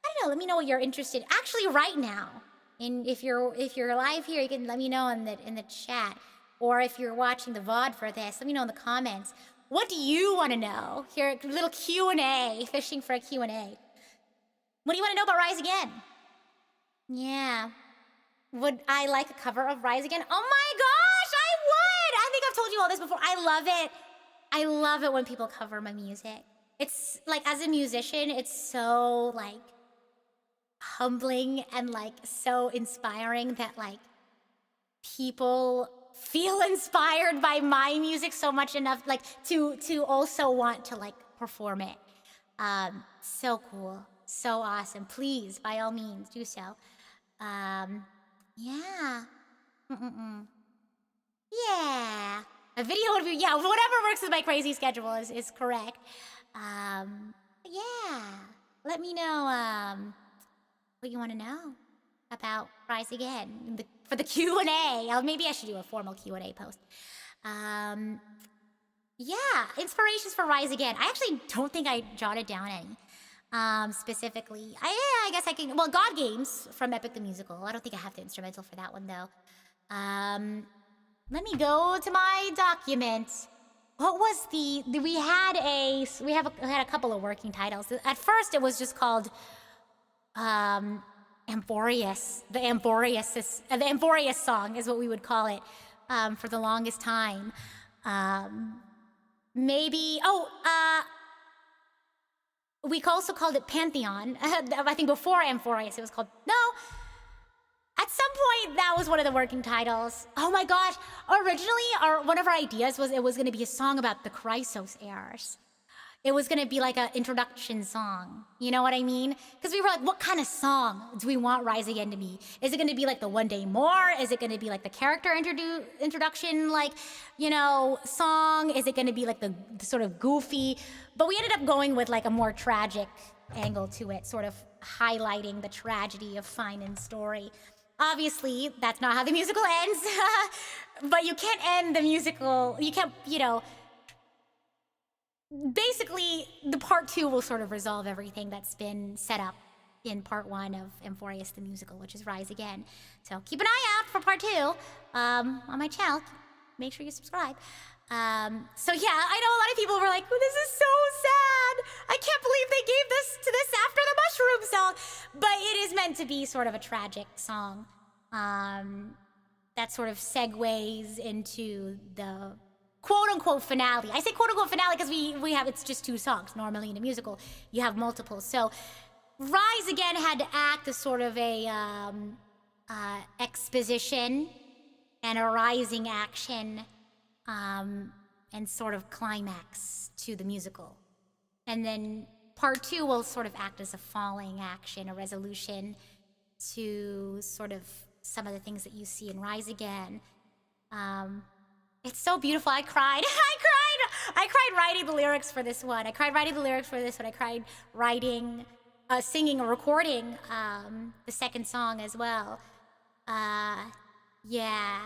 don't know. Let me know what you're interested. Actually, right now, if you're live here, you can let me know in the chat, or if you're watching the VOD for this, let me know in the comments. What do you want to know? Here, a little Q&A, fishing for a Q&A. What do you want to know about Rise Again? Yeah. Would I like a cover of Rise Again? Oh my gosh, I would! I think I've told you all this before. I love it. I love it when people cover my music. It's like, as a musician, it's so like humbling and like so inspiring that like people feel inspired by my music so much enough like to also want to like perform it. So cool. So awesome. Please, by all means, do so. Yeah. Yeah. A video would be, yeah, whatever works with my crazy schedule is correct. Yeah. Let me know what you want to know about Rise Again for the Q&A. Maybe I should do a formal Q&A post. Yeah, inspirations for Rise Again. I actually don't think I jotted down any. Specifically. I guess I can... Well, God Games from Epic the Musical. I don't think I have the instrumental for that one, though. Let me go to my document. What was we had a couple of working titles. At first, it was just called... Amphorius. The Amphorius song is what we would call it for the longest time. Maybe... we also called it Pantheon. I think before Amphorius it was called... No! At some point, that was one of the working titles. Oh my gosh! Originally, one of our ideas was it was going to be a song about the Chrysos heirs. It was going to be like an introduction song. You know what I mean? Because we were like, what kind of song do we want Rise Again to be? Is it going to be like the One Day More? Is it going to be like the character introduction, like, you know, song? Is it going to be like the sort of goofy? But we ended up going with like a more tragic angle to it, sort of highlighting the tragedy of Finan's story. Obviously, that's not how the musical ends. But you can't end the musical, you can't, you know... Basically, the part 2 will sort of resolve everything that's been set up in part 1 of Amphorius the Musical, which is Rise Again. So keep an eye out for part 2 on my channel. Make sure you subscribe. So yeah, I know a lot of people were like, oh, this is so sad. I can't believe they gave this after the Mushroom song. But it is meant to be sort of a tragic song that sort of segues into the quote-unquote finale. I say quote-unquote finale because we have, it's just 2 songs. Normally in a musical, you have multiple. So Rise Again had to act as sort of a exposition and a rising action and sort of climax to the musical. And then part 2 will sort of act as a falling action, a resolution to sort of some of the things that you see in Rise Again. It's so beautiful. I cried. I cried writing the lyrics for this one. I cried writing the lyrics for this one. I cried writing, singing or recording the second song as well. Yeah.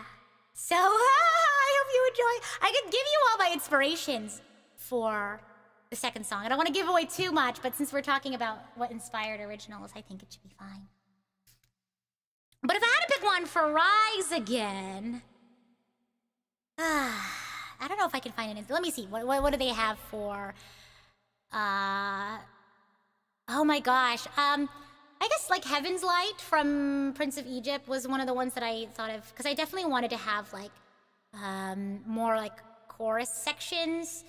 So I hope you enjoy. I could give you all my inspirations for the second song. I don't want to give away too much, but since we're talking about what inspired originals, I think it should be fine. But if I had to pick one for Rise Again... I don't know if I can find it. Let me see. What do they have for... Oh my gosh. I guess like Heaven's Light from Prince of Egypt was one of the ones that I thought of. Because I definitely wanted to have like more like chorus sections.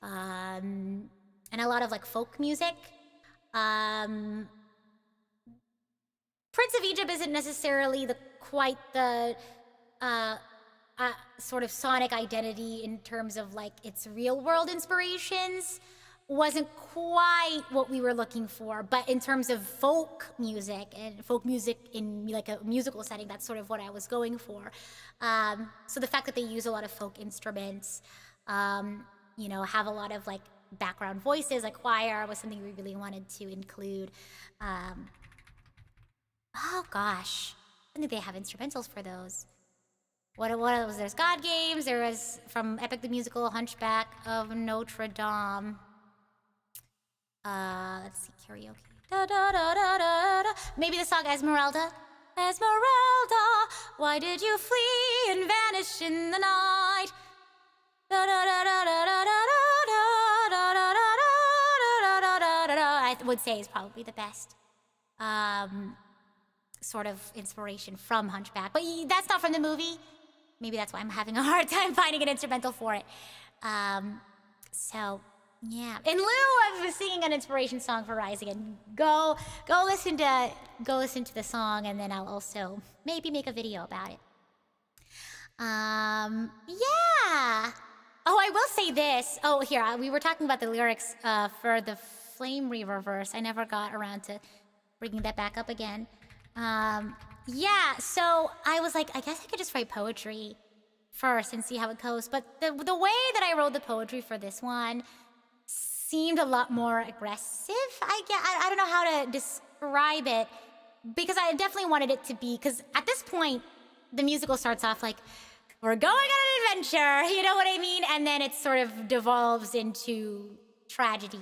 And a lot of like folk music. Prince of Egypt isn't necessarily quite the... sort of sonic identity in terms of like its real world inspirations wasn't quite what we were looking for, but in terms of folk music in like a musical setting, that's sort of what I was going for. So the fact that they use a lot of folk instruments, you know, have a lot of like background voices, like choir, was something we really wanted to include. Oh gosh, I think they have instrumentals for those. What was there's God Games, there was from Epic the Musical, Hunchback of Notre Dame. Let's see, karaoke. Da, da, da, da, da, da. Maybe the song Esmeralda. Esmeralda, why did you flee and vanish in the night? Da, da, da, da, da, da, da, da, da, da, da, da, da, da, da. I would say is probably the best sort of inspiration from Hunchback. But that's not from the movie. Maybe that's why I'm having a hard time finding an instrumental for it. So yeah, in lieu of singing an inspiration song for Rise Again, go listen to the song, and then I'll also maybe make a video about it. Yeah. Oh, I will say this. Oh, here, we were talking about the lyrics for the Flame Reaver verse. I never got around to bringing that back up again. Yeah, so I was like, I guess I could just write poetry first and see how it goes. But the way that I wrote the poetry for this one seemed a lot more aggressive. I don't know how to describe it, because I definitely wanted it to be, because at this point, the musical starts off like, we're going on an adventure, you know what I mean? And then it sort of devolves into tragedy,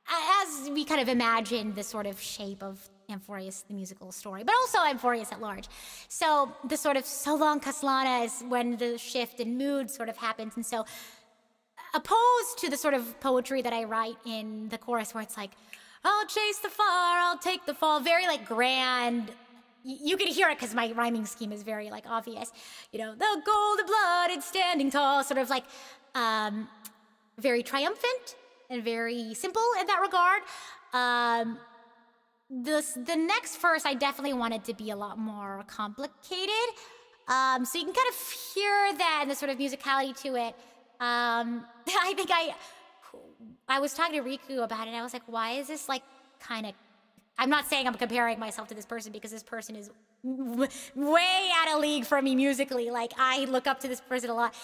as we kind of imagine the sort of shape of Amphorius, the musical story, but also Amphorius at large. So the sort of so long Kaslana is when the shift in mood sort of happens. And so opposed to the sort of poetry that I write in the chorus where it's like, I'll chase the fire, I'll take the fall, very like grand. You can hear it because my rhyming scheme is very like obvious. You know, the gold-blooded standing tall, sort of like very triumphant and very simple in that regard. The next verse I definitely wanted to be a lot more complicated. So you can kind of hear that and the sort of musicality to it. I think I was talking to Riku about it, and I was like, why is this like kind of, I'm not saying I'm comparing myself to this person, because this person is way out of league for me musically. Like, I look up to this person a lot.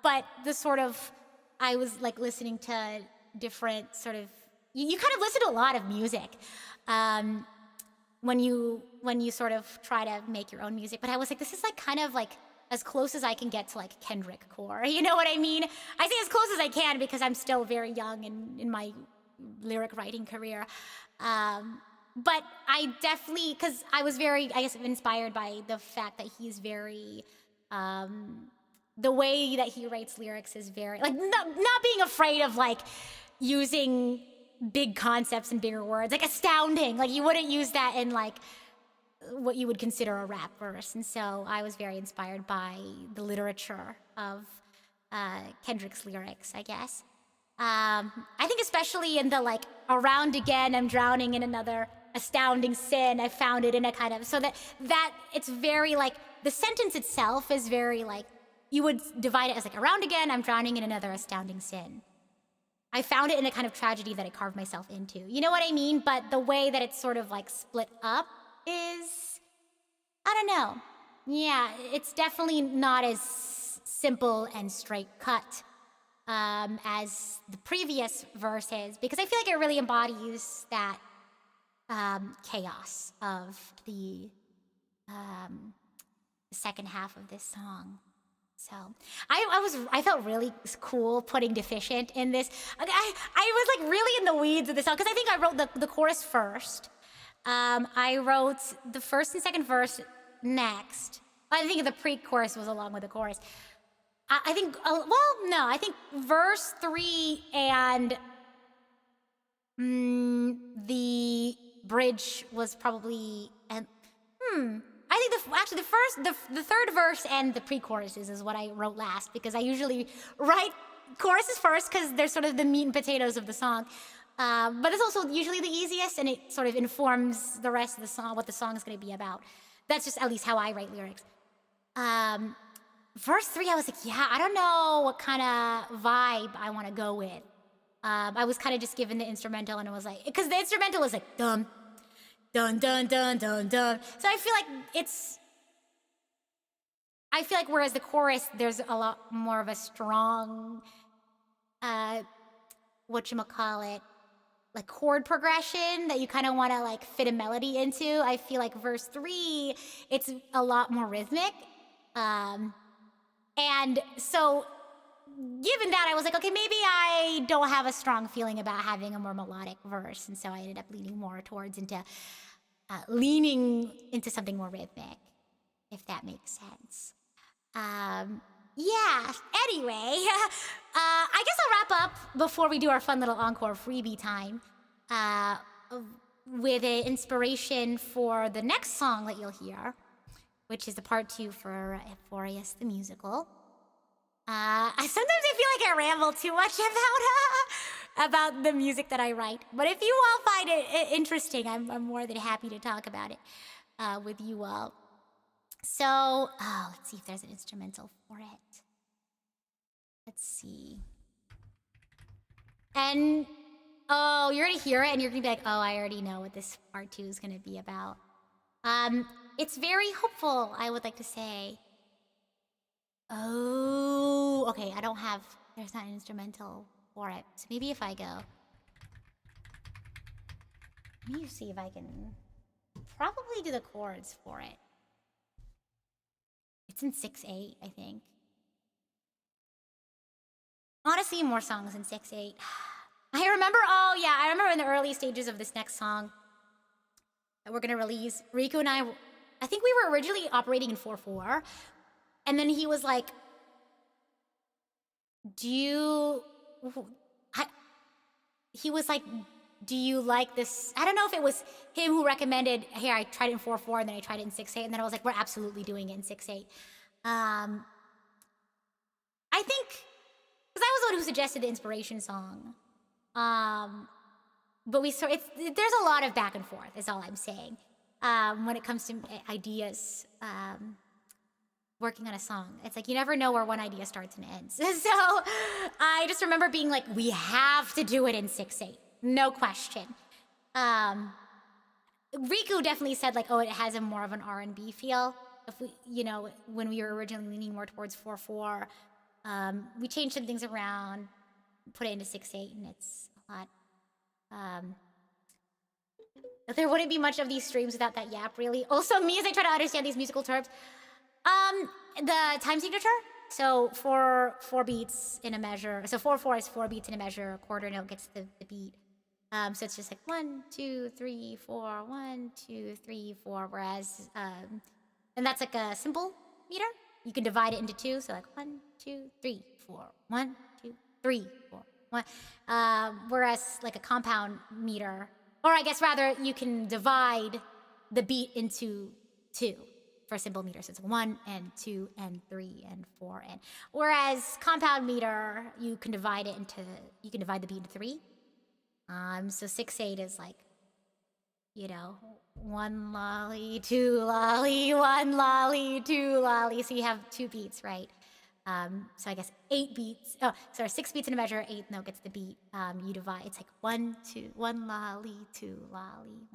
But the sort of, I was like listening to different sort of, you kind of listen to a lot of music when you sort of try to make your own music. But I was like, this is like kind of like as close as I can get to like Kendrick core. You know what I mean? I say as close as I can because I'm still very young in my lyric writing career. But I definitely, because I was very, I guess, inspired by the fact that he's very, the way that he writes lyrics is very, like, not being afraid of like using big concepts and bigger words, like astounding. Like, you wouldn't use that in like what you would consider a rap verse. And so I was very inspired by the literature of Kendrick's lyrics, I guess. I think especially in the like, around again, I'm drowning in another astounding sin. I found it in a kind of, so that it's very like, the sentence itself is very like, you would divide it as like, around again, I'm drowning in another astounding sin. I found it in a kind of tragedy that I carved myself into. You know what I mean? But the way that it's sort of like split up is, I don't know. Yeah, it's definitely not as simple and straight cut as the previous verse is, because I feel like it really embodies that chaos of the second half of this song. So I felt really cool putting deficient in this. I was like really in the weeds of this song, because I think I wrote the chorus first. I wrote the first and second verse next. I think the pre-chorus was along with the chorus. I think, well, no, I think verse 3 and the bridge was probably, I think the third verse and the pre-choruses is what I wrote last, because I usually write choruses first because they're sort of the meat and potatoes of the song. But it's also usually the easiest, and it sort of informs the rest of the song, what the song is going to be about. That's just at least how I write lyrics. Verse 3, I was like, yeah, I don't know what kind of vibe I want to go with. I was kind of just given the instrumental, and it was like, because the instrumental is like, dun, dun, dun, dun, dun, dun. So I feel like whereas the chorus, there's a lot more of a strong, whatchamacallit, like chord progression that you kind of want to like fit a melody into. I feel like verse 3, it's a lot more rhythmic. And so given that, I was like, okay, maybe I don't have a strong feeling about having a more melodic verse. And so I ended up leaning more towards leaning into something more rhythmic, if that makes sense. Yeah, anyway, I guess I'll wrap up before we do our fun little encore freebie time with an inspiration for the next song that you'll hear, which is the part 2 for Euphorious the musical. Sometimes I feel like I ramble too much about the music that I write, but if you all find it interesting, I'm more than happy to talk about it with you all. So, let's see if there's an instrumental for it. Let's see. And, you're gonna hear it and you're gonna be like, oh, I already know what this part 2 is gonna be about. It's very hopeful, I would like to say. Oh, okay, there's not an instrumental for it. So maybe if I go. Let me see if I can probably do the chords for it. It's in 6/8, I think. Honestly, more songs in 6/8. I remember in the early stages of this next song that we're gonna release, Riku and I think we were originally operating in 4/4, and then he was like, do you like this? I don't know if it was him who recommended, here, I tried it in 4/4 and then I tried it in 6/8, and then I was like, we're absolutely doing it in 6/8. I think, because I was the one who suggested the inspiration song. But there's a lot of back and forth, is all I'm saying, when it comes to ideas, working on a song. It's like you never know where one idea starts and ends. So I just remember being like, we have to do it in 6/8. No question. Riku definitely said like, oh, it has a more of an R&B feel. If we, when we were originally leaning more towards 4/4, we changed some things around, put it into 6/8, and it's a lot. There wouldn't be much of these streams without that yap, really. Also, me as I try to understand these musical terms. The time signature. So four beats in a measure. So 4/4 is 4 beats in a measure. A quarter note gets the beat. So it's just like 1, 2, 3, 4, 1, 2, 3, 4. Whereas, and that's like a simple meter. You can divide it into 2. So like 1, 2, 3, 4. 1, 2, 3, 4. 1. Whereas like a compound meter, or I guess rather, you can divide the beat into 2 for simple meter. So it's 1 and 2 and 3 and 4 and. Whereas compound meter, you can divide the beat into 3. So 6/8 is like, 1 lolly, 2 lolly, 1 lolly, 2 lolly. So you have 2 beats, right? So I guess 8 beats. Oh, sorry, 6 beats in a measure, 8th note gets the beat. You divide. It's like 1, 2, 1 lolly, 2 lolly,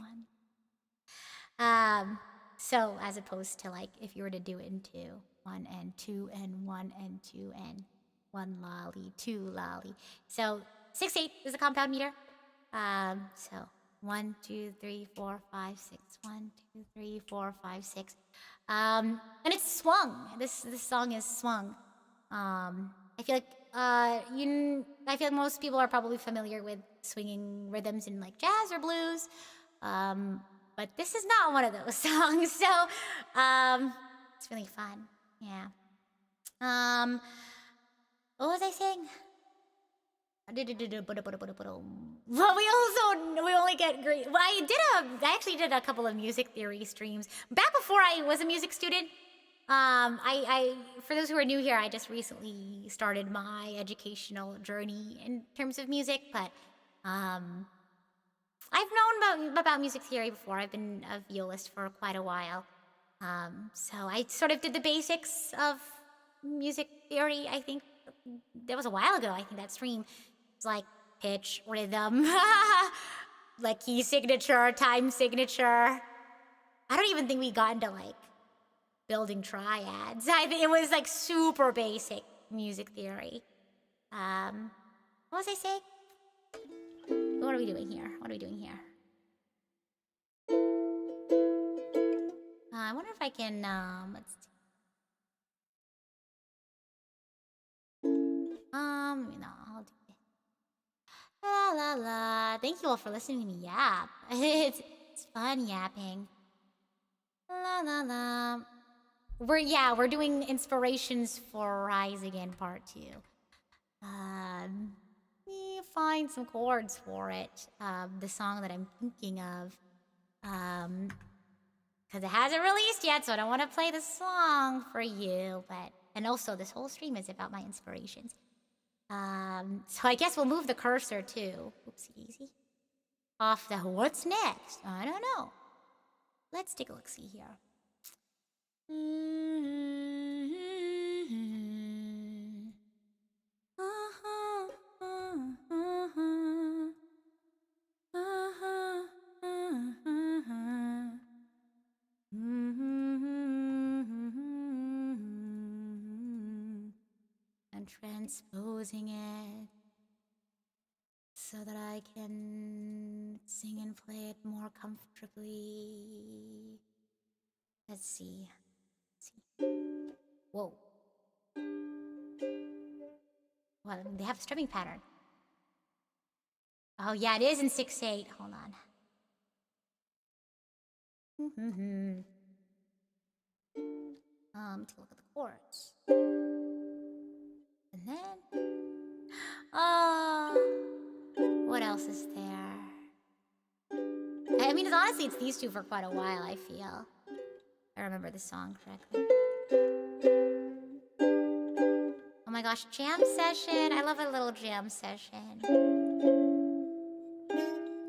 1. So as opposed to like if you were to do it in 2, 1 and 2 and 1 and 2 and 1 lolly, 2 lolly. So 6/8 is a compound meter. So 1, 2, 3, 4, 5, 6. 1, 2, 3, 4, 5, 6. And it's swung. This song is swung. I feel like most people are probably familiar with swinging rhythms in like jazz or blues. But this is not one of those songs. So it's really fun. Yeah. What was I saying? Well, we only get great. Well, I actually did a couple of music theory streams back before I was a music student. For those who are new here, I just recently started my educational journey in terms of music, but I've known about music theory before. I've been a violist for quite a while. So I sort of did the basics of music theory, I think. That was a while ago, I think, that stream. It's like pitch, rhythm, like key signature, time signature. I don't even think we got into like building triads. I think it was like super basic music theory. What was I saying? are we doing here? What are we doing here? I wonder if I can, let's see. No, I'll do it. La la la. Thank you all for listening to me yap. It's fun yapping. La la la. We're doing inspirations for Rise Again Part 2. You find some chords for it. The song that I'm thinking of. Because it hasn't released yet, so I don't want to play the song for you. And also, this whole stream is about my inspirations. So I guess we'll move the cursor too. Oopsie-daisy. Off the what's next? I don't know. Let's take a look-see here. And transposing it so that I can sing and play it more comfortably. Let's see. Whoa. Well, they have a strumming pattern. Oh yeah, it is in 6/8. Hold on. Take a look at the chords. And then, what else is there? I mean, honestly, it's these two for quite a while, I feel. I remember the song correctly. Oh my gosh, jam session. I love a little jam session.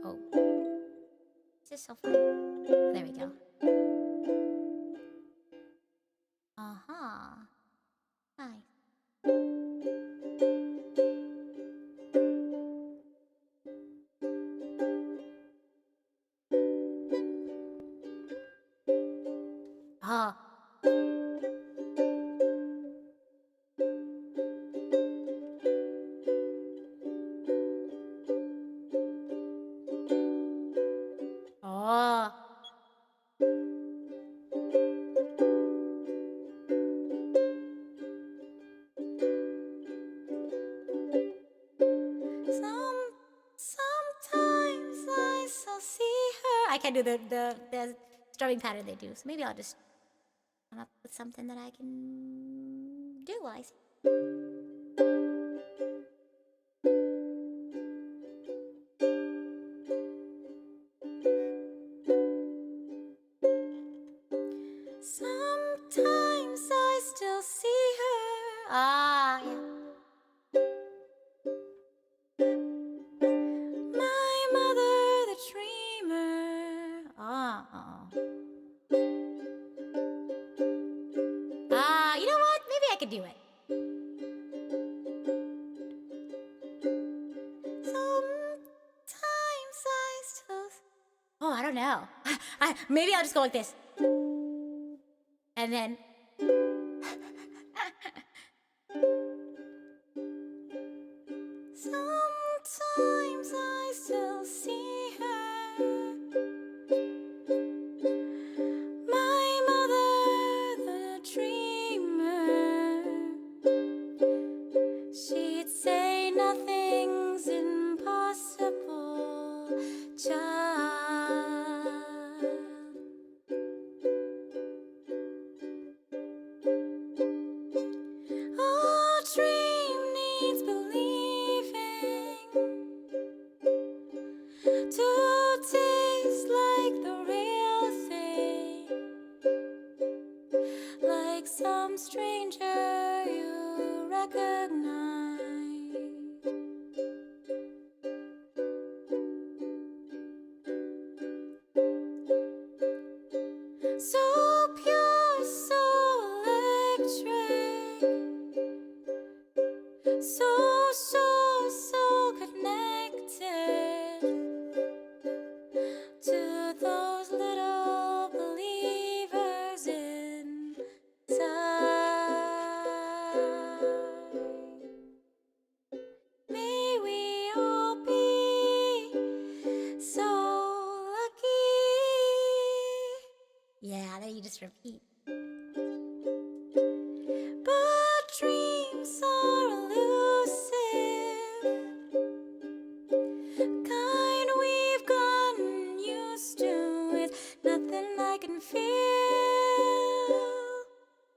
Oh. This is so fun. There we go. Nice. Sometimes I still see her. I can't do the strumming pattern they do, so maybe I'll just come up with something that I can do while I see. Sometimes I still see her. Yeah. My mother, the dreamer. You know what? Maybe I could do it. Sometimes I still... I don't know. Maybe I'll just go like this. And then... Sometimes I still see her. My mother, the dreamer. She'd say nothing's impossible, child. Oh, dream needs believing to taste like the real thing, like some stranger you recognize. So pure, so electric, so connected to those little believers inside. Yeah, then you just repeat. But dreams are elusive, kind we've gotten used to, with nothing I can feel.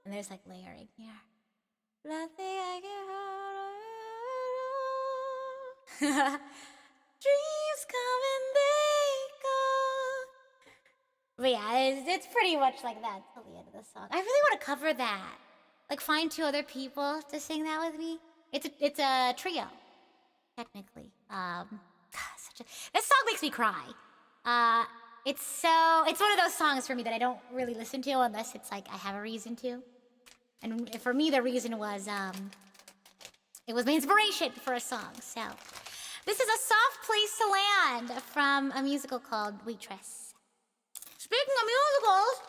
And there's like layering here. Nothing I can hold. Dreams come and they go. But yeah, it's pretty much like that till the end of the song. I really want to cover that. Like find 2 other people to sing that with me. It's a trio, technically. This song makes me cry. It's one of those songs for me that I don't really listen to unless it's like I have a reason to. And for me, the reason was it was my inspiration for a song. So this is A Soft Place to Land from a musical called Waitress. Speaking of musicals,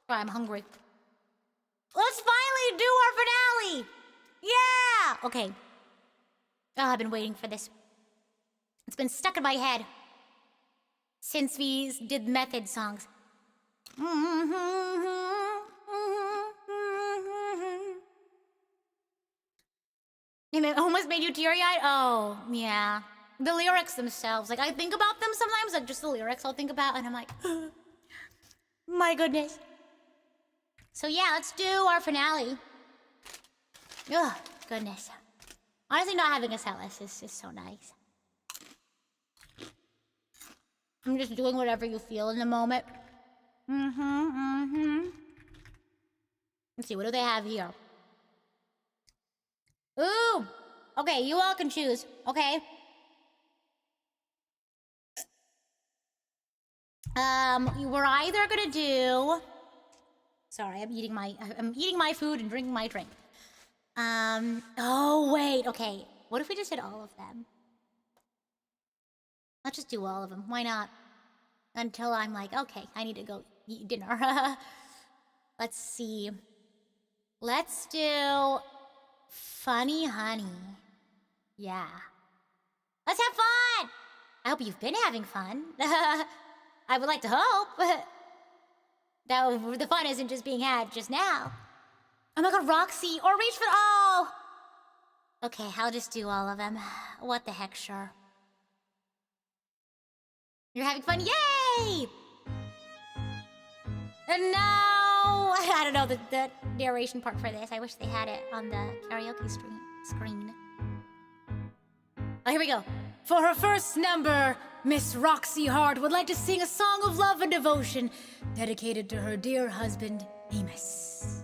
sorry, I'm hungry. Let's finally do our finale! Yeah! Okay. Oh, I've been waiting for this. It's been stuck in my head since we did method songs. It almost made you teary-eyed? Oh, yeah. The lyrics themselves. Like, I think about them sometimes, like, just the lyrics I'll think about, and I'm like, my goodness. So, yeah, let's do our finale. Ugh, goodness. Honestly, not having a set list is just so nice. I'm just doing whatever you feel in the moment. Let's see, what do they have here? Ooh! Okay, you all can choose, okay? We're either gonna do... Sorry, I'm eating my food and drinking my drink. Oh, wait, okay. What if we just did all of them? Let's just do all of them, why not? Until I'm like, okay, I need to go eat dinner. Let's see. Let's do... Funny Honey. Yeah. Let's have fun! I hope you've been having fun. I would like to hope. That the fun isn't just being had just now. Oh my god, Roxy, or reach for... Oh! Okay, I'll just do all of them. What the heck, sure. You're having fun, yay! And now... I don't know the narration part for this. I wish they had it on the karaoke screen. Oh, here we go. For her first number, Miss Roxy Hart would like to sing a song of love and devotion dedicated to her dear husband, Amos.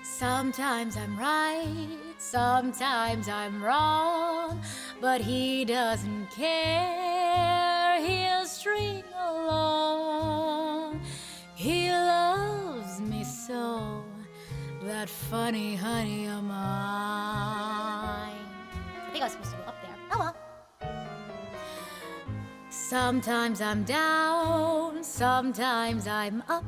Sometimes I'm right, sometimes I'm wrong, but he doesn't care, he'll string along. He loves me so, that funny honey of mine. I think I was supposed to go up there. Oh well. Sometimes I'm down, sometimes I'm up,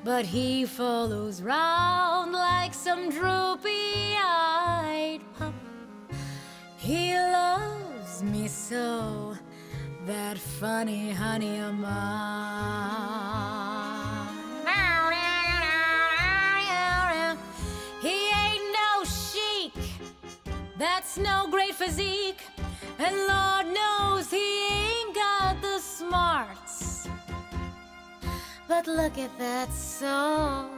but he follows round like some droopy-eyed pup. He loves me so, that funny honey of mine. He ain't no chic, that's no great physique, and Lord knows he ain't got the smarts. But look at that soul,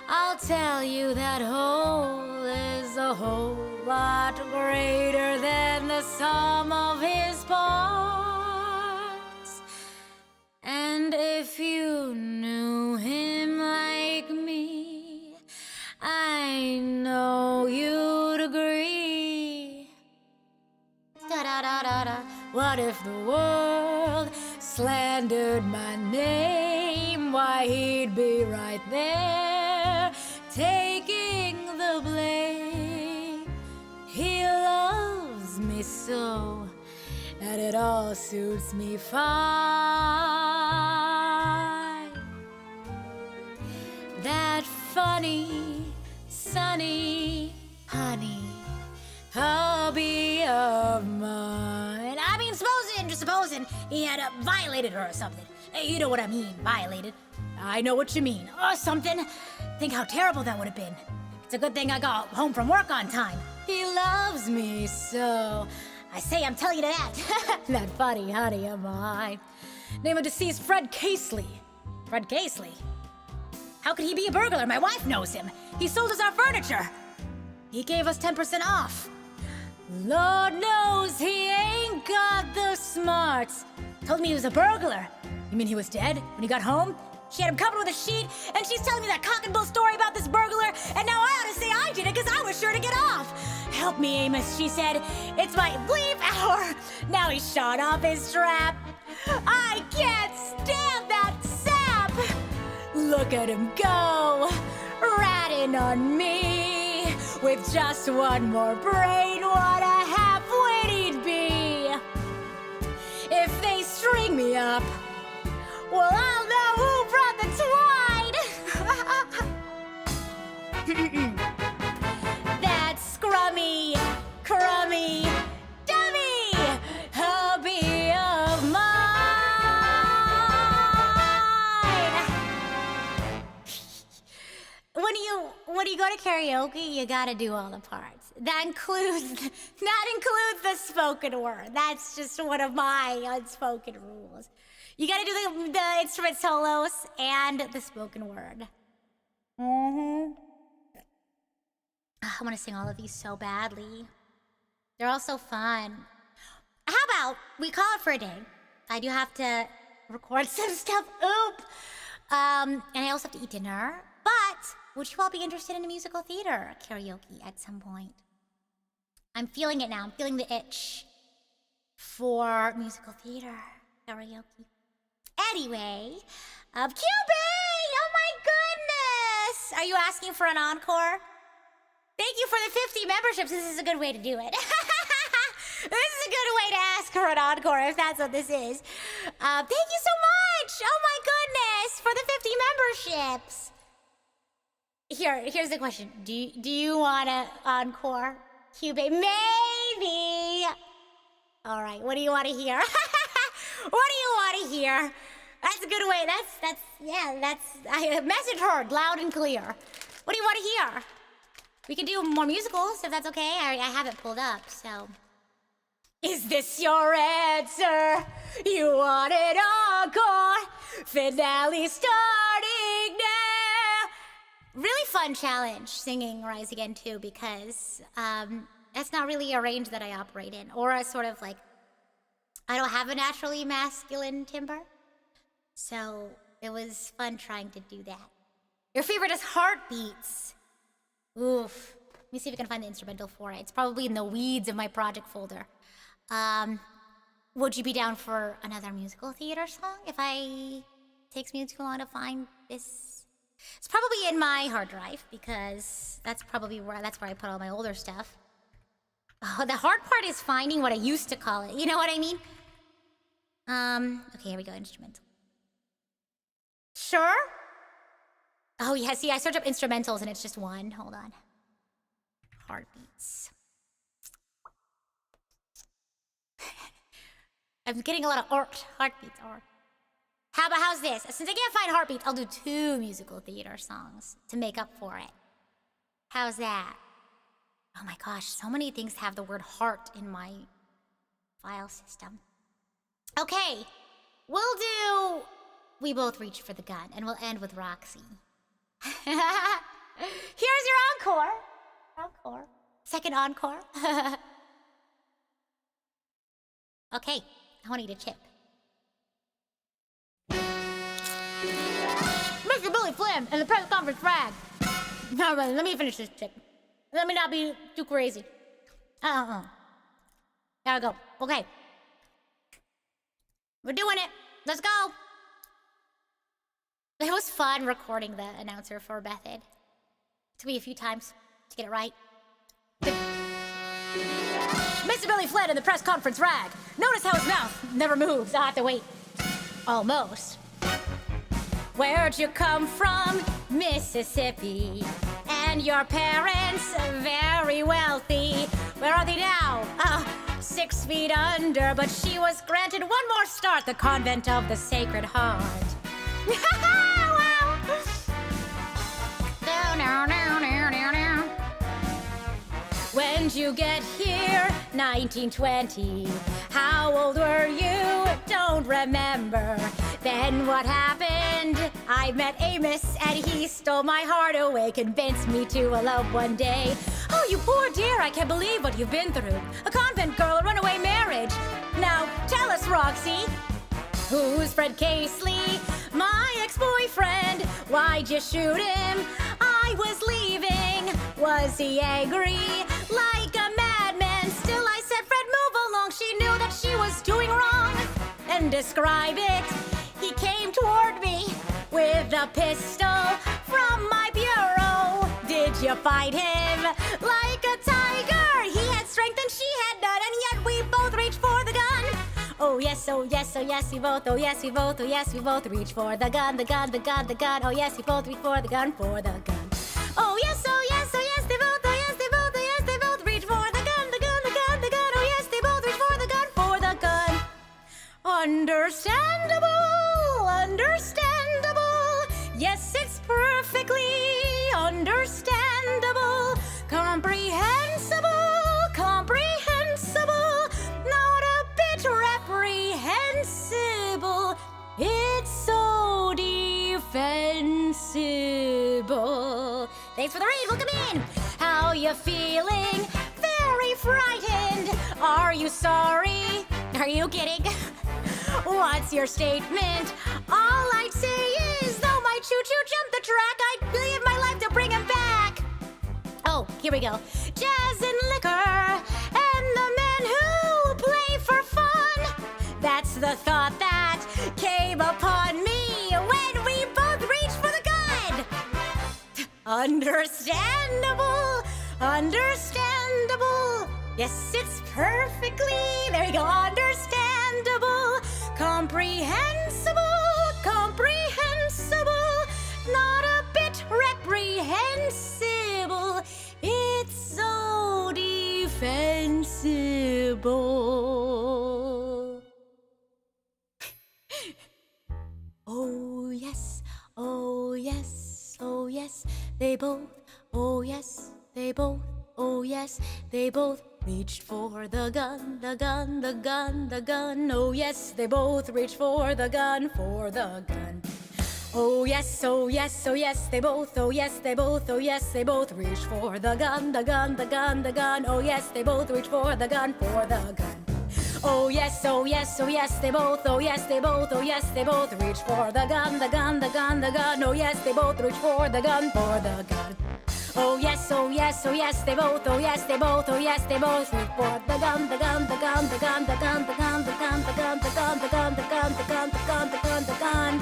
I'll tell you that hole is a whole lot greater than the sum of his parts. And if you knew him like me, I know you'd agree. Da-da-da-da-da. What if the world slandered my name? Why, he'd be right there, taking the blame. He loves me so, and it all suits me fine. That funny, sunny honey, hubby of mine. I mean, just supposing he had violated her or something. You know what I mean, violated. I know what you mean, or something. Think how terrible that would have been. It's a good thing I got home from work on time. He loves me so. I say I'm telling you that. That funny honey of mine. Name of deceased Fred Casely. Fred Casely? How could he be a burglar? My wife knows him. He sold us our furniture. He gave us 10% off. Lord knows he ain't got the smarts. Told me he was a burglar. You mean he was dead when he got home? She had him covered with a sheet, and she's telling me that cock and bull story about this burglar, and now I ought to say I did it because I was sure to get off. Help me, Amos, she said. It's my bleep hour. Now he's shot off his strap. I can't stand that sap. Look at him go, ratting on me. With just one more brain, what a half-wit he'd be. If they string me up, well, I'll know who brought the twine. That scrummy, crummy, dummy hubby of mine. When you go to karaoke, you gotta do all the parts. That includes the spoken word. That's just one of my unspoken rules. You gotta do the instrument solos and the spoken word. I want to sing all of these so badly. They're all so fun. How about we call it for a day? I do have to record some stuff. Oop. And I also have to eat dinner. But would you all be interested in a musical theater karaoke at some point? I'm feeling it now. I'm feeling the itch for musical theater karaoke. Anyway, Cupid! Oh my goodness! Are you asking for an encore? Thank you for the 50 memberships. This is a good way to do it. This is a good way to ask for an encore, if that's what this is. Thank you so much! Oh my goodness! For the 50 memberships! Here's the question. Do you want an encore? Cupid? Maybe! Alright, what do you want to hear? What do you want to hear? That's a good way. I message heard loud and clear. What do you want to hear? We can do more musicals if that's okay. I have it pulled up, so. Is this your answer? You want an encore? Finale starting now. Really fun challenge singing Rise Again too, because that's not really a range that I operate in, or a sort of like, I don't have a naturally masculine timbre. So it was fun trying to do that. Your favorite is Heartbeats. Oof. Let me see if I can find the instrumental for it. It's probably in the weeds of my project folder. Would you be down for another musical theater song if it takes me too long to find this? It's probably in my hard drive because that's where I put all my older stuff. Oh, the hard part is finding what I used to call it. You know what I mean? Okay, here we go, instrumental. Sure? Oh, yeah, see, I searched up instrumentals and it's just one. Hold on. Heartbeats. I'm getting a lot of heartbeats. How's this? Since I can't find heartbeats, I'll do 2 musical theater songs to make up for it. How's that? Oh my gosh, so many things have the word heart in my file system. Okay, we'll do We Both Reach for the Gun, and we'll end with Roxy. Here's your encore. Encore. Second encore. Okay, I want to eat a chip. Mr. Billy Flynn and the press conference brag. No, let me finish this chip. Let me not be too crazy. There we go. Okay. We're doing it. Let's go. It was fun recording the announcer for Bethid. It took me a few times to get it right. Mr. Billy Flynn in the press conference rag. Notice how his mouth never moves. I'll have to wait. Almost. Where'd you come from? Mississippi. And your parents very wealthy. Where are they now? 6 feet under, but she was granted one more star at the Convent of the Sacred Heart. Wow. When'd you get here? 1920. How old were you? Don't remember. Then what happened? I met Amos and he stole my heart away, convinced me to a love one day. Oh, you poor dear, I can't believe what you've been through. A convent girl, a runaway marriage. Now, tell us, Roxy, who's Fred Casely? My ex-boyfriend. Why'd you shoot him? I was leaving. Was he angry? Like a madman. Still, I said, Fred, move along. She knew that she was doing wrong. And describe it. He came toward me with a pistol from my bureau. Did you fight him? Like a tiger. He had strength and she had none, and yet we both reached for the gun. Oh yes, oh yes, oh yes, we both, oh yes, we both, oh yes, we both reach for the gun, the gun, the gun, the gun. Oh yes, we both reach for the gun, for the gun. Oh yes, oh yes, oh yes, they both, oh yes, they both, oh yes, they both reach for the gun, the gun, the gun, the gun. Oh yes, they both reach for the gun, for the gun. Understandable, understandable. Yes, it's perfectly understandable. Comprehensible, comprehensible. Not a bit reprehensible. It's so defensible. Thanks for the read. Welcome in. How you feeling? Very frightened. Are you sorry? Are you kidding? What's your statement? All I'd say is, though my choo-choo jumped the track, I'd give my life to bring him back. Oh, here we go. Jazz and liquor, and the men who play for fun. That's the thought that came upon me when we both reached for the gun. Understandable, understandable. Yes, it's perfectly, there you go, understandable. Comprehensible, comprehensible. Not a bit reprehensible. It's so defensible. Oh yes, oh yes, oh yes, they both, oh yes, they both, oh yes, they both reached for the gun, the gun, the gun, the gun. Oh yes, they both reached for the gun, for the gun. Oh yes, oh yes, oh yes, they both, oh yes, they both, oh yes, they both reached for the gun, the gun, the gun, the gun. Oh yes, they both reached for the gun, for the gun. Oh yes, oh yes, oh yes, they both, oh yes, they both, oh yes, they both reached for the gun, the gun, the gun, the gun. Oh yes, they both reached for the gun, for the gun. Oh yes, oh yes, oh yes, they both, oh yes, they both, oh yes, they both reach for the gun, the gun, the gun, the gun, the gun, the gun, the gun, the gun, the gun, the gun, the gun, the gun, the gun, the gun, the gun.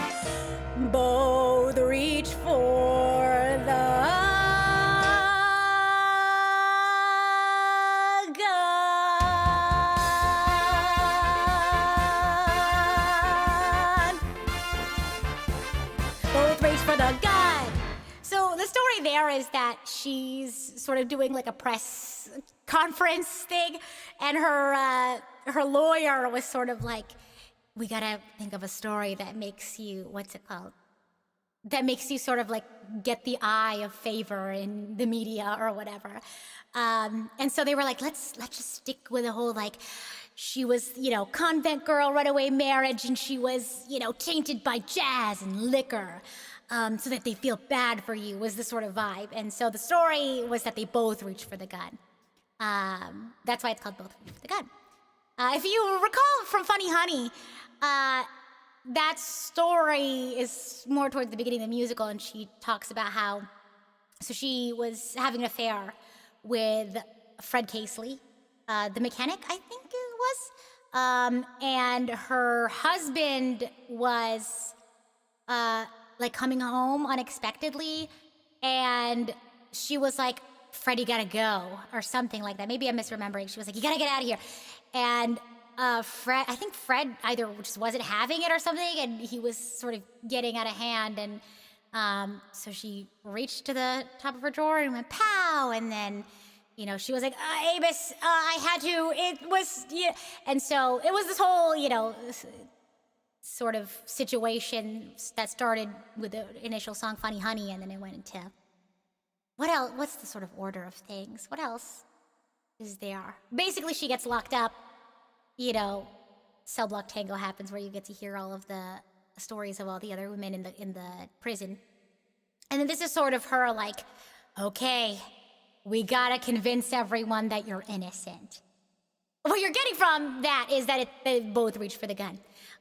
Both reach for the gun. Both reach for the gun. So the story there is that she's sort of doing like a press conference thing, and her lawyer was sort of like, we gotta think of a story that makes you, what's it called? That makes you sort of like get the eye of favor in the media or whatever. And so they were like, let's just stick with the whole like, she was, convent girl, runaway marriage, and she was, tainted by jazz and liquor. So that they feel bad for you was the sort of vibe. And so the story was that they both reached for the gun. That's why it's called Both Reach for the Gun. If you recall from Funny Honey, that story is more towards the beginning of the musical, and she talks about how, so she was having an affair with Fred Casely, the mechanic, I think it was, and her husband was like coming home unexpectedly, and she was like, Fred, you gotta go, or something like that. Maybe I'm misremembering. She was like, you gotta get out of here. And Fred, I think Fred either just wasn't having it or something, and he was sort of getting out of hand, and so she reached to the top of her drawer and went pow, and then You know, she was like, Abus, I had to, it was, yeah. And so it was this whole, you know, sort of situation that started with the initial song, Funny Honey, and then it went into, what else, what's the sort of order of things? What else is there? Basically, she gets locked up, you know, Cell Block Tango happens where you get to hear all of the stories of all the other women in the prison. And then this is sort of her like, okay, we gotta convince everyone that you're innocent. What you're getting from that is that they both reach for the gun.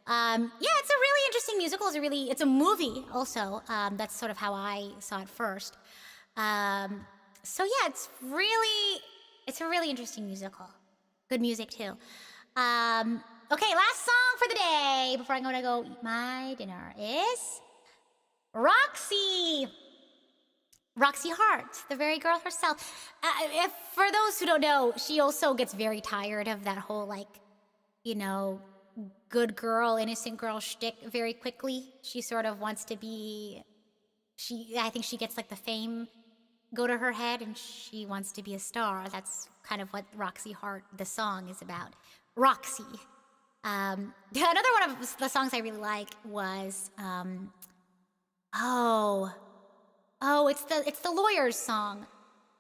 Yeah, it's a really interesting musical. It's a movie also. That's sort of how I saw it first. So yeah, it's a really interesting musical. Good music too. Okay, last song for the day before I'm gonna go eat my dinner is Roxy. Roxy Hart, the very girl herself. For those who don't know, she also gets very tired of that whole, like, you know, good girl, innocent girl shtick very quickly. She sort of wants to be, I think she gets like the fame go to her head and she wants to be a star. That's kind of what Roxy Hart, the song, is about. Roxy. Another one of the songs I really like was, it's the Lawyer's song.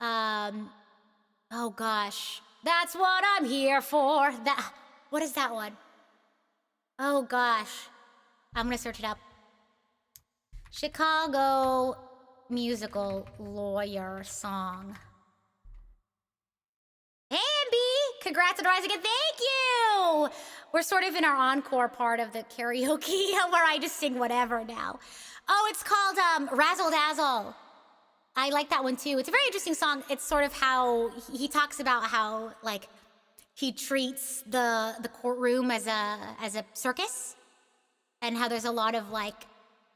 Oh gosh, that's what I'm here for. What is that one? Oh gosh, I'm gonna search it up. Chicago musical lawyer song. Hey, MB, congrats on rising and thank you. We're sort of in our encore part of the karaoke where I just sing whatever now. Oh, it's called Razzle Dazzle. I like that one too. It's a very interesting song. It's sort of how he talks about how like he treats the courtroom as a circus, and how there's a lot of like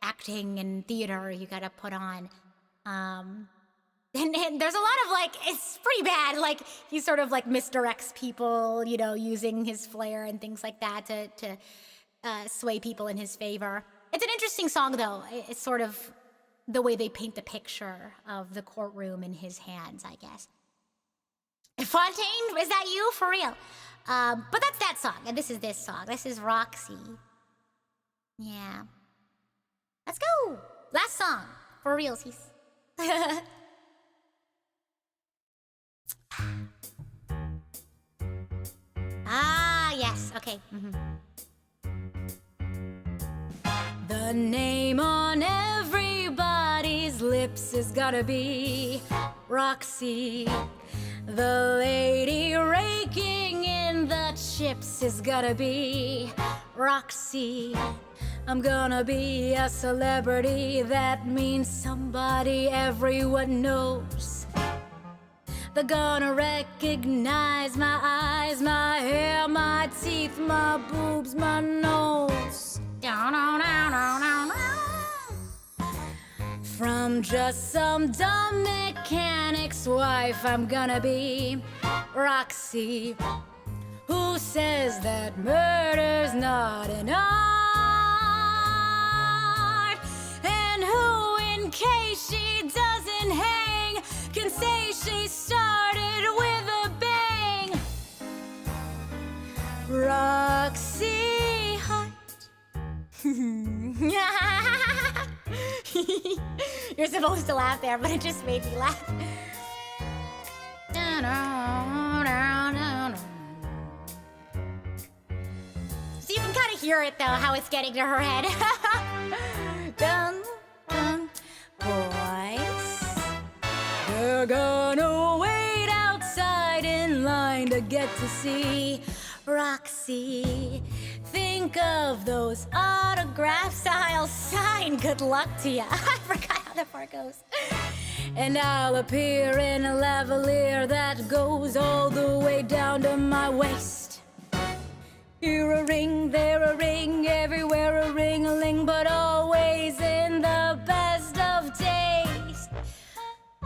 acting and theater you gotta put on. And there's a lot of like, it's pretty bad. Like he sort of like misdirects people, you know, using his flair and things like that to sway people in his favor. It's an interesting song, though. It's sort of the way they paint the picture of the courtroom in his hands, I guess. Fontaine, is that you? For real? But that's that song, and this is this song. This is Roxy. Yeah. Let's go! Last song. For realsies. Yes. Okay. The name on everybody's lips has gotta be Roxy. The lady raking in the chips has gotta be Roxy. I'm gonna be a celebrity, that means somebody everyone knows. They're gonna recognize my eyes, my hair, my teeth, my boobs, my nose. From just some dumb mechanic's wife, I'm gonna be Roxy. Who says that murder's not an art? And who, in case she doesn't hang, can say she started with a bang? Roxy Hart. You're supposed to laugh there, but it just made me laugh. So you can kind of hear it, though, how it's getting to her head. Dun, dun, boys. They're gonna wait outside in line to get to see Roxy. Think of those autographs I'll sign. Good luck to ya. I forgot how that part goes. And I'll appear in a lavalier that goes all the way down to my waist. Here a ring, there a ring, everywhere a ring-a-ling, but always in the best of taste.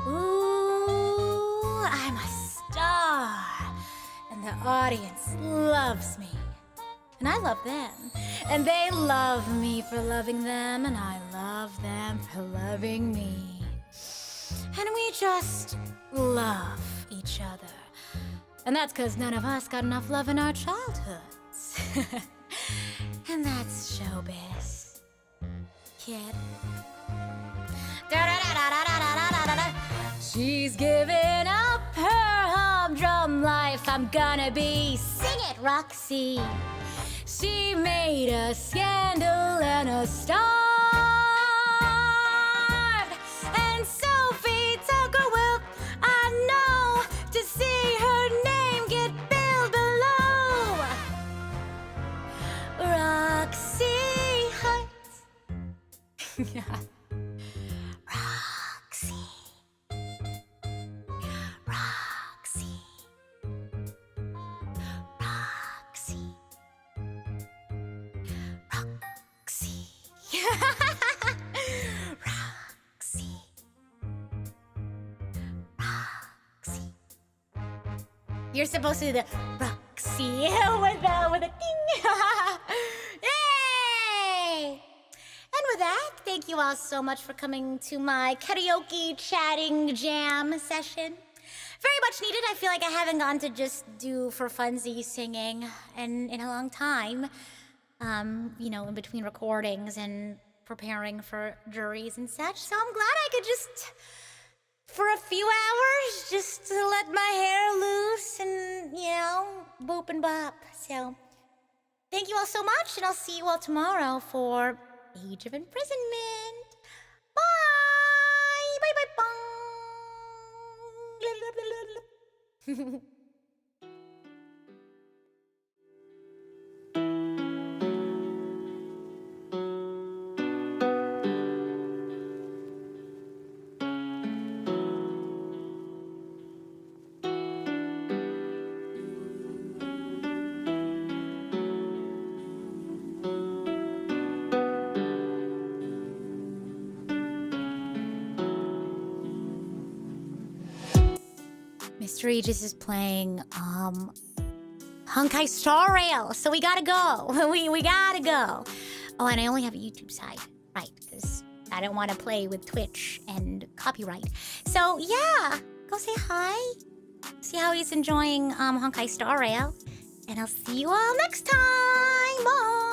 Ooh, I'm a star, and the audience loves me. And I love them. And they love me for loving them, and I love them for loving me. And we just love each other. And that's because none of us got enough love in our childhoods. And that's showbiz, kid. She's giving up her humdrum life. I'm gonna be, sing it, Roxy. She made a scandal and a star. And Sophie Tucker will, I know, to see her name get billed below. Roxy Heights. Roxy. Roxy. Roxy. Roxy. Roxy. Roxy. You're supposed to do the Roxy with a ding. Yay! And with that, thank you all so much for coming to my karaoke chatting jam session. Very much needed. I feel like I haven't gone to just do for funsies singing in a long time. In between recordings and preparing for juries and such. So I'm glad I could just, for a few hours, just to let my hair loose and, boop and bop. So thank you all so much, and I'll see you all tomorrow for Age of Imprisonment. Bye! Bye, bye, bye. Mr. Regis is playing Honkai Star Rail, so we gotta go. we gotta go. Oh, and I only have a YouTube side, right? Because I don't want to play with Twitch and copyright. So yeah, go say hi. See how he's enjoying Honkai Star Rail, and I'll see you all next time. Bye.